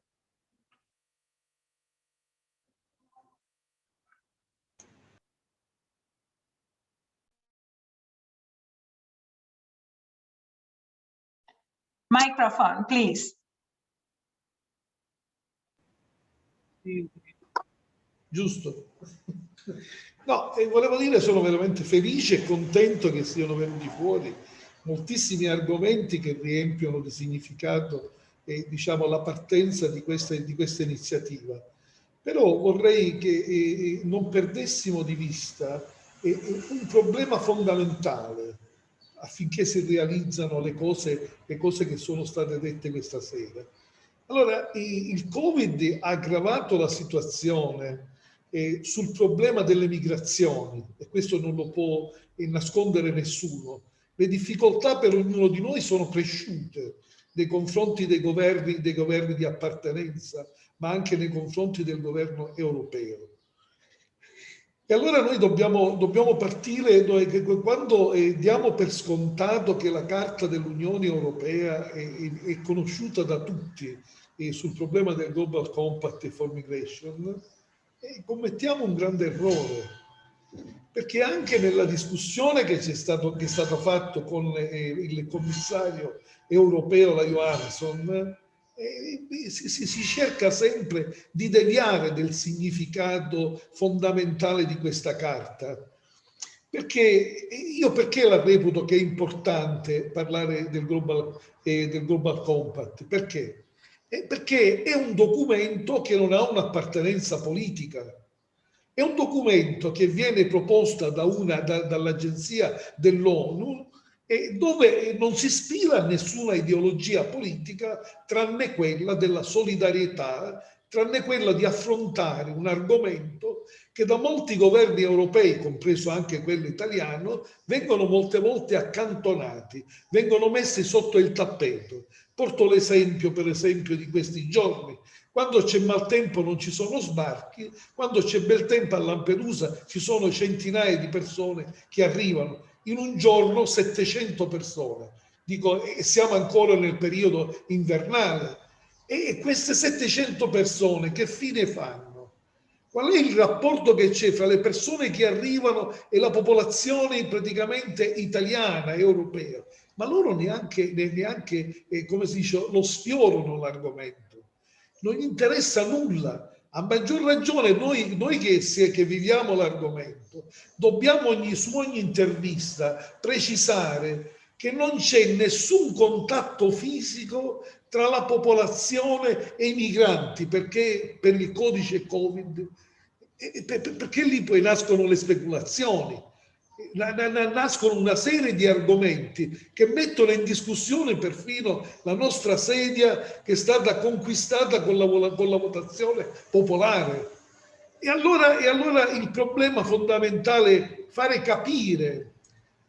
Microphone, please. Giusto. No, volevo dire, sono veramente felice e contento che siano venuti fuori moltissimi argomenti che riempiono di significato diciamo, la partenza di questa iniziativa. Però vorrei che non perdessimo di vista un problema fondamentale affinché si realizzano le cose che sono state dette questa sera. Allora, il Covid ha aggravato la situazione sul problema delle migrazioni, e questo non lo può nascondere nessuno. Le difficoltà per ognuno di noi sono cresciute nei confronti dei governi di appartenenza, ma anche nei confronti del governo europeo. E allora noi dobbiamo partire quando diamo per scontato che la Carta dell'Unione Europea è conosciuta da tutti sul problema del Global Compact for Migration, commettiamo un grande errore, perché anche nella discussione che è stata fatta con il commissario europeo, la Johansson, si cerca sempre di deviare del significato fondamentale di questa carta. Perché la reputo che è importante parlare del Global Compact? Perché? Perché è un documento che non ha un'appartenenza politica. È un documento che viene proposto dall'agenzia dell'ONU, dove non si ispira a nessuna ideologia politica tranne quella della solidarietà, tranne quella di affrontare un argomento che da molti governi europei, compreso anche quello italiano, vengono molte volte accantonati, vengono messi sotto il tappeto. Porto l'esempio, per esempio, di questi giorni. Quando c'è maltempo non ci sono sbarchi, quando c'è bel tempo a Lampedusa ci sono centinaia di persone che arrivano. In un giorno 700 persone. Dico, siamo ancora nel periodo invernale. E queste 700 persone che fine fanno? Qual è il rapporto che c'è fra le persone che arrivano e la popolazione praticamente italiana, europea? Ma loro neanche come si dice, lo sfiorano l'argomento. Non gli interessa nulla. A maggior ragione noi che viviamo l'argomento dobbiamo su ogni intervista precisare che non c'è nessun contatto fisico tra la popolazione e i migranti, perché per il codice Covid, perché lì poi nascono le speculazioni. nascono una serie di argomenti che mettono in discussione perfino la nostra sedia che è stata conquistata con la votazione popolare. E allora il problema fondamentale è fare capire,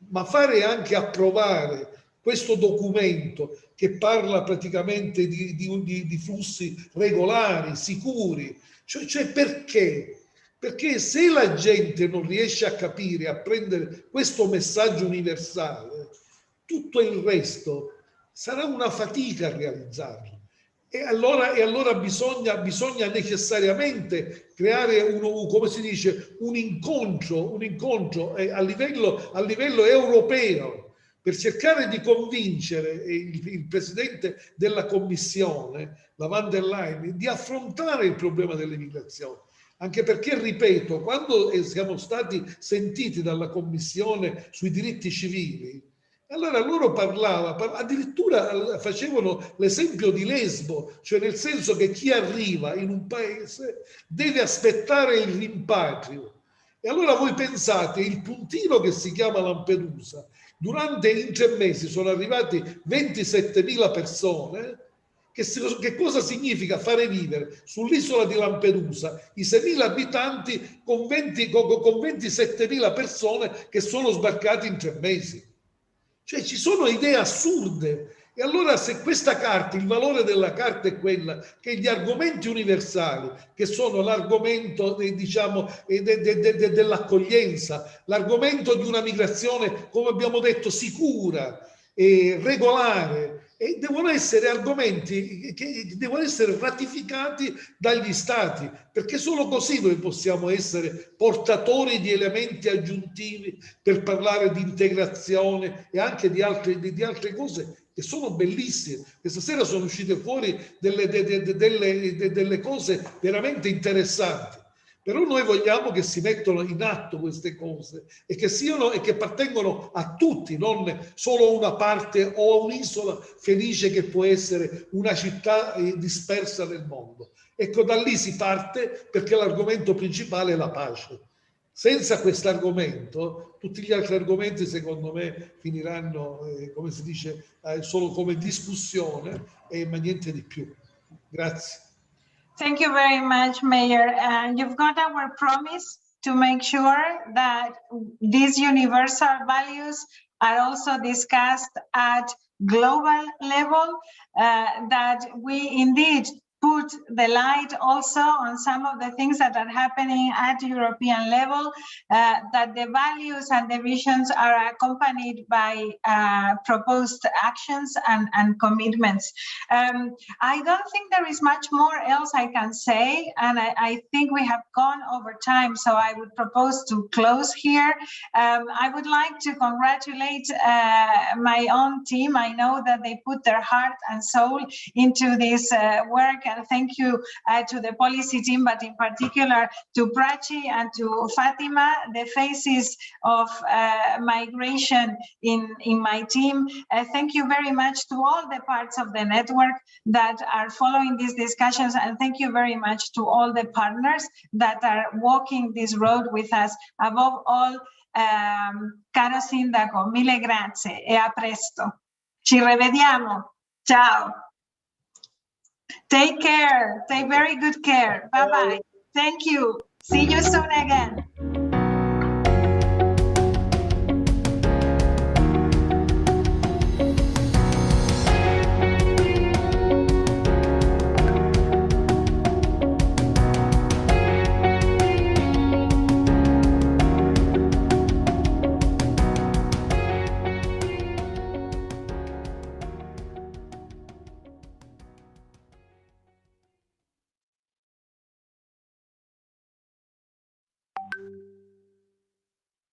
ma fare anche approvare questo documento che parla praticamente di flussi regolari, sicuri. Cioè perché? Perché se la gente non riesce a capire, a prendere questo messaggio universale, tutto il resto sarà una fatica a realizzarlo. E allora bisogna necessariamente creare come si dice, un incontro a livello europeo per cercare di convincere il presidente della Commissione, la van der Leyen, di affrontare il problema dell'immigrazione. Anche perché, ripeto, quando siamo stati sentiti dalla Commissione sui diritti civili, allora loro addirittura facevano l'esempio di Lesbo, cioè nel senso che chi arriva in un paese deve aspettare il rimpatrio. E allora voi pensate, il puntino che si chiama Lampedusa, in 3 mesi sono arrivati 27.000 persone. Che cosa significa fare vivere sull'isola di Lampedusa i 6.000 abitanti con 27.000 persone che sono sbarcati in 3 mesi? Cioè ci sono idee assurde. E allora se questa carta, il valore della carta è quella che gli argomenti universali, che sono l'argomento dell'accoglienza, l'argomento di una migrazione, come abbiamo detto, sicura e regolare, e devono essere argomenti che devono essere ratificati dagli stati, perché solo così noi possiamo essere portatori di elementi aggiuntivi per parlare di integrazione e anche di altre cose che sono bellissime. Questa sera sono uscite fuori delle cose veramente interessanti. Però noi vogliamo che si mettano in atto queste cose e che appartengono a tutti, non solo a una parte o a un'isola felice che può essere una città dispersa nel mondo. Ecco, da lì si parte, perché l'argomento principale è la pace. Senza questo argomento, tutti gli altri argomenti, secondo me, finiranno, come si dice, solo come discussione, ma niente di più. Grazie. Thank you very much, Mayor. You've got our promise to make sure that these universal values are also discussed at global level, that we indeed put the light also on some of the things that are happening at European level, that the values and the visions are accompanied by proposed actions and commitments. I don't think there is much more else I can say, and I think we have gone over time, so I would propose to close here. I would like to congratulate my own team. I know that they put their heart and soul into this work, and thank you to the policy team, but in particular to Prachi and to Fatima, the faces of migration in my team. Thank you very much to all the parts of the network that are following these discussions, and thank you very much to all the partners that are walking this road with us. Above all, caro Sindaco, mille grazie e a presto. Ci rivediamo. Ciao. Take care. Take very good care. Bye-bye. Thank you. See you soon again.